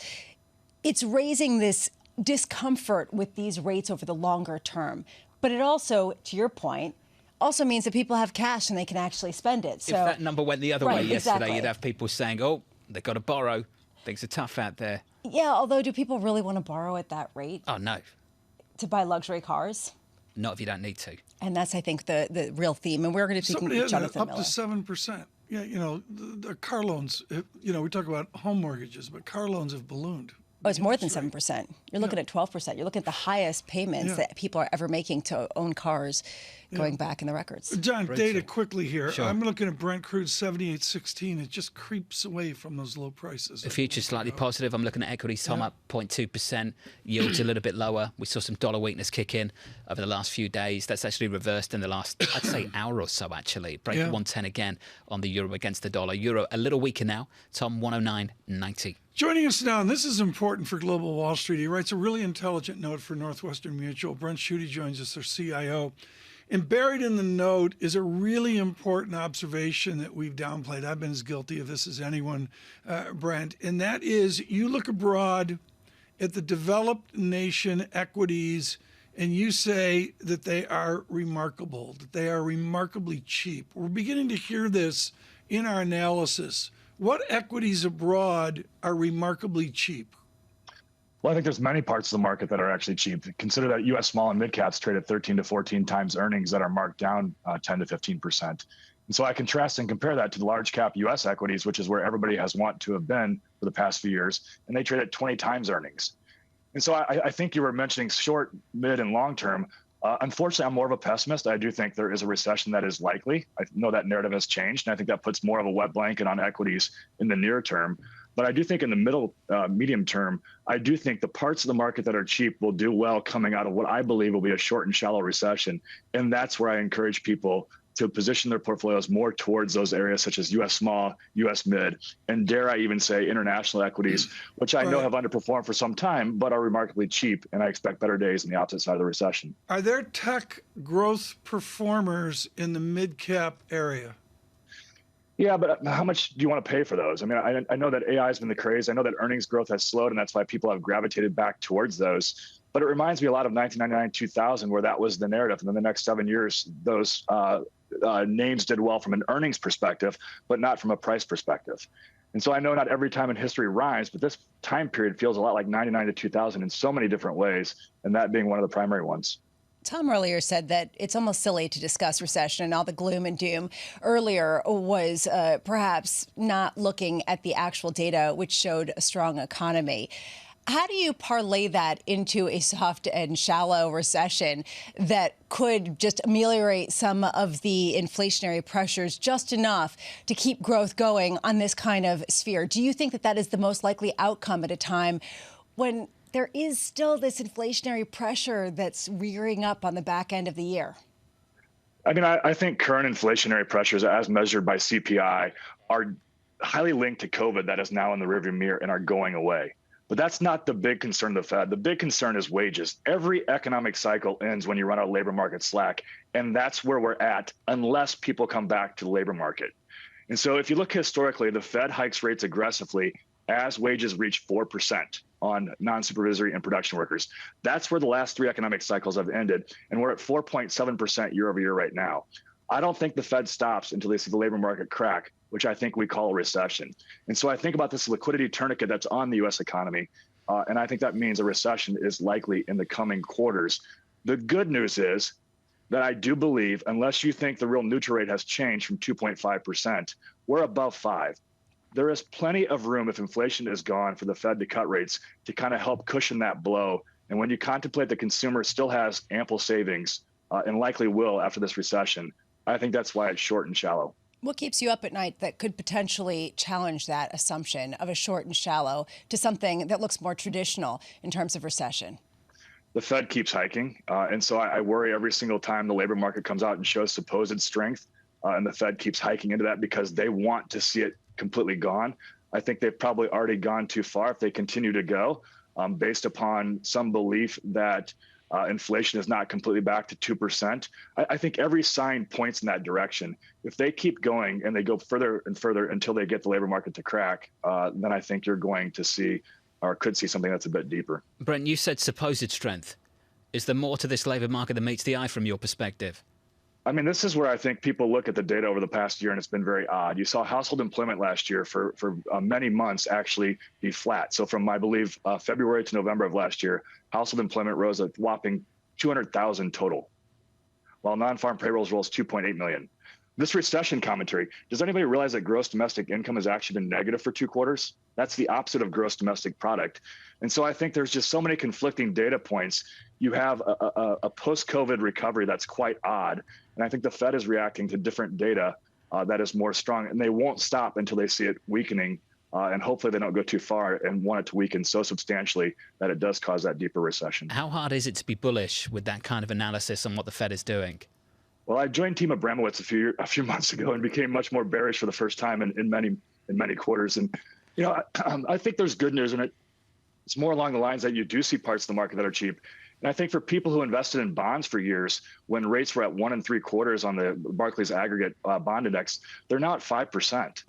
It's raising this discomfort with these rates over the longer term. But it also, to your point, also means that people have cash and they can actually spend it. So, if that number went the other way yesterday, exactly. you'd have people saying, oh, they've got to borrow. Things are tough out there. Yeah, although do people really want to borrow at that rate Oh, no. to buy luxury cars? Not if you don't need to. And that's, I think, the real theme. And we're going to be speaking Somebody with Jonathan up Miller. to 7%. Yeah, the car loans, we talk about home mortgages, but car loans have ballooned. Oh, it's more than 7%. You're looking at 12%. You're looking at the highest payments that people are ever making to own cars going back in the records. John, data quickly here. Sure. I'm looking at Brent crude 78.16. It just creeps away from those low prices. The future's slightly positive. I'm looking at equities, Tom, up 0.2%. Yields a little bit lower. We saw some dollar weakness kick in over the last few days. That's actually reversed in the last, I'd say, hour or so, actually. Break 110 again on the euro against the dollar. Euro a little weaker now. Tom, 109.90. Joining us now, and this is important for Global Wall Street. He writes a really intelligent note for Northwestern Mutual. Brent Schutte joins us, their CIO. And buried in the note is a really important observation that we've downplayed. I've been as guilty of this as anyone, Brent. And that is you look abroad at the developed nation equities and you say that they are remarkable, that they are remarkably cheap. We're beginning to hear this in our analysis. What equities abroad are remarkably cheap? Well, I think there's many parts of the market that are actually cheap. Consider that U.S. small and mid caps trade at 13 to 14 times earnings that are marked down 10 to 15%. And so I contrast and compare that to the large cap U.S. equities, which is where everybody has wanted to have been for the past few years, and they trade at 20 times earnings. And so I think you were mentioning short, mid, and long term. Unfortunately, I'm more of a pessimist. I do think there is a recession that is likely. I know that narrative has changed, and I think that puts more of a wet blanket on equities in the near term. But I do think in the middle, medium term, I do think the parts of the market that are cheap will do well coming out of what I believe will be a short and shallow recession. And that's where I encourage people to position their portfolios more towards those areas such as U.S. small, U.S. mid, and dare I even say international equities, which I know have underperformed for some time, but are remarkably cheap. And I expect better days on the opposite side of the recession. Are there tech growth performers in the mid-cap area? Yeah, but how much do you want to pay for those? I mean, I know that AI has been the craze. I know that earnings growth has slowed, and that's why people have gravitated back towards those. But it reminds me a lot of 1999, 2000, where that was the narrative. And then the next 7 years, those names did well from an earnings perspective, but not from a price perspective. And so I know not every time in history rhymes, but this time period feels a lot like 99 to 2000 in so many different ways, and that being one of the primary ones. Tom earlier said that it's almost silly to discuss recession and all the gloom and doom. Earlier was perhaps not looking at the actual data, which showed a strong economy. How do you parlay that into a soft and shallow recession that could just ameliorate some of the inflationary pressures just enough to keep growth going on this kind of sphere? Do you think that that is the most likely outcome at a time when there is still this inflationary pressure that's rearing up on the back end of the year? I mean, I think current inflationary pressures as measured by CPI are highly linked to COVID that is now in the rearview mirror and are going away. But that's not the big concern of the Fed. The big concern is wages. Every economic cycle ends when you run out of labor market slack. And that's where we're at unless people come back to the labor market. And so if you look historically, the Fed hikes rates aggressively as wages reach 4% on non-supervisory and production workers. That's where the last three economic cycles have ended. And we're at 4.7% year over year right now. I don't think the Fed stops until they see the labor market crack, which I think we call a recession. And so I think about this liquidity tourniquet that's on the U.S. economy, and I think that means a recession is likely in the coming quarters. The good news is that I do believe, unless you think the real neutral rate has changed from 2.5%, we're above 5. There is plenty of room, if inflation is gone, for the Fed to cut rates to kind of help cushion that blow. And when you contemplate the consumer still has ample savings and likely will after this recession, I think that's why it's short and shallow. What keeps you up at night that could potentially challenge that assumption of a short and shallow to something that looks more traditional in terms of recession? The Fed keeps hiking. And so I worry every single time the labor market comes out and shows supposed strength, and the Fed keeps hiking into that because they want to see it completely gone. I think they've probably already gone too far if they continue to go, based upon some belief that inflation is not completely back to 2%. I think every sign points in that direction. If they keep going and they go further and further until they get the labor market to crack, then I think you're going to see or could see something that's a bit deeper. Brent, you said supposed strength. Is there more to this labor market that meets the eye from your perspective? I mean, this is where I think people look at the data over the past year, and it's been very odd. You saw household employment last year for many months actually be flat. So from, I believe, February to November of last year, household employment rose a whopping 200,000 total, while non-farm payrolls rose 2.8 million. This recession commentary, does anybody realize that gross domestic income has actually been negative for 2 quarters? That's the opposite of gross domestic product. And so I think there's just so many conflicting data points. You have a post-COVID recovery that's quite odd. And I think the Fed is reacting to different data that is more strong, and they won't stop until they see it weakening. And hopefully they don't go too far and want it to weaken so substantially that it does cause that deeper recession. How hard is it to be bullish with that kind of analysis on what the Fed is doing? Well, I joined Team Abramowicz a few months ago and became much more bearish for the first time in many quarters. And you know, I think there's good news in it. It's more along the lines that you do see parts of the market that are cheap. And I think for people who invested in bonds for years, when rates were at 1 3/4 on the Barclays aggregate bond index, they're now at 5%.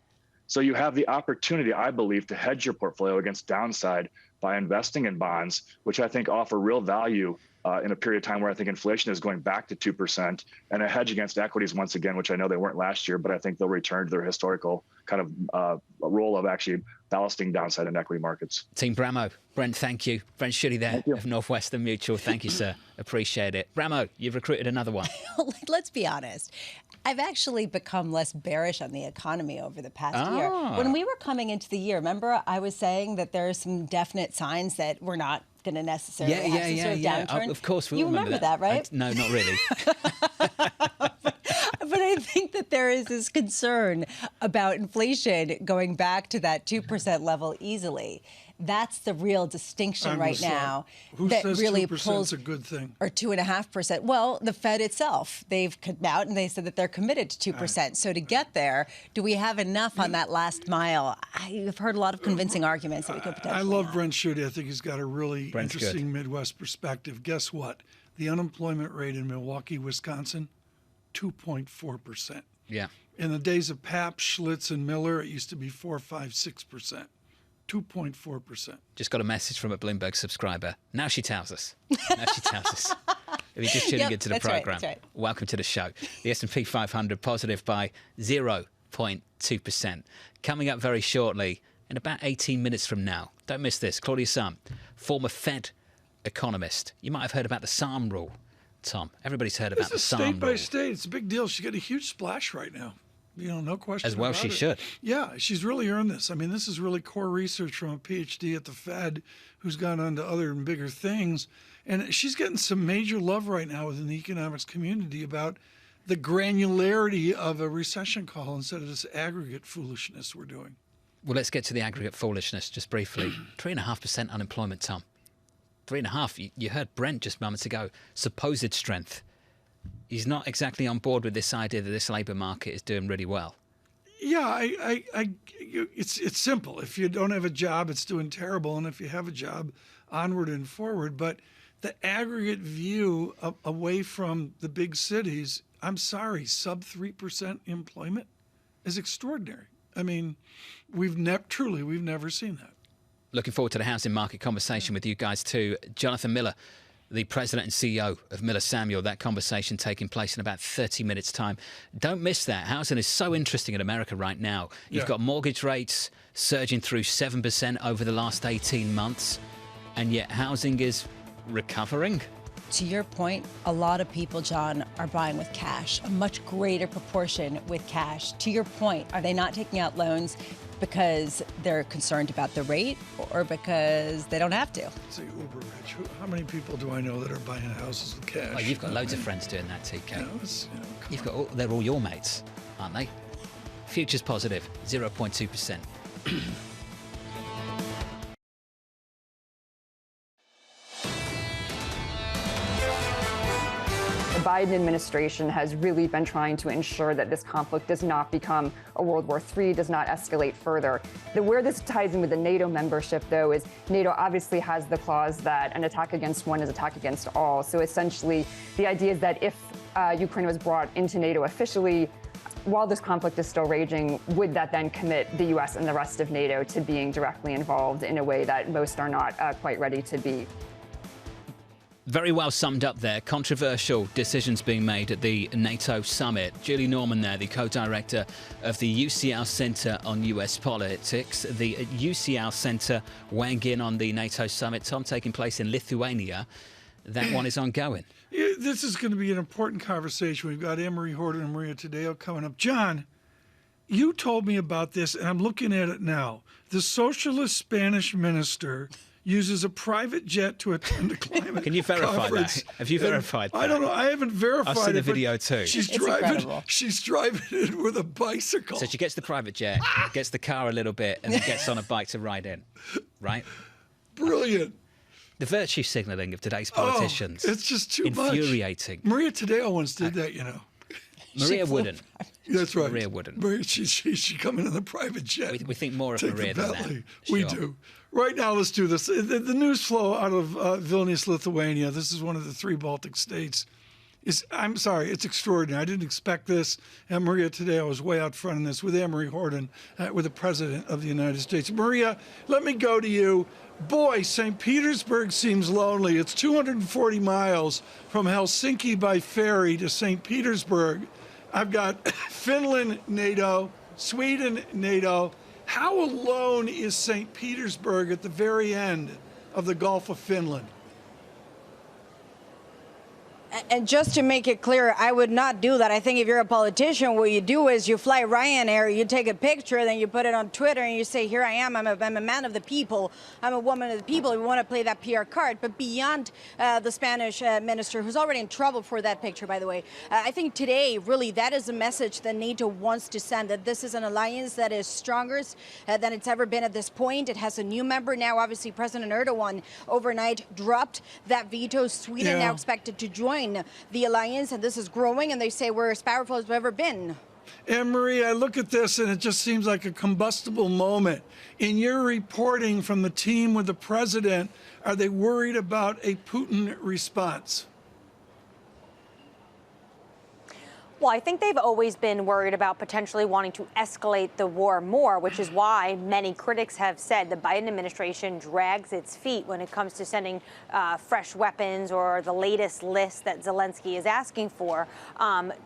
So you have the opportunity, I believe, to hedge your portfolio against downside by investing in bonds, which I think offer real value in a period of time where I think inflation is going back to 2%, and a hedge against equities once again, which I know they weren't last year, but I think they'll return to their historical kind of role of actually ballasting downside in equity markets. Team Bramo, Brent, thank you. Brent Shitty there of Northwestern Mutual. Thank you, sir. Appreciate it. Bramo, you've recruited another one. Let's be honest. I've actually become less bearish on the economy over the past year. When we were coming into the year, remember I was saying that there are some definite signs that we're not going to necessarily have some sort of downturn? Of course, we you all remember that, right? No, not really. But I think that there is this concern about inflation going back to that 2% level easily. That's the real distinction right now. Who that says really 2% is a good thing? Or 2.5%. Well, the Fed itself, they've come out and they said that they're committed to 2%. So to get there, do we have enough on that last mile? I've heard a lot of convincing arguments that we could potentially. I love Brent Shitty. I think he's got a really interesting Midwest perspective. Guess what? The unemployment rate in Milwaukee, Wisconsin, 2.4%. Yeah. In the days of Pap, Schlitz, and Miller, it used to be 4, 5, 6%. 2.4%. Just got a message from a Bloomberg subscriber. Now she tells us. If you're just tuning into the program, welcome to the show. The S&P 500 positive by 0.2%. Coming up very shortly, in about 18 minutes from now. Don't miss this. Claudia Sahm, former Fed economist. You might have heard about the SARM rule, Tom. Everybody's heard about the SARM rule. State by state. It's a big deal. She got a huge splash right now. You know, no question As well about she it. should. Yeah, she's really earned this. I mean, this is really core research from a PhD at the Fed who's gone on to other and bigger things. And she's getting some major love right now within the economics community about the granularity of a recession call instead of this aggregate foolishness we're doing. Well, let's get to the aggregate foolishness just briefly. 3.5% unemployment, Tom. 3.5%. You heard Brent just moments ago. Supposed strength. He's not exactly on board with this idea that this labour market is doing really well. Yeah, it's simple. If you don't have a job, it's doing terrible. And if you have a job, onward and forward. But the aggregate view away from the big cities, I'm sorry, sub 3% employment is extraordinary. I mean, we've never seen that. Looking forward to the housing market conversation with you guys too. Jonathan Miller, the president and CEO of Miller Samuel. That conversation taking place in about 30 minutes' time. Don't miss that. Housing is so interesting in America right now. You've got mortgage rates surging through 7% over the last 18 months, and yet housing is recovering. To your point, a lot of people, John, are buying with cash, a much greater proportion with cash. To your point, are they not taking out loans because they're concerned about the rate or because they don't have to? It's uber rich. How many people do I know that are buying houses with cash? Oh, you've got loads of friends doing that, TK. You've got they're all your mates, aren't they? Future's positive, 0.2%. The Biden administration has really been trying to ensure that this conflict does not become a World War III, does not escalate further. Where this ties in with the NATO membership, though, is NATO obviously has the clause that an attack against one is attack against all. So essentially, the idea is that if Ukraine was brought into NATO officially, while this conflict is still raging, would that then commit the U.S. and the rest of NATO to being directly involved in a way that most are not quite ready to be? Very well summed up there. Controversial decisions being made at the NATO summit. Julie Norman there, the co-director of the UCL Centre on US Politics. The UCL Centre weighing in on the NATO summit, Tom, taking place in Lithuania. That one is ongoing. Yeah, this is going to be an important conversation. We've got Anne-Marie Horton and Maria Tadeo coming up. John, you told me about this, and I'm looking at it now. The socialist Spanish minister uses a private jet to attend a climate Can you verify conference. that? Have you verified that? I don't know. I haven't verified it. I've seen the video too. She's driving it with a bicycle. So she gets the private jet, gets the car a little bit, and then gets on a bike to ride in. Right? Brilliant. The virtue signalling of today's politicians. It's just too infuriating. much. Maria Tadeo once did that, you know. Maria wouldn't. That's right. Maria wouldn't. Maria, she come in a private jet. We think more of Maria than that. We Sure. do. Right now, let's do this. The news flow out of Vilnius, Lithuania, this is one of the 3 Baltic states, I'm sorry, it's extraordinary. I didn't expect this. And Maria today, I was way out front in this with Anne-Marie Horton, with the President of the United States. Maria, let me go to you. Boy, St. Petersburg seems lonely. It's 240 miles from Helsinki by ferry to St. Petersburg. I've got Finland, NATO, Sweden, NATO. How alone is St. Petersburg at the very end of the Gulf of Finland? And just to make it clear, I would not do that. I think if you're a politician, what you do is you fly Ryanair, you take a picture, then you put it on Twitter, and you say, here I am, I'm a man of the people, I'm a woman of the people. We want to play that PR card. But beyond the Spanish minister, who's already in trouble for that picture, by the way, I think today, really, that is a message that NATO wants to send, that this is an alliance that is stronger than it's ever been at this point. It has a new member now. Obviously, President Erdogan overnight dropped that veto. Sweden now expected to join the alliance, and this is growing, and they say we're as powerful as we've ever been. Anne-Marie, I look at this and it just seems like a combustible moment. In your reporting from the team with the president, are they worried about a Putin response? Well, I think they've always been worried about potentially wanting to escalate the war more, which is why many critics have said the Biden administration drags its feet when it comes to sending fresh weapons or the latest list that Zelensky is asking for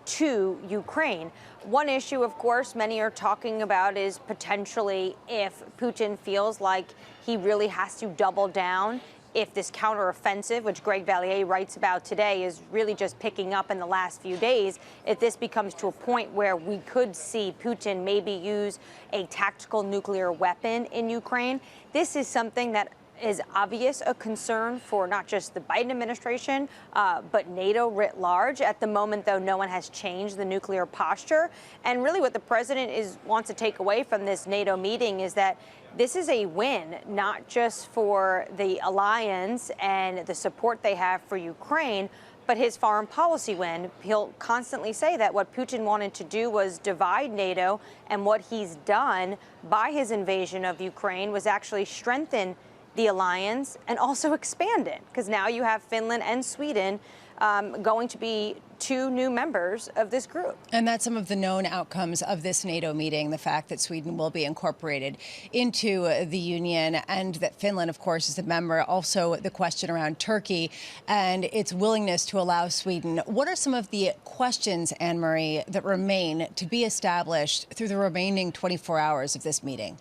to Ukraine. One issue, of course, many are talking about is potentially if Putin feels like he really has to double down, if this counteroffensive, which Greg Valliere writes about today, is really just picking up in the last few days, if this becomes to a point where we could see Putin maybe use a tactical nuclear weapon in Ukraine, this is something that is obvious a concern for not just the Biden administration, but NATO writ large. At the moment, though, no one has changed the nuclear posture. And really what the president wants to take away from this NATO meeting is that this is a win, not just for the alliance and the support they have for Ukraine, but his foreign policy win. He'll constantly say that what Putin wanted to do was divide NATO, and what he's done by his invasion of Ukraine was actually strengthen the alliance and also expand it, because now you have Finland and Sweden going to be 2 new members of this group. And that's some of the known outcomes of this NATO meeting, the fact that Sweden will be incorporated into the Union and that Finland, of course, is a member. Also, the question around Turkey and its willingness to allow Sweden. What are some of the questions, Anne-Marie, that remain to be established through the remaining 24 hours of this meeting?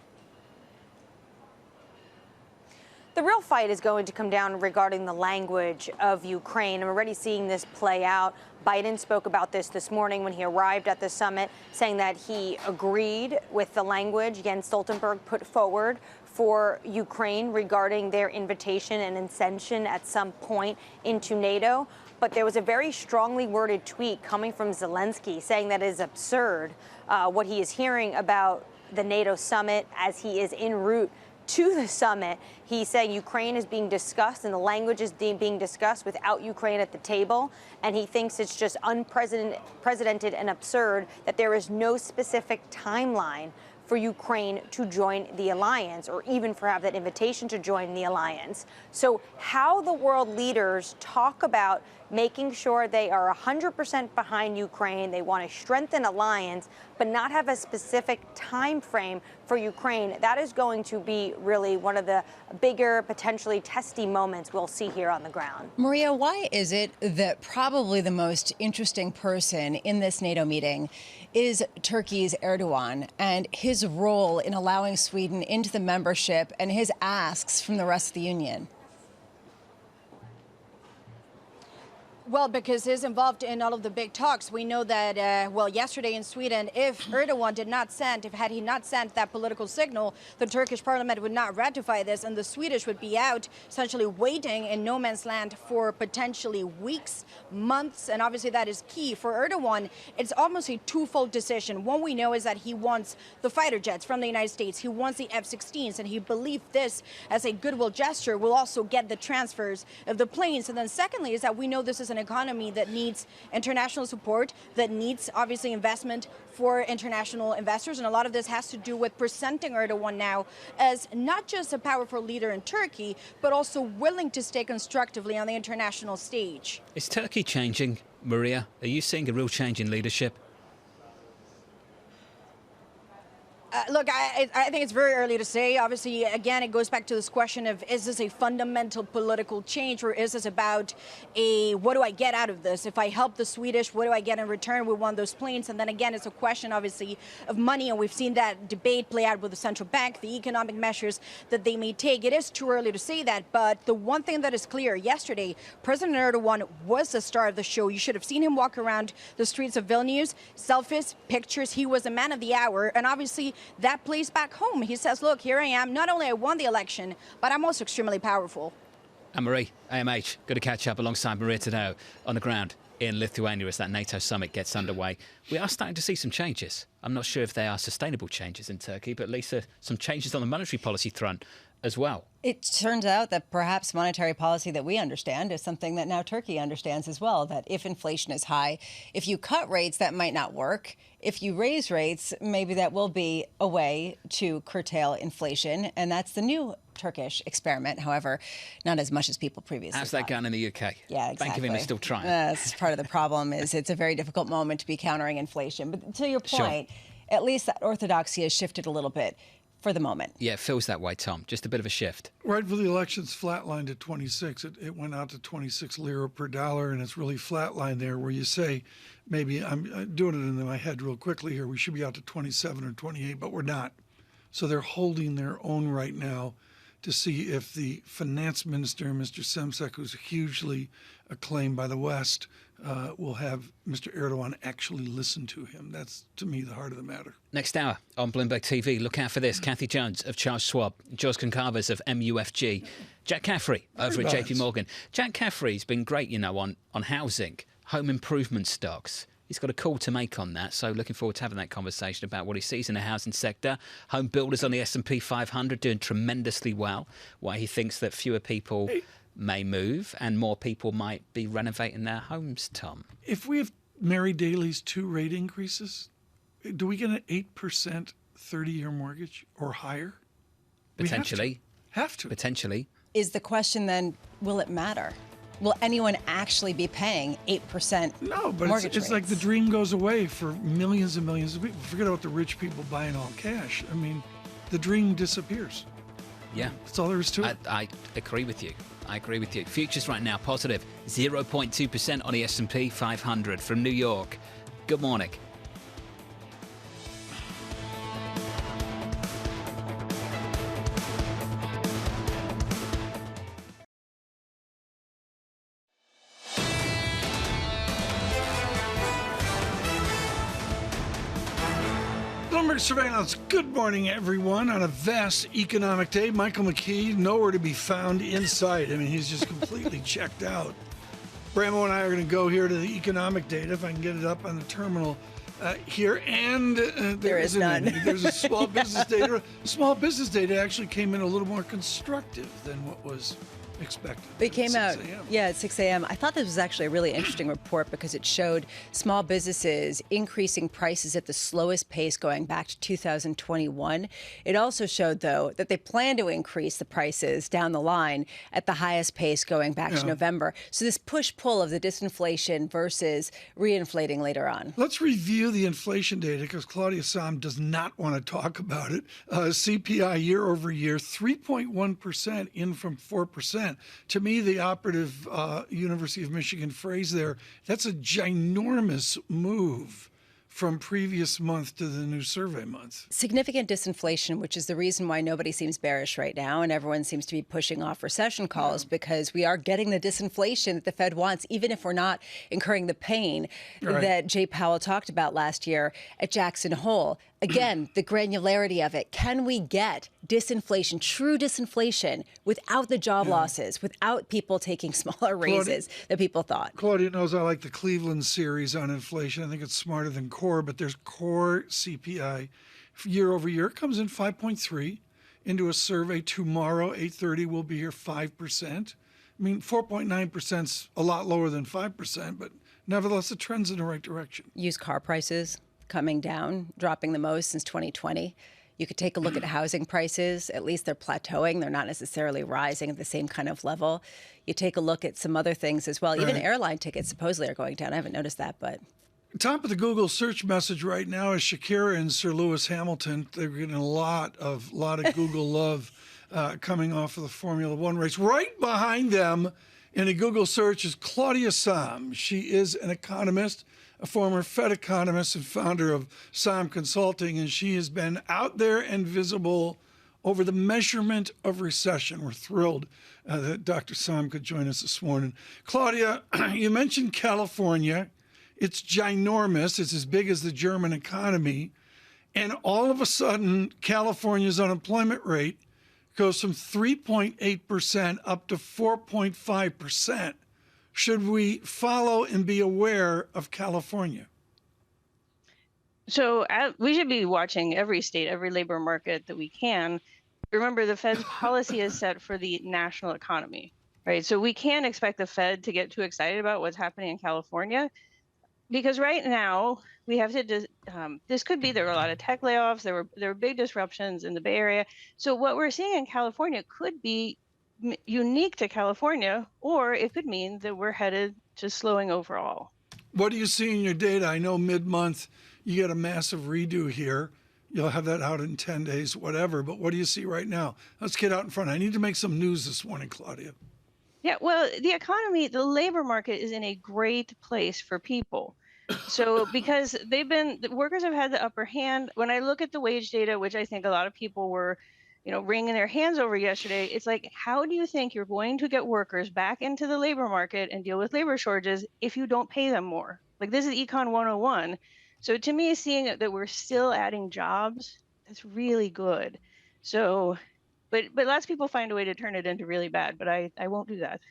The real fight is going to come down regarding the language of Ukraine. I'm already seeing this play out. Biden spoke about this morning when he arrived at the summit, saying that he agreed with the language Jens Stoltenberg put forward for Ukraine regarding their invitation and ascension at some point into NATO. But there was a very strongly worded tweet coming from Zelensky saying that it is absurd what he is hearing about the NATO summit as he is en route to the summit. He's saying Ukraine is being discussed and the language is being discussed without Ukraine at the table. And he thinks it's just unprecedented and absurd that there is no specific timeline for Ukraine to join the alliance or even for have that invitation to join the alliance. So how the world leaders talk about making sure they are 100% behind Ukraine, they want to strengthen alliance, but not have a specific time frame for Ukraine, that is going to be really one of the bigger, potentially testy moments we'll see here on the ground. Maria, why is it that probably the most interesting person in this NATO meeting is Turkey's Erdogan and his role in allowing Sweden into the membership and his asks from the rest of the Union? Well, because he's involved in all of the big talks. We know that, yesterday in Sweden, if Erdogan had he not sent that political signal, the Turkish parliament would not ratify this, and the Swedish would be out, essentially waiting in no man's land for potentially weeks, months, and obviously that is key. For Erdogan, it's almost a twofold decision. One we know is that he wants the fighter jets from the United States. He wants the F-16s, and he believed this as a goodwill gesture will also get the transfers of the planes. And then secondly is that we know this is an economy that needs international support, that needs obviously investment for international investors. And a lot of this has to do with presenting Erdogan now as not just a powerful leader in Turkey, but also willing to stay constructively on the international stage. Is Turkey changing, Maria? Are you seeing a real change in leadership? Look, I think it's very early to say. Obviously, again, it goes back to this question of, is this a fundamental political change, or is this about what do I get out of this? If I help the Swedish, what do I get in return? We want those planes. And then again, it's a question, obviously, of money. And we've seen that debate play out with the central bank, the economic measures that they may take. It is too early to say that. But the one thing that is clear, yesterday, President Erdogan was the star of the show. You should have seen him walk around the streets of Vilnius, selfies, pictures. He was a man of the hour. And obviously, that plays back home. He says, look, here I am. Not only I won the election, but I'm also extremely powerful. Anne-Marie, AMH, good to catch up alongside Maria Tadeo on the ground in Lithuania as that NATO summit gets underway. We are starting to see some changes. I'm not sure if they are sustainable changes in Turkey, but Lisa, some changes on the monetary policy front as well. It turns out that perhaps monetary policy that we understand is something that now Turkey understands as well, that if inflation is high, if you cut rates, that might not work. If you raise rates, maybe that will be a way to curtail inflation. And that's the new Turkish experiment. However, not as much as people previously How's that thought. gone in the UK? Yeah, exactly. Bank of England still trying. That's part of the problem is it's a very difficult moment to be countering inflation. But to your point, at least that orthodoxy has shifted a little bit for the moment. Yeah, it feels that way, Tom. Just a bit of a shift. Right before the election's flatlined at 26. It went out to 26 lira per dollar, and it's really flatlined there where you say, maybe I'm doing it in my head real quickly here, we should be out to 27 or 28, but we're not. So they're holding their own right now to see if the finance minister, Mr. Semsek, who's hugely acclaimed by the West, will have Mr. Erdogan actually listen to him. That's, to me, the heart of the matter. Next hour on Bloomberg TV, look out for this. Kathy Jones of Charles Schwab, George Concalves of MUFG, Jack Caffrey over at JP Morgan. Jack Caffrey's been great, you know, on housing, home improvement stocks. He's got a call to make on that, so looking forward to having that conversation about what he sees in the housing sector. Home builders on the S&P 500 doing tremendously well, why he thinks that fewer people may move and more people might be renovating their homes, Tom. If we have Mary Daly's 2 rate increases, do we get an 8% 30-year mortgage or higher? Potentially. Have to. Potentially. Is the question then, will it matter? will anyone actually be paying 8% No, but mortgage it's like the dream goes away for millions and millions of people. Forget about the rich people buying all cash. I mean, the dream disappears. Yeah. That's all there is to it. I agree with you. I agree with you. Futures right now positive 0.2% on the S&P 500 from New York. Good morning. Bloomberg Surveillance. Good morning, everyone. On a vast economic day, Michael McKee, nowhere to be found in sight. I mean, he's just completely checked out. Bramo and I are going to go here to the economic data, if I can get it up on the terminal here. And there is none. There's a small business data. Small business data actually came in a little more constructive than what was expected. It came out, 6 a.m. at 6 a.m. I thought this was actually a really interesting report because it showed small businesses increasing prices at the slowest pace going back to 2021. It also showed, though, that they plan to increase the prices down the line at the highest pace going back to November. So this push-pull of the disinflation versus reinflating later on. Let's review the inflation data because Claudia Sahm does not want to talk about it. CPI year over year, 3.1% in from 4%. To me, the operative University of Michigan phrase there, that's a ginormous move from previous month to the new survey month. Significant disinflation, which is the reason why nobody seems bearish right now and everyone seems to be pushing off recession calls because we are getting the disinflation that the Fed wants, even if we're not incurring the pain that Jay Powell talked about last year at Jackson Hole. Again, the granularity of it. Can we get disinflation, true disinflation, without the job losses, without people taking smaller raises that people thought? Claudia knows I like the Cleveland series on inflation. I think it's smarter than core, but there's core CPI. Year over year, it comes in 5.3. Into a survey tomorrow, 8:30, we'll be here 5%. I mean, 4.9% is a lot lower than 5%, but nevertheless, the trend's in the right direction. Used car prices coming down, dropping the most since 2020. You could take a look at housing prices. At least they're plateauing. They're not necessarily rising at the same kind of level. You take a look at some other things as well. Even airline tickets supposedly are going down. I haven't noticed that, but... Top of the Google search message right now is Shakira and Sir Lewis Hamilton. They're getting a lot of Google love coming off of the Formula One race. Right behind them in a Google search is Claudia Sahm. She is an economist, a former Fed economist and founder of Sahm Consulting, and she has been out there and visible over the measurement of recession. We're thrilled that Dr. Sahm could join us this morning. Claudia, you mentioned California. It's ginormous. It's as big as the German economy. And all of a sudden, California's unemployment rate goes from 3.8% up to 4.5%. Should we follow and be aware of California? So we should be watching every state, every labor market that we can. Remember, the Fed's policy is set for the national economy, right? So we can't expect the Fed to get too excited about what's happening in California. Because right now we have to, this could be, there were a lot of tech layoffs, there were big disruptions in the Bay Area. So what we're seeing in California could be unique to California, or it could mean that we're headed to slowing overall. What do you see in your data? I know mid-month you get a massive redo here. You'll have that out in 10 days, whatever. But what do you see right now? Let's get out in front. I need to make some news this morning, Claudia. Yeah, well, the economy, the labor market is in a great place for people. So because the workers have had the upper hand. When I look at the wage data, which I think a lot of people were, wringing their hands over yesterday, it's like, how do you think you're going to get workers back into the labor market and deal with labor shortages if you don't pay them more? Like, this is Econ 101. So to me, seeing that we're still adding jobs, that's really good. So, but lots of people find a way to turn it into really bad, but I won't do that.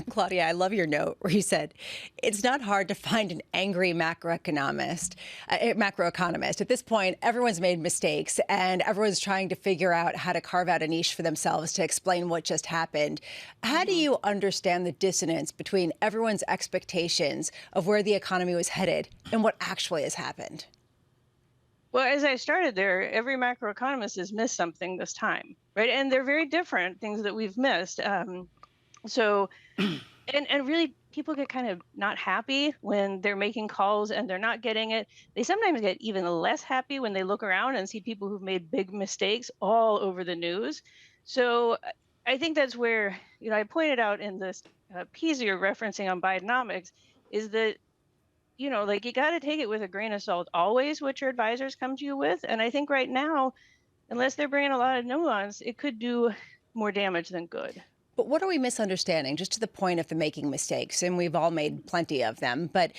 Claudia, I love your note where you said, it's not hard to find an angry macroeconomist. At this point, everyone's made mistakes and everyone's trying to figure out how to carve out a niche for themselves to explain what just happened. How do you understand the dissonance between everyone's expectations of where the economy was headed and what actually has happened? Well, as I started there, every macroeconomist has missed something this time, right? And they're very different things that we've missed. And And really, people get kind of not happy when they're making calls and they're not getting it. They sometimes get even less happy when they look around and see people who've made big mistakes all over the news. So I think that's where, I pointed out in this piece you're referencing on Bidenomics is that, you got to take it with a grain of salt always, what your advisors come to you with. And I think right now, unless they're bringing a lot of nuance, it could do more damage than good. But what are we misunderstanding? Just to the point of the making mistakes, and we've all made plenty of them, but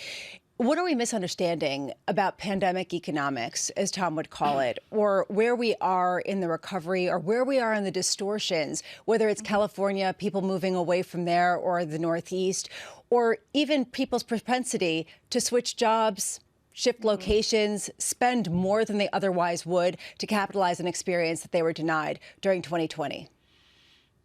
what are we misunderstanding about pandemic economics, as Tom would call it, or where we are in the recovery, or where we are in the distortions, whether it's California, people moving away from there, or the Northeast, or even people's propensity to switch jobs, shift locations, spend more than they otherwise would to capitalize on experience that they were denied during 2020?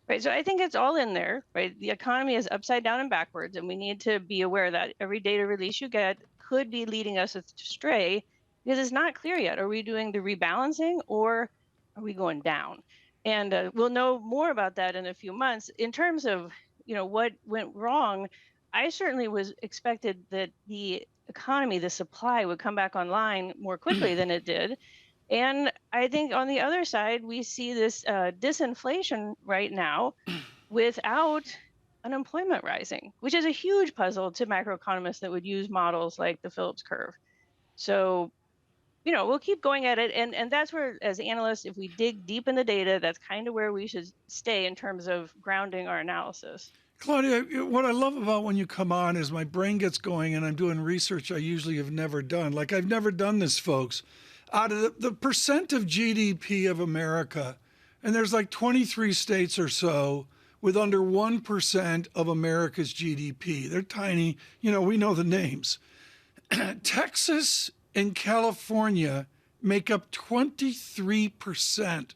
Right. So I think it's all in there, right? The economy is upside down and backwards, and we need to be aware that every data release you get could be leading us astray because it's not clear yet. Are we doing the rebalancing or are we going down? And we'll know more about that in a few months. In terms of, what went wrong, I certainly was expected that the economy, the supply would come back online more quickly than it did. And I think on the other side, we see this disinflation right now without unemployment rising, which is a huge puzzle to macroeconomists that would use models like the Phillips curve. So, we'll keep going at it. And that's where, as analysts, if we dig deep in the data, that's kind of where we should stay in terms of grounding our analysis. Claudia, what I love about when you come on is my brain gets going and I'm doing research I usually have never done. Like, I've never done this, folks. Out of the percent of GDP of America, and there's like 23 states or so with under 1% of America's GDP. They're tiny. We know the names. Texas and California make up 23%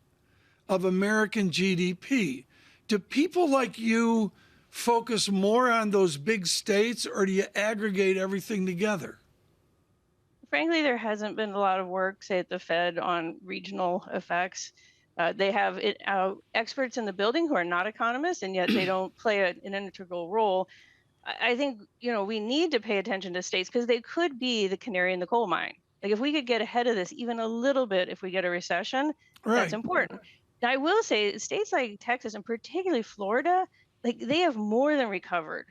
of American GDP. Do people like you focus more on those big states, or do you aggregate everything together? Frankly, there hasn't been a lot of work, say, at the Fed on regional effects. They have experts in the building who are not economists, and yet they don't play an integral role. I think, we need to pay attention to states because they could be the canary in the coal mine. Like, if we could get ahead of this even a little bit, if we get a recession, that's important. Now, I will say states like Texas and particularly Florida, they have more than recovered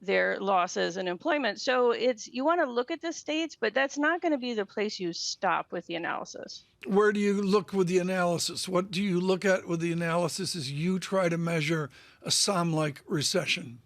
their losses in employment. So you want to look at the states, but that's not going to be the place you stop with the analysis. Where do you look with the analysis? What do you look at with the analysis as you try to measure a SOM-like recession?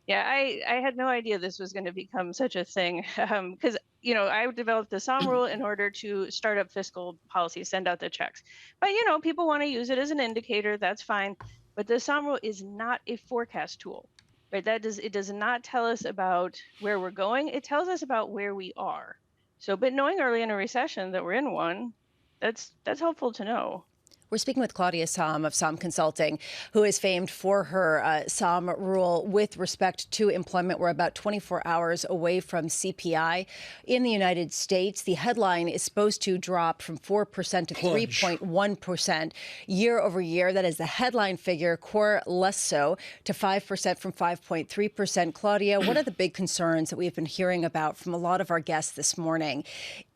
Yeah, I had no idea this was going to become such a thing because, I developed the SOM rule in order to start up fiscal policy, send out the checks. But, people want to use it as an indicator. That's fine. But the SOM rule is not a forecast tool. Right, it does not tell us about where we're going. It tells us about where we are. So, but knowing early in a recession that we're in one, that's helpful to know. We're speaking with Claudia Sahm of Sahm Consulting, who is famed for her SOM rule with respect to employment. We're about 24 hours away from CPI in the United States. The headline is supposed to drop from 4% to 3.1% year over year. That is the headline figure, core less so, to 5% from 5.3%. Claudia, one of the big concerns that we've been hearing about from a lot of our guests this morning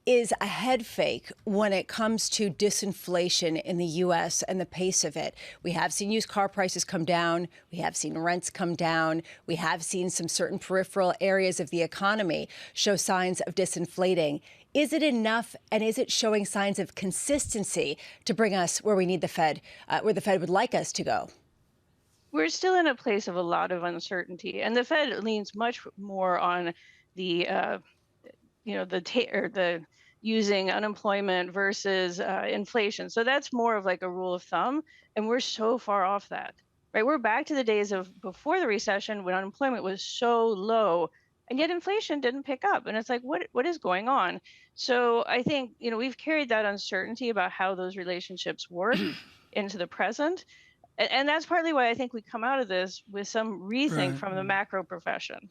is a head fake when it comes to disinflation in the U.S. and the pace of it. We have seen used car prices come down. We have seen rents come down. We have seen some certain peripheral areas of the economy show signs of disinflating. Is it enough, and is it showing signs of consistency to bring us where we need the Fed, where the Fed would like us to go? We're still in a place of a lot of uncertainty, and the Fed leans much more on the the using unemployment versus inflation. So that's more of like a rule of thumb. And we're so far off that, right? We're back to the days of before the recession when unemployment was so low and yet inflation didn't pick up. And it's like, what is going on? So I think, we've carried that uncertainty about how those relationships work into the present. And that's partly why I think we come out of this with some rethink from the macro profession.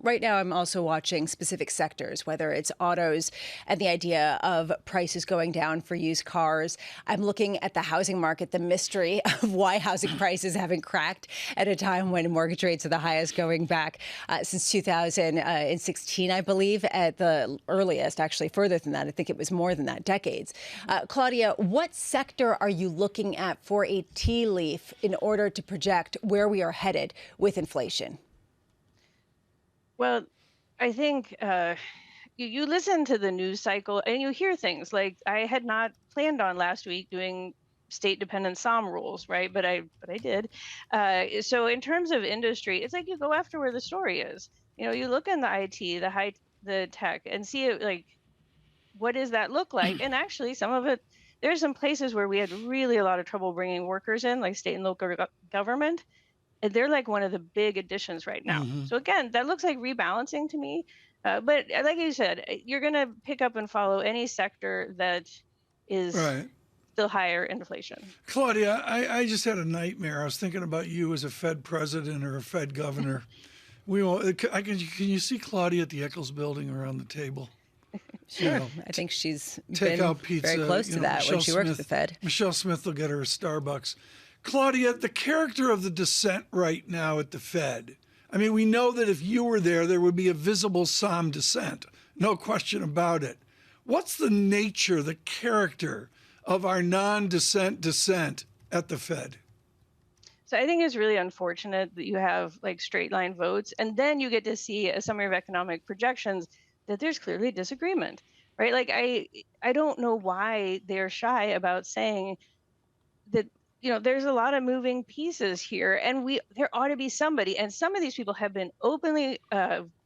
Right now, I'm also watching specific sectors, whether it's autos and the idea of prices going down for used cars. I'm looking at the housing market, the mystery of why housing prices haven't cracked at a time when mortgage rates are the highest going back since 2016, I believe, at the earliest, actually further than that. I think it was more than that, decades. Claudia, what sector are you looking at for a tea leaf in order to project where we are headed with inflation? Well, I think you listen to the news cycle and you hear things like I had not planned on last week doing state-dependent SOM rules, right? But I did. So in terms of industry, it's like you go after where the story is. You know, you look in the IT, the tech, and see it like, what does that look like? And actually, some of it, there's some places where we had really a lot of trouble bringing workers in, like state and local government. And they're like one of the big additions right now. So again, that looks like rebalancing to me. But like you said, you're going to pick up and follow any sector that is still higher inflation. Claudia, I just had a nightmare. I was thinking about you as a Fed president or a Fed governor. Can you see Claudia at the Eccles building around the table? Sure. I think she's take been out pizza, very close to that Michelle when she worked at the Smith, Fed. Michelle Smith will get her a Starbucks. Claudia, the character of the dissent right now at the Fed. I mean, we know that if you were there would be a visible SOM dissent. No question about it. What's the nature, the character of our non-dissent dissent at the Fed? So I think it's really unfortunate that you have like straight line votes, and then you get to see a summary of economic projections that there's clearly disagreement, right? Like I don't know why they're shy about saying that, you know, there's a lot of moving pieces here, and there ought to be somebody, and some of these people have been openly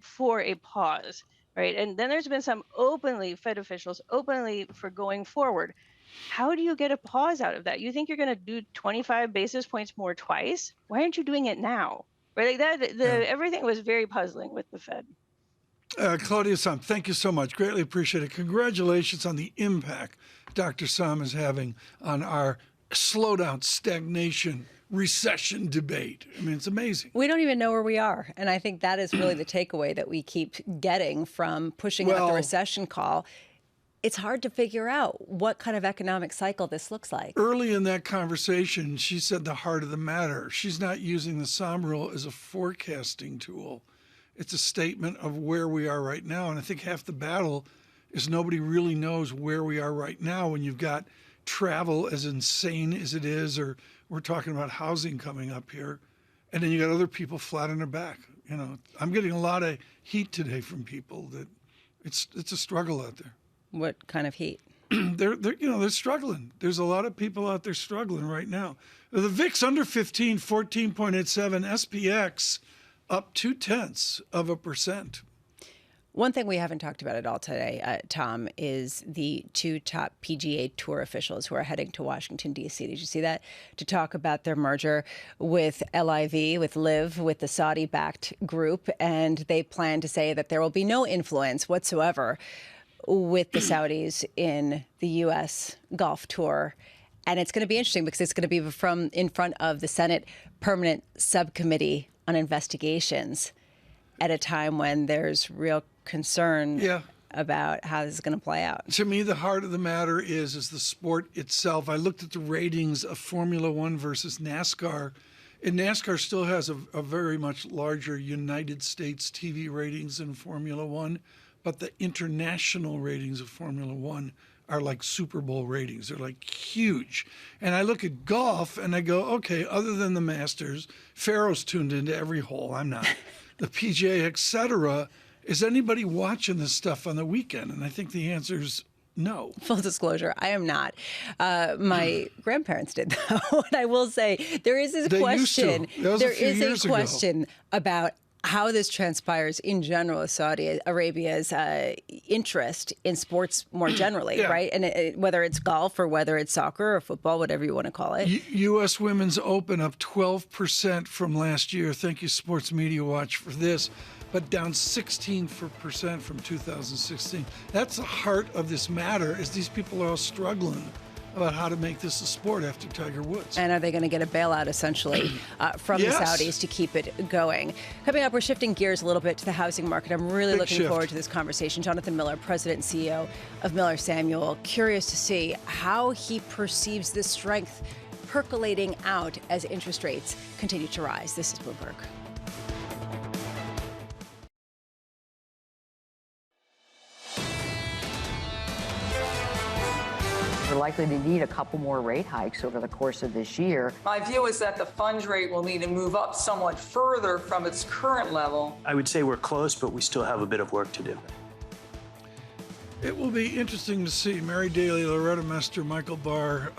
for a pause, right? And then there's been some Fed officials openly for going forward. How do you get a pause out of that? You think you're going to do 25 basis points more twice? Why aren't you doing it now? Right? Like that, everything was very puzzling with the Fed. Claudia Sahm, thank you so much. Greatly appreciate it. Congratulations on the impact Dr. Sahm is having on our slowdown, stagnation, recession debate. I mean, it's amazing. We don't even know where we are. And I think that is really the takeaway that we keep getting from pushing out the recession call. It's hard to figure out what kind of economic cycle this looks like. Early in that conversation, she said the heart of the matter. She's not using the SOM rule as a forecasting tool. It's a statement of where we are right now. And I think half the battle is nobody really knows where we are right now when you've got travel as insane as it is, or we're talking about housing coming up here, and then you got other people flat on their back. You know, I'm getting a lot of heat today from people that it's a struggle out there. What kind of heat? They're struggling. There's a lot of people out there struggling right now. The VIX under 15, 14.87, SPX up 0.2%. One thing we haven't talked about at all today, Tom, is the two top PGA Tour officials who are heading to Washington, D.C. Did you see that? To talk about their merger with LIV, with LIV, with the Saudi-backed group. And they plan to say that there will be no influence whatsoever with the Saudis in the U.S. Golf Tour. And it's going to be interesting because it's going to be from in front of the Senate Permanent Subcommittee on Investigations at a time when there's real concern about how this is going to play out. To me, the heart of the matter is the sport itself. I looked at the ratings of Formula One versus NASCAR, and NASCAR still has a very much larger United States TV ratings than Formula One, but the international ratings of Formula One are like Super Bowl ratings. They're like huge. And I look at golf and I go, okay, other than the Masters, Ferro's tuned into every hole. I'm not. The PGA, et cetera. Is anybody watching this stuff on the weekend? And I think the answer is no. Full disclosure, I am not. My grandparents did, though. And I will say there is this question. There is a question about how this transpires in general with Saudi Arabia's interest in sports more generally, right? And whether it's golf or whether it's soccer or football, whatever you want to call it. U.S. Women's Open up 12% from last year. Thank you, Sports Media Watch, for this. But down 16% from 2016. That's the heart of this matter, is these people are all struggling about how to make this a sport after Tiger Woods. And are they going to get a bailout, essentially, from the Saudis to keep it going? Coming up, we're shifting gears a little bit to the housing market. I'm really looking forward to this conversation. Jonathan Miller, President and CEO of Miller Samuel, curious to see how he perceives this strength percolating out as interest rates continue to rise. This is Bloomberg. We're likely to need a couple more rate hikes over the course of this year. My view is that the funds rate will need to move up somewhat further from its current level. I would say we're close, but we still have a bit of work to do. It will be interesting to see Mary Daly, Loretta Mester, Michael Barr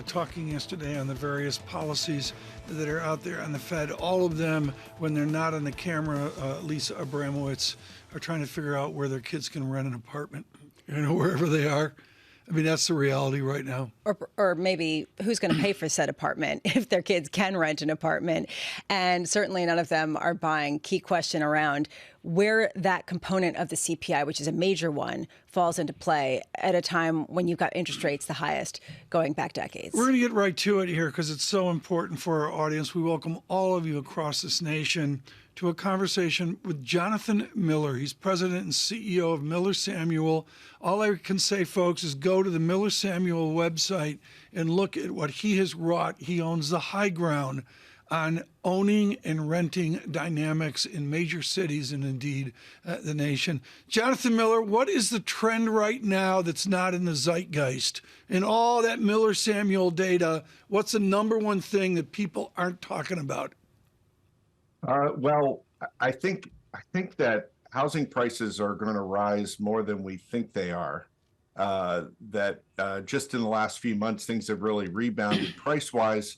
talking yesterday on the various policies that are out there on the Fed. All of them, when they're not on the camera, Lisa Abramowicz, are trying to figure out where their kids can rent an apartment, wherever they are. I mean, that's the reality right now. Or maybe who's going to pay for said apartment if their kids can rent an apartment. And certainly none of them are buying. Key question around where that component of the CPI, which is a major one, falls into play at a time when you've got interest rates the highest going back decades. We're going to get right to it here because it's so important for our audience. We welcome all of you across this nation to a conversation with Jonathan Miller. He's president and CEO of Miller Samuel. All I can say, folks, is go to the Miller Samuel website and look at what he has wrought. He owns the high ground on owning and renting dynamics in major cities and indeed the nation. Jonathan Miller, what is the trend right now that's not in the zeitgeist? In all that Miller Samuel data, what's the number one thing that people aren't talking about? Well, I think that housing prices are going to rise more than we think they are. Just in the last few months, things have really rebounded price-wise.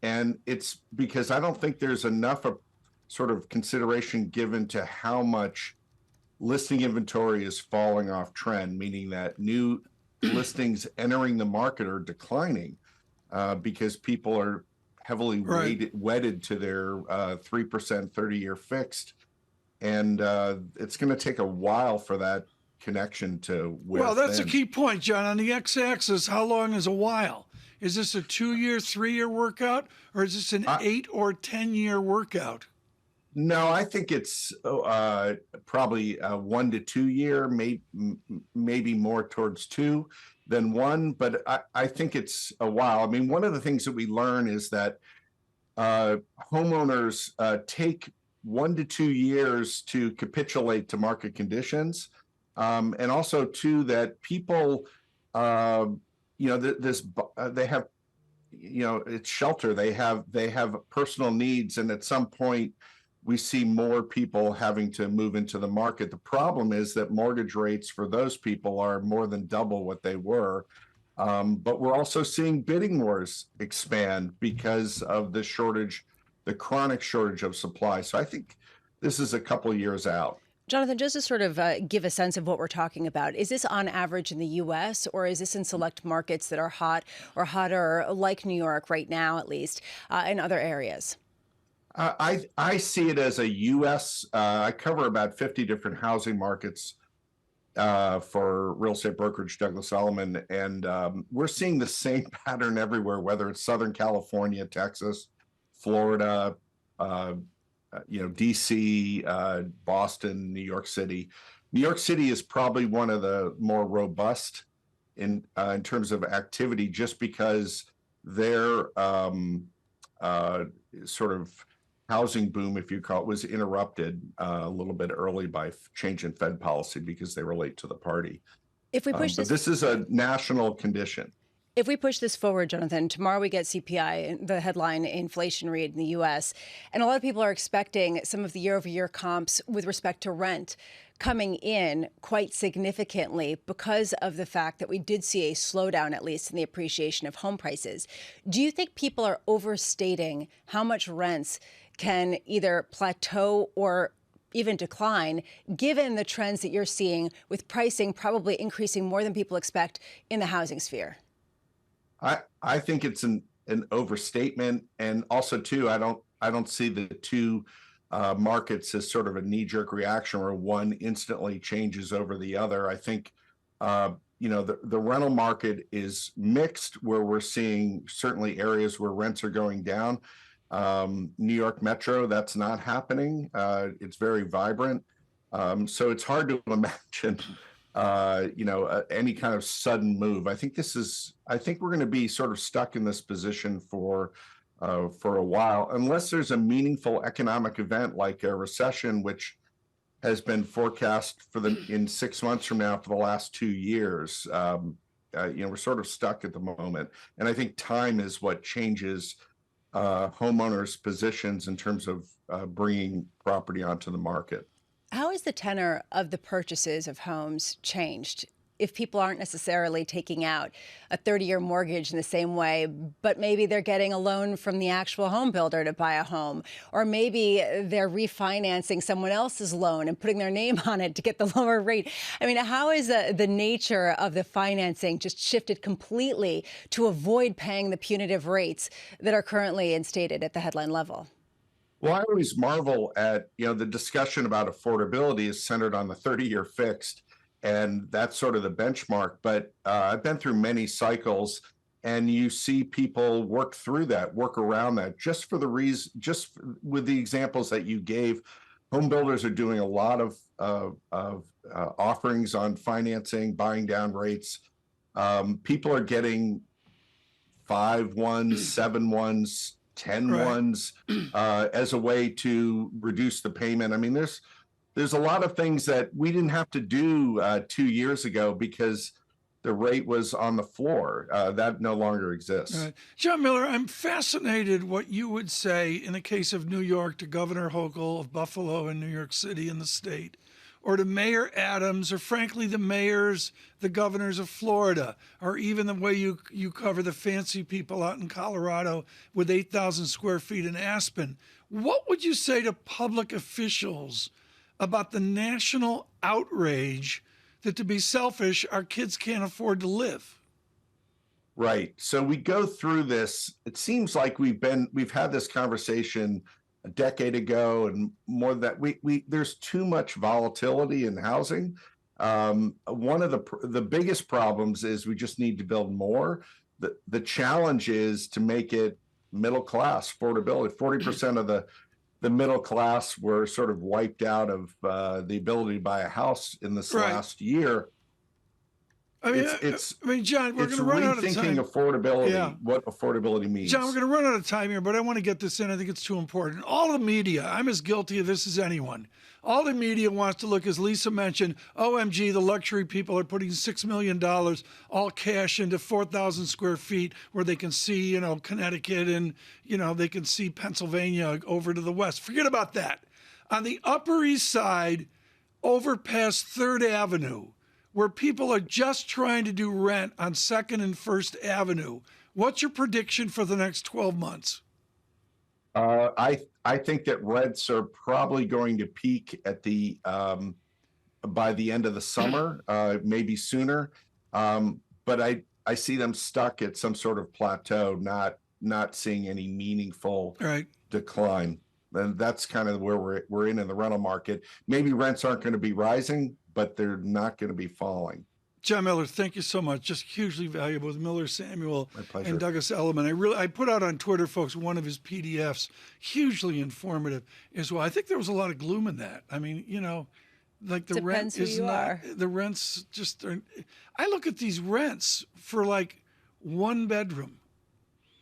And it's because I don't think there's enough of sort of consideration given to how much listing inventory is falling off trend, meaning that new listings entering the market are declining because people are heavily wedded to their 3% 30-year fixed. And it's going to take a while for that connection to wear Well, that's thin. a key point, John. On the x-axis, how long is a while? Is this a 2-year, 3-year workout, or is this an 8 or 10-year workout? No, I think it's probably 1 to 2 year, maybe more towards 2 than 1. But I think it's a while. I mean, one of the things that we learn is that homeowners take 1 to 2 years to capitulate to market conditions, and also too that people. They have, it's shelter. They have personal needs, and at some point, we see more people having to move into the market. The problem is that mortgage rates for those people are more than double what they were, but we're also seeing bidding wars expand because of the shortage, the chronic shortage of supply. So I think this is a couple of years out. Jonathan, just to sort of give a sense of what we're talking about, is this on average in the U.S. or is this in select markets that are hot or hotter, like New York right now, at least, in other areas? I see it as a U.S. I cover about 50 different housing markets for real estate brokerage Douglas Elliman, and we're seeing the same pattern everywhere, whether it's Southern California, Texas, Florida, DC, Boston, New York City. New York City is probably one of the more robust in terms of activity, just because their sort of housing boom, if you call it, was interrupted a little bit early by change in Fed policy because they were late to the party. If we push this is a national condition. If we push this forward, Jonathan, tomorrow we get CPI, the headline inflation read in the U.S., and a lot of people are expecting some of the year-over-year comps with respect to rent coming in quite significantly because of the fact that we did see a slowdown, at least in the appreciation of home prices. Do you think people are overstating how much rents can either plateau or even decline, given the trends that you're seeing with pricing probably increasing more than people expect in the housing sphere? I think it's an overstatement, and also too, I don't see the two markets as sort of a knee-jerk reaction where one instantly changes over the other. I think the rental market is mixed, where we're seeing certainly areas where rents are going down. New York Metro, that's not happening. It's very vibrant. So it's hard to imagine, any kind of sudden move. I think we're going to be sort of stuck in this position for a while, unless there's a meaningful economic event like a recession, which has been forecast in 6 months from now for the last 2 years. We're sort of stuck at the moment. And I think time is what changes homeowners' positions in terms of bringing property onto the market. How has the tenor of the purchases of homes changed? If people aren't necessarily taking out a 30-year mortgage in the same way, but maybe they're getting a loan from the actual home builder to buy a home, or maybe they're refinancing someone else's loan and putting their name on it to get the lower rate. I mean, how is the nature of the financing just shifted completely to avoid paying the punitive rates that are currently instated at the headline level? Well, I always marvel at, the discussion about affordability is centered on the 30-year fixed. And that's sort of the benchmark. But I've been through many cycles, and you see people work around that, just with the examples that you gave. Home builders are doing a lot of offerings on financing, buying down rates. People are getting 5-1s, 7-1s, 10-1s as a way to reduce the payment. I mean, there's a lot of things that we didn't have to do 2 years ago because the rate was on the floor. That no longer exists. Right. John Miller, I'm fascinated what you would say in the case of New York to Governor Hochul of Buffalo and New York City and the state, or to Mayor Adams, or frankly the governors of Florida, or even the way you cover the fancy people out in Colorado with 8,000 square feet in Aspen. What would you say to public officials about the national outrage that, to be selfish, our kids can't afford to live? Right. So we go through this. It seems like we've had this conversation a decade ago, and more that there's too much volatility in housing. One of the biggest problems is we just need to build more. The challenge is to make it middle class affordability. 40% of the middle class were sort of wiped out of the ability to buy a house in this last year. I mean, John, we're going to run out of time. Rethinking affordability, what affordability means. John, we're going to run out of time here, but I want to get this in. I think it's too important. All the media, I'm as guilty of this as anyone. All the media wants to look, as Lisa mentioned, OMG, the luxury people are putting $6 million all cash into 4,000 square feet where they can see, Connecticut and, they can see Pennsylvania over to the west. Forget about that. On the Upper East Side, over past 3rd Avenue, where people are just trying to do rent on 2nd and 1st Avenue, what's your prediction for the next 12 months? I think that rents are probably going to peak at by the end of the summer, maybe sooner. But I see them stuck at some sort of plateau, not seeing any meaningful decline. And that's kind of where we're in the rental market. Maybe rents aren't going to be rising, but they're not going to be falling. John Miller, thank you so much. Just hugely valuable with Miller Samuel pleasure. And Douglas Elliman. I put out on Twitter, folks, one of his PDFs, hugely informative as well. I think there was a lot of gloom in that. I mean, like the rent is not, the rents just are. I look at these rents for like 1-bedroom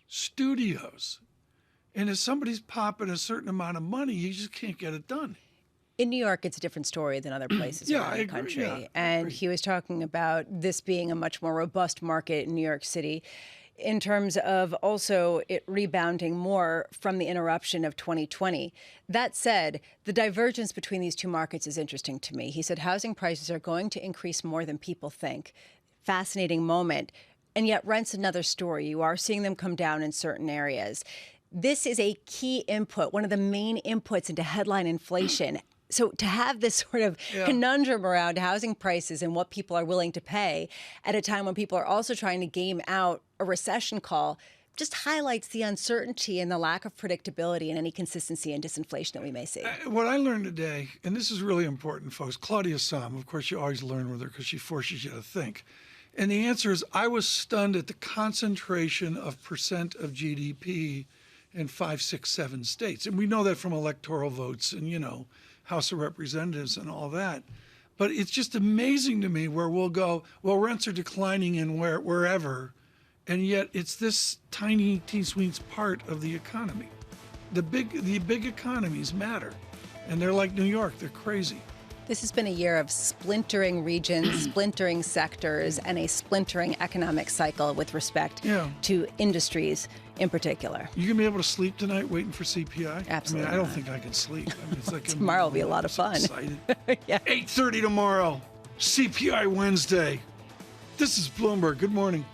studios, and if somebody's popping a certain amount of money, you just can't get it done. In New York, it's a different story than other places around the country. And he was talking about this being a much more robust market in New York City in terms of also it rebounding more from the interruption of 2020. That said, the divergence between these two markets is interesting to me. He said housing prices are going to increase more than people think. Fascinating moment. And yet rent's another story. You are seeing them come down in certain areas. This is a key input, one of the main inputs into headline inflation. So to have this sort of conundrum around housing prices and what people are willing to pay at a time when people are also trying to game out a recession call just highlights the uncertainty and the lack of predictability and any consistency and disinflation that we may see. What I learned today, and this is really important, folks, Claudia Sahm, of course you always learn with her because she forces you to think, And the answer is, I was stunned at the concentration of percent of GDP in 5, 6, 7 states. And we know that from electoral votes and, House of Representatives and all that. But it's just amazing to me where we'll go, well, rents are declining in wherever, and yet it's this tiny, teensweeny part of the economy. The big economies matter, and they're like New York, they're crazy. This has been a year of splintering regions, splintering sectors, and a splintering economic cycle with respect to industries in particular. You gonna be able to sleep tonight waiting for CPI? Absolutely. I don't think I can sleep. It's like tomorrow will be a lot of fun. Yeah. 8:30 tomorrow, CPI Wednesday. This is Bloomberg. Good morning.